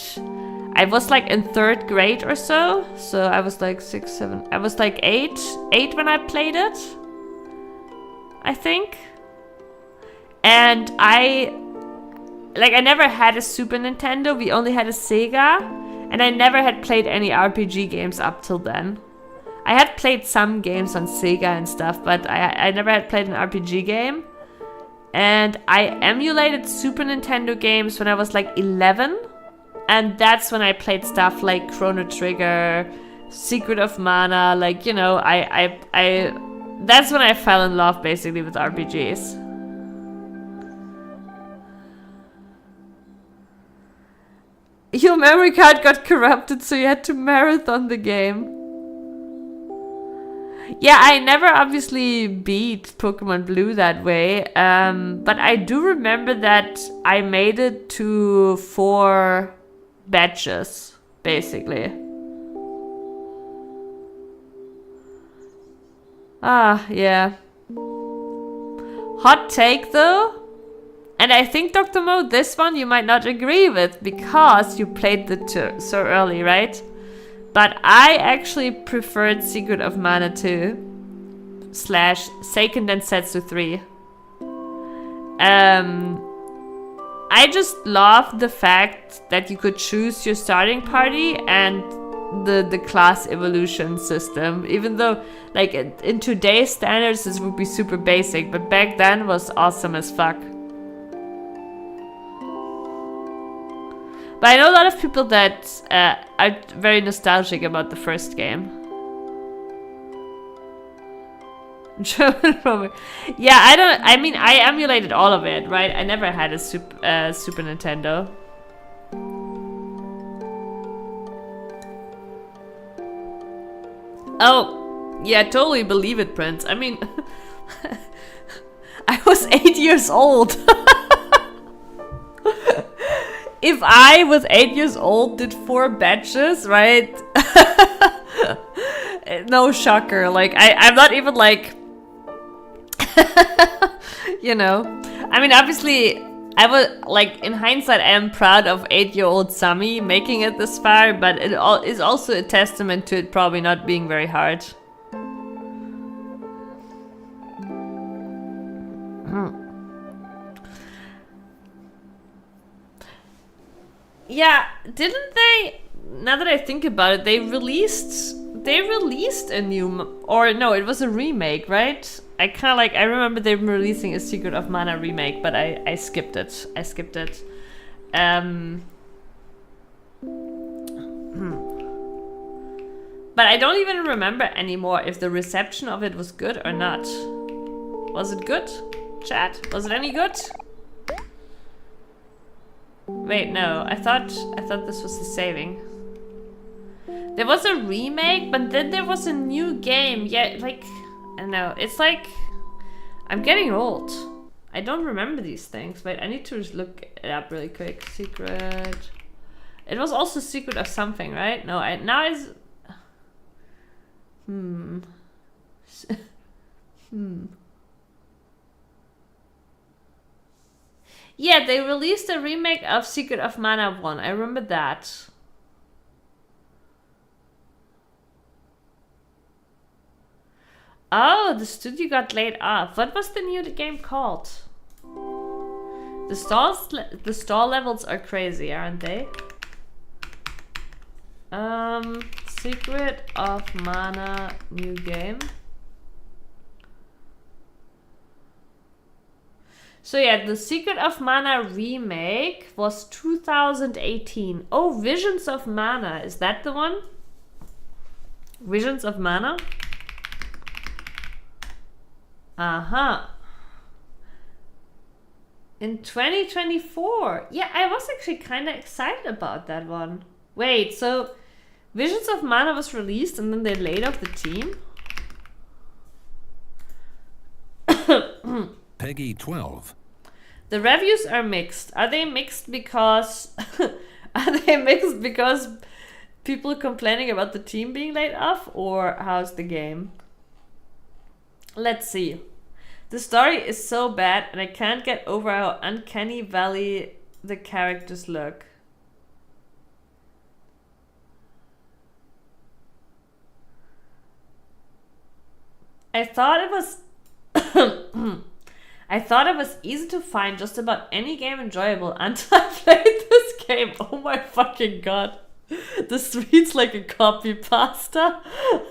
I was like in 3rd grade or so. So I was like 6, 7. I was like 8 when I played it, I think. And I never had a Super Nintendo. We only had a Sega. And I never had played any RPG games up till then. I had played some games on Sega and stuff, but I never had played an RPG game. And I emulated Super Nintendo games when I was like 11. And that's when I played stuff like Chrono Trigger, Secret of Mana, like, you know, that's when I fell in love basically with RPGs. Your memory card got corrupted, so you had to marathon the game. Yeah, I never obviously beat Pokemon Blue that way, but I do remember that I made it to 4 batches, basically. Ah, yeah. Hot take though, and I think, Dr. Mo, this one you might not agree with because you played it so early, right? But I actually preferred Secret of Mana 2 / Seiken Densetsu 3. I just love the fact that you could choose your starting party and the class evolution system. Even though, like, in today's standards, this would be super basic, but back then was awesome as fuck. But I know a lot of people that are very nostalgic about the first game. Yeah, I mean, I emulated all of it, right? I never had a Super Nintendo. Oh, yeah, totally believe it, Prince. I mean, I was 8 years old. If I was 8 years old, did 4 batches, right? No shocker. Like, I'm not even like, you know. I mean, obviously, I was like, in hindsight, I am proud of 8-year-old Sammy making it this far, but it is also a testament to it probably not being very hard. Yeah, didn't they? Now that I think about it, they released a new, or no, it was a remake, right? I kind of like, I remember they were releasing a Secret of Mana remake, but I skipped it. But I don't even remember anymore if the reception of it was good or not. Was it good, chat? Was it any good? Wait, no. I thought this was the saving. There was a remake, but then there was a new game. Yeah, like, I don't know. It's like, I'm getting old. I don't remember these things. Wait, I need to just look it up really quick. Secret. It was also Secret of something, right? No, now it's. Yeah, they released a remake of Secret of Mana 1. I remember that. Oh, the studio got laid off. What was the new game called? The stall levels are crazy, aren't they? Secret of Mana new game. So yeah, the Secret of Mana remake was 2018. Oh, Visions of Mana. Is that the one? Visions of Mana? Uh-huh. In 2024. Yeah, I was actually kind of excited about that one. Wait, so Visions of Mana was released and then they laid off the team? Peggy 12. The reviews are mixed. Are they mixed because are they mixed because people complaining about the team being laid off, or how's the game? Let's see. The story is so bad and I can't get over how uncanny valley the characters look. I thought it was I thought it was easy to find just about any game enjoyable until I played this game. Oh my fucking god. This reads like a copy pasta.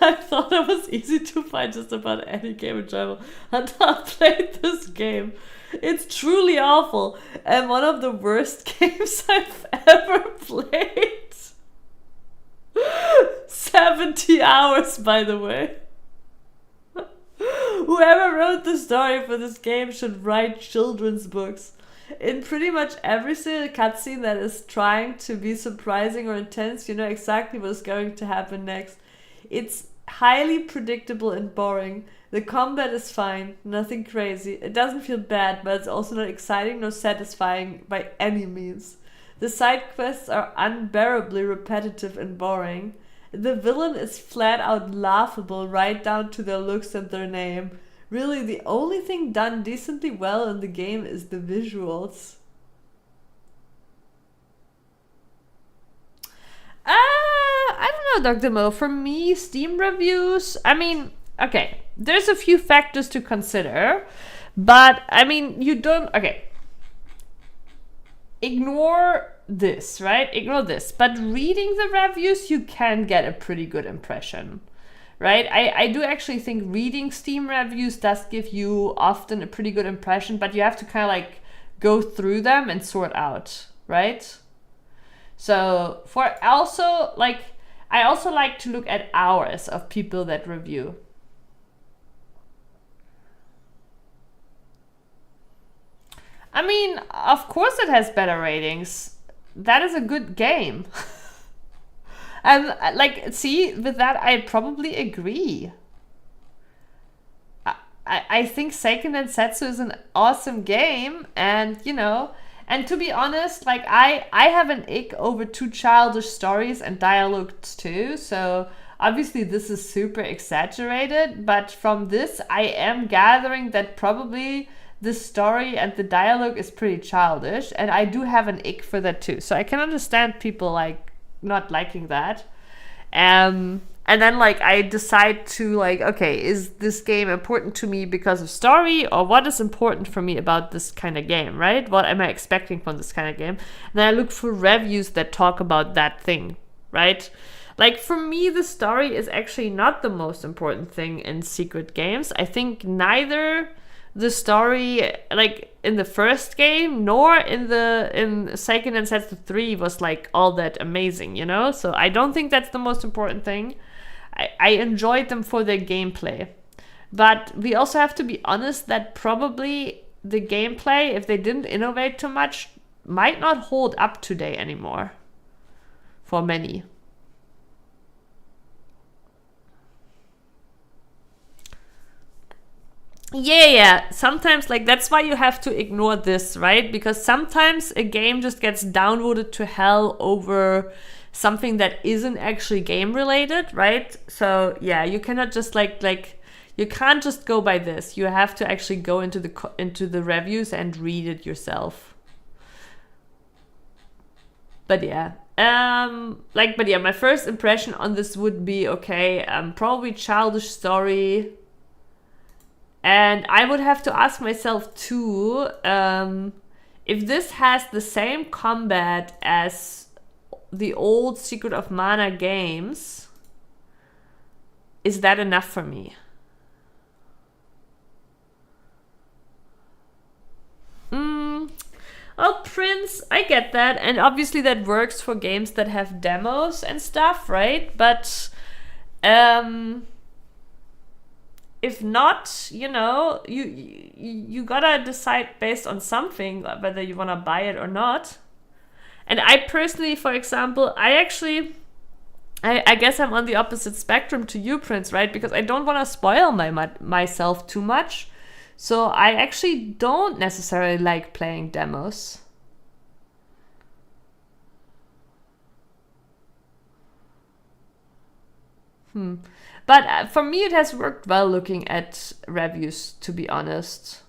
I thought it was easy to find just about any game enjoyable until I played this game. It's truly awful and one of the worst games I've ever played. 70 hours, by the way. Whoever wrote the story for this game should write children's books. In pretty much every single cutscene that is trying to be surprising or intense, you know exactly what's going to happen next. It's highly predictable and boring. The combat is fine, nothing crazy. It doesn't feel bad, but it's also not exciting nor satisfying by any means. The side quests are unbearably repetitive and boring. The villain is flat out laughable right down to their looks and their name. Really, the only thing done decently well in the game is the visuals. I don't know, Dr. Mo. For me, Steam reviews, I mean, okay, there's a few factors to consider, but I mean, you don't, okay. Ignore this, right? Ignore this. But reading the reviews, you can get a pretty good impression, right? I do actually think reading Steam reviews does give you often a pretty good impression, but you have to kind of like go through them and sort out, right? So for also like, I also like to look at hours of people that review. I mean, of course it has better ratings. That is a good game. And like, see, with that, I probably agree. I think Seiken Densetsu is an awesome game, and you know, and to be honest, like I have an ick over too childish stories and dialogues too. So obviously this is super exaggerated, but from this I am gathering that probably the story and the dialogue is pretty childish, and I do have an ick for that too. So I can understand people like not liking that. And then like I decide to like, okay, is this game important to me because of story, or what is important for me about this kind of game, right? What am I expecting from this kind of game? And then I look for reviews that talk about that thing, right? Like for me, the story is actually not the most important thing in secret games. I think neither the story like in the first game nor in Seiken Densetsu 3 was like all that amazing, you know? So I don't think that's the most important thing. I enjoyed them for their gameplay. But we also have to be honest that probably the gameplay, if they didn't innovate too much, might not hold up today anymore for many. Yeah. Sometimes, like, that's why you have to ignore this, right? Because sometimes a game just gets downvoted to hell over something that isn't actually game related, right? So yeah, you cannot just like you can't just go by this. You have to actually go into the reviews and read it yourself. But yeah. My first impression on this would be okay, probably childish story. And I would have to ask myself too, if this has the same combat as the old Secret of Mana games, is that enough for me? Oh, Prince, I get that. And obviously that works for games that have demos and stuff, right? But if not, you gotta decide based on something whether you wanna buy it or not. And I personally, for example, I guess I'm on the opposite spectrum to you, Prince, right? Because I don't want to spoil myself too much. So I actually don't necessarily like playing demos. But for me, it has worked well looking at reviews, to be honest.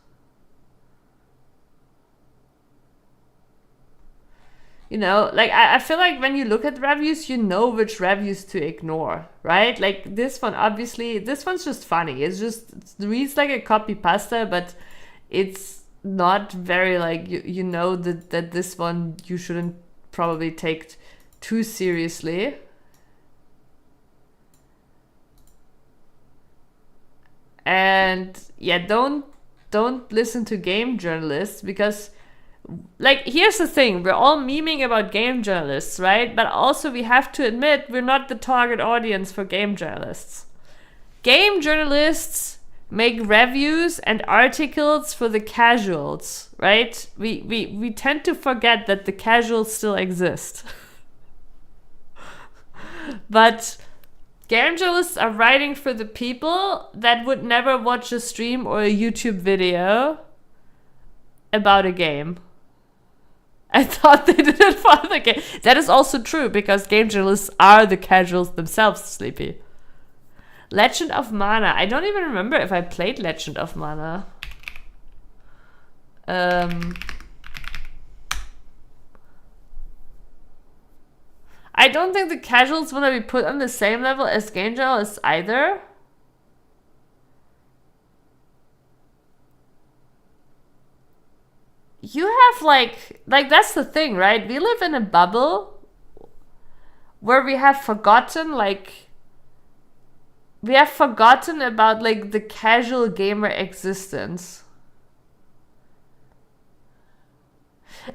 Like I feel like when you look at reviews, you know which reviews to ignore, right? Like this one, obviously, this one's just funny. It reads like a copy pasta, but it's not very like, you know that this one you shouldn't probably take too seriously. And yeah, don't listen to game journalists because, like, here's the thing, we're all memeing about game journalists, right? But also we have to admit we're not the target audience for game journalists. Game journalists make reviews and articles for the casuals, right? We tend to forget that the casuals still exist. But game journalists are writing for the people that would never watch a stream or a YouTube video about a game. I thought they did it for the game. That is also true because game journalists are the casuals themselves, Sleepy. Legend of Mana. I don't even remember if I played Legend of Mana. I don't think the casuals want to be put on the same level as game journalists either. You have like that's the thing, right? We live in a bubble where we have forgotten about like the casual gamer existence.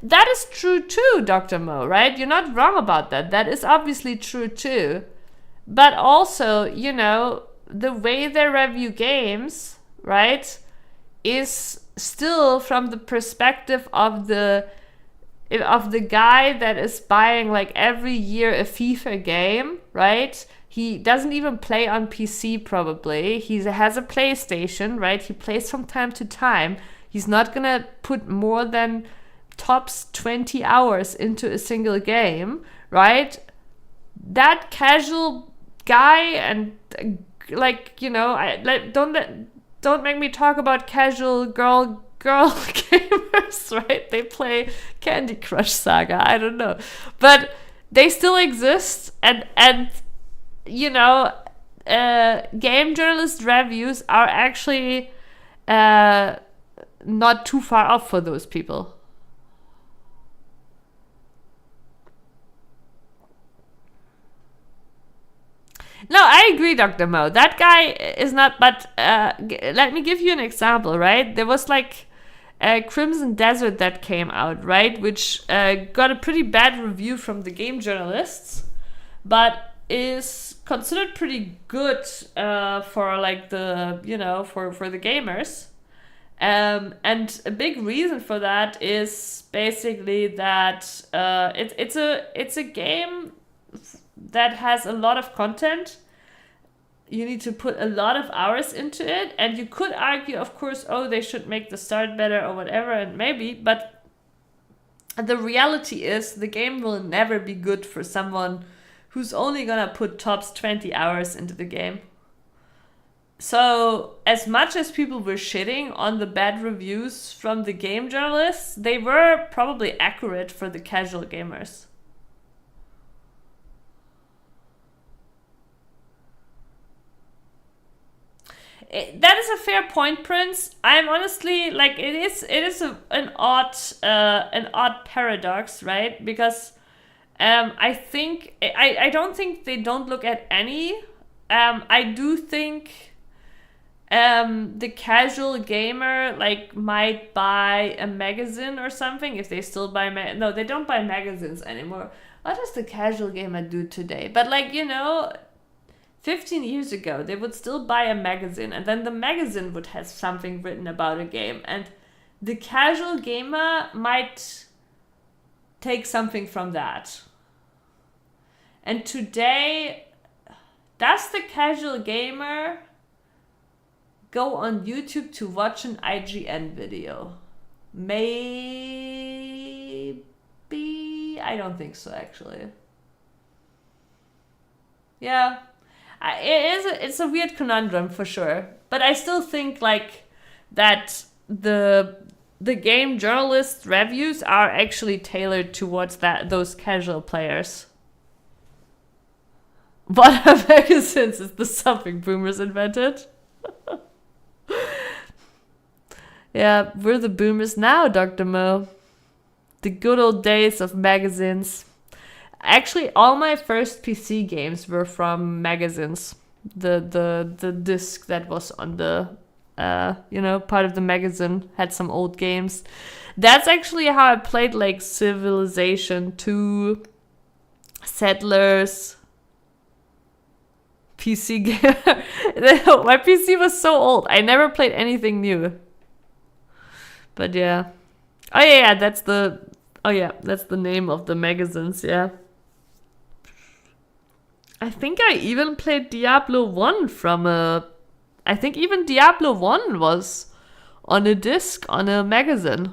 That is true too, Dr. Mo, right? You're not wrong about that. That is obviously true too. But also, the way they review games, right, is still from the perspective of the guy that is buying like every year a FIFA game, right? He doesn't even play on PC probably. He has a PlayStation, right? He plays from time to time. He's not gonna put more than tops 20 hours into a single game, right? That casual guy and don't make me talk about casual girl gamers, right? They play Candy Crush Saga, I don't know. But they still exist and game journalist reviews are actually not too far off for those people. No, I agree, Dr. Mo. That guy is not, but let me give you an example, right? There was like Crimson Desert that came out, right? Which got a pretty bad review from the game journalists, but is considered pretty good for like the, for the gamers. And a big reason for that is basically that it's a game that has a lot of content. You need to put a lot of hours into it, and you could argue, of course, they should make the start better or whatever, and maybe, but the reality is the game will never be good for someone who's only gonna put tops 20 hours into the game. So as much as people were shitting on the bad reviews from the game journalists, they were probably accurate for the casual gamers. That is a fair point, Prince. I'm honestly like it is an odd paradox, right? Because I think I don't think they don't look at any. I do think The casual gamer like might buy a magazine or something if they still buy no, they don't buy magazines anymore. What does the casual gamer do today? But like, 15 years ago they would still buy a magazine, and then the magazine would have something written about a game, and the casual gamer might take something from that. And today, does the casual gamer go on YouTube to watch an IGN video? Maybe. I don't think so, actually. Yeah. It's a weird conundrum for sure. But I still think like that the game journalist reviews are actually tailored towards those casual players. What are magazines? Is this something boomers invented? Yeah, we're the boomers now, Dr. Mo. The good old days of magazines. Actually, all my first PC games were from magazines. The disc that was on the part of the magazine had some old games. That's actually how I played like Civilization 2, Settlers, PC game. My PC was so old. I never played anything new. But yeah. Oh yeah, that's the name of the magazines, yeah. I think I even played Diablo 1 I think even Diablo 1 was on a disc, on a magazine.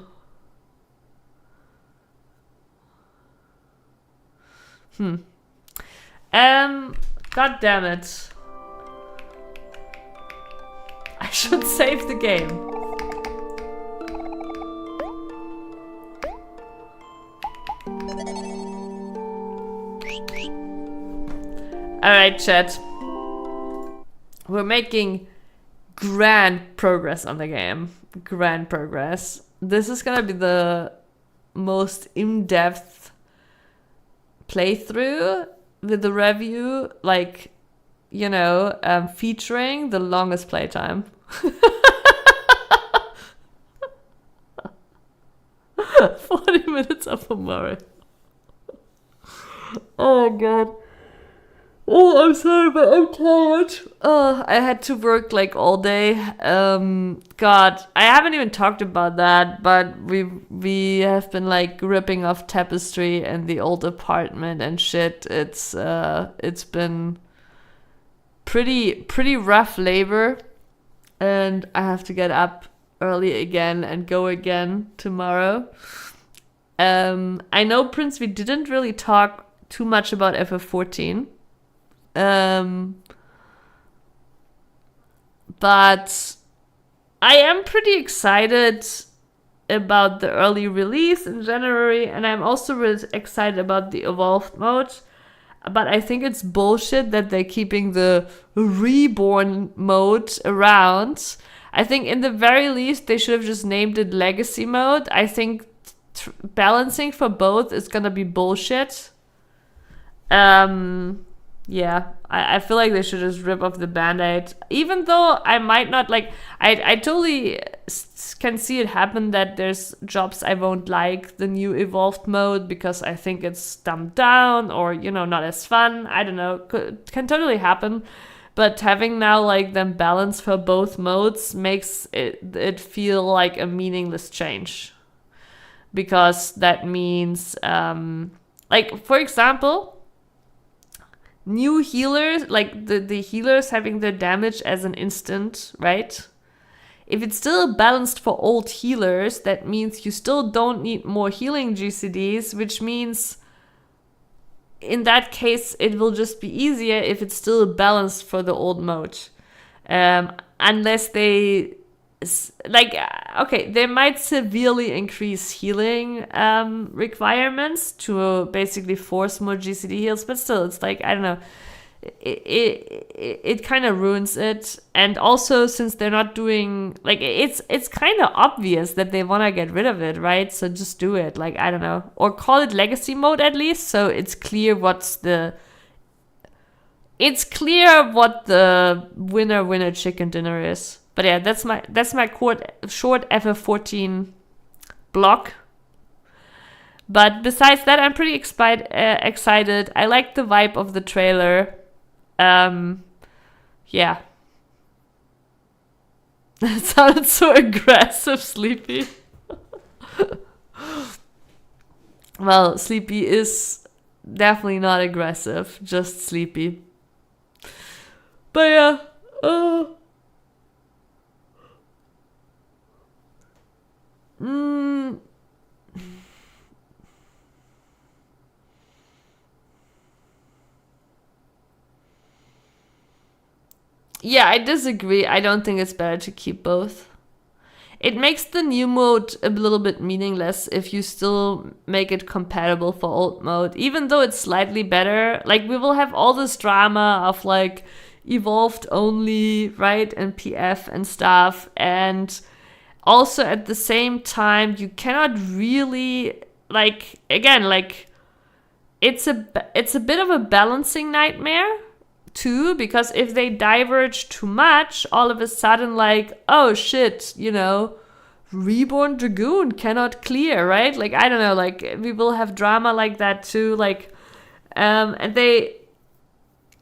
God damn it. I should save the game. Alright, chat. We're making grand progress on the game. Grand progress. This is gonna be the most in-depth playthrough with the review, like, featuring the longest playtime. 40 minutes of Amore. Oh god. Oh, I'm sorry, but I'm tired. I had to work like all day. God, I haven't even talked about that, but we have been like ripping off tapestry in the old apartment and shit. It's been pretty rough labor, and I have to get up early again and go again tomorrow. I know, Prince, we didn't really talk too much about FF14. But I am pretty excited about the early release in January, and I'm also really excited about the evolved mode. But I think it's bullshit that they're keeping the reborn mode around. I think in the very least they should have just named it legacy mode. I think balancing for both is gonna be bullshit. Yeah, I feel like they should just rip off the Band-Aid. Even though I might not, like, I totally can see it happen that there's jobs I won't like the new evolved mode because I think it's dumbed down or, not as fun. I don't know. Can totally happen. But having now, like, them balance for both modes makes it feel like a meaningless change. Because that means, like, for example, new healers, like the healers having their damage as an instant, right? If it's still balanced for old healers, that means you still don't need more healing GCDs, which means in that case it will just be easier if it's still balanced for the old mode. Unless they they might severely increase healing requirements to basically force more GCD heals, but still, it's like, I don't know, it kind of ruins it. And also, since they're not doing, like, it's kind of obvious that they want to get rid of it, right? So just do it, like, I don't know, or call it legacy mode at least, so it's clear what the winner chicken dinner is. But yeah, that's my short FF14 block. But besides that, I'm pretty excited. I like the vibe of the trailer. Yeah. That sounded so aggressive, Sleepy. Well, Sleepy is definitely not aggressive, just sleepy. But yeah, yeah, I disagree. I don't think it's better to keep both. It makes the new mode a little bit meaningless if you still make it compatible for old mode, even though it's slightly better. Like, we will have all this drama of like evolved only, right, and PF and stuff, and also at the same time you cannot really, like, again, like, it's a bit of a balancing nightmare too, because if they diverge too much, all of a sudden, like, oh shit, you know, Reborn Dragoon cannot clear, right? Like, I don't know, like, we will have drama like that too, like, and they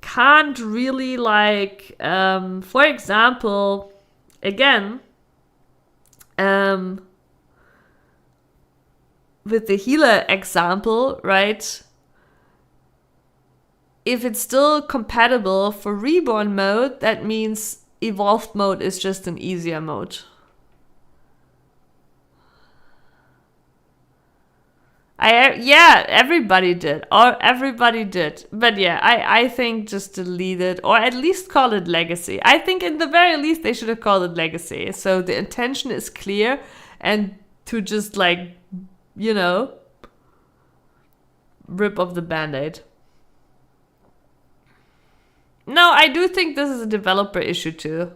can't really, like, for example, again, with the healer example, right? If it's still compatible for Reborn mode, that means Evolved mode is just an easier mode. Yeah, everybody did. But yeah, I think just delete it, or at least call it Legacy. I think in the very least they should have called it Legacy. So the intention is clear, and to just, like, you know, rip off the Band-Aid. No, I do think this is a developer issue too.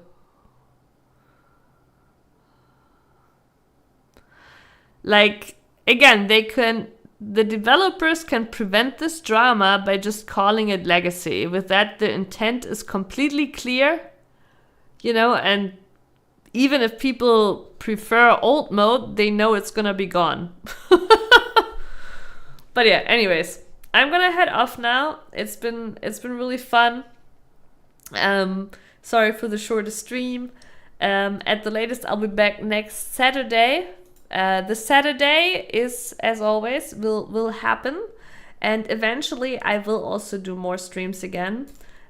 Like, again, the developers can prevent this drama by just calling it Legacy. With that, the intent is completely clear, you know, and even if people prefer old mode, they know it's gonna be gone. But yeah, anyways, I'm gonna head off now. It's been really fun. Sorry for the shorter stream. At the latest, I'll be back next Saturday. The Saturday is, as always, will happen, and eventually I will also do more streams again.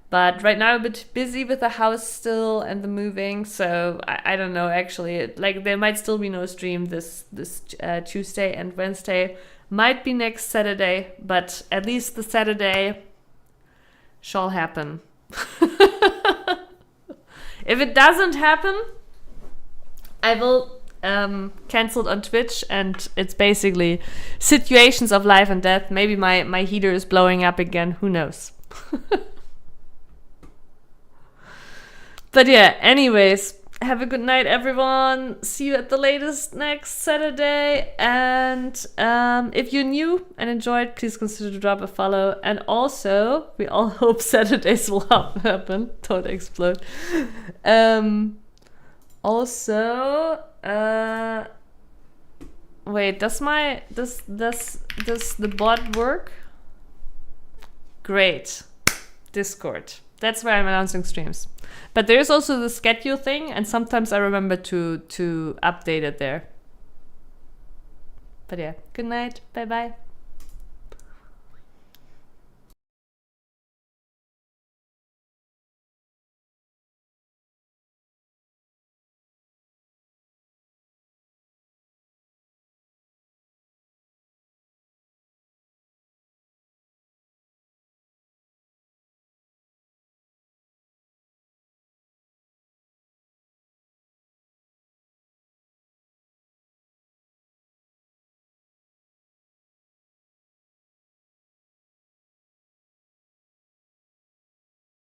But right now I'm a bit busy with the house still and the moving, so I don't know, actually. Like, there might still be no stream this Tuesday and Wednesday. Might be next Saturday, but at least the Saturday shall happen. If it doesn't happen, I will cancel it on Twitch, and it's basically situations of life and death. Maybe my heater is blowing up again, who knows. But yeah, anyways, have a good night, everyone. See you at the latest next Saturday. And if you're new and enjoyed, please consider to drop a follow. And also, we all hope Saturdays will happen. Don't explode. Also, wait, does the bot work? Great. Discord. That's where I'm announcing streams. But there's also the schedule thing, and sometimes I remember to update it there. But yeah, good night. Bye-bye.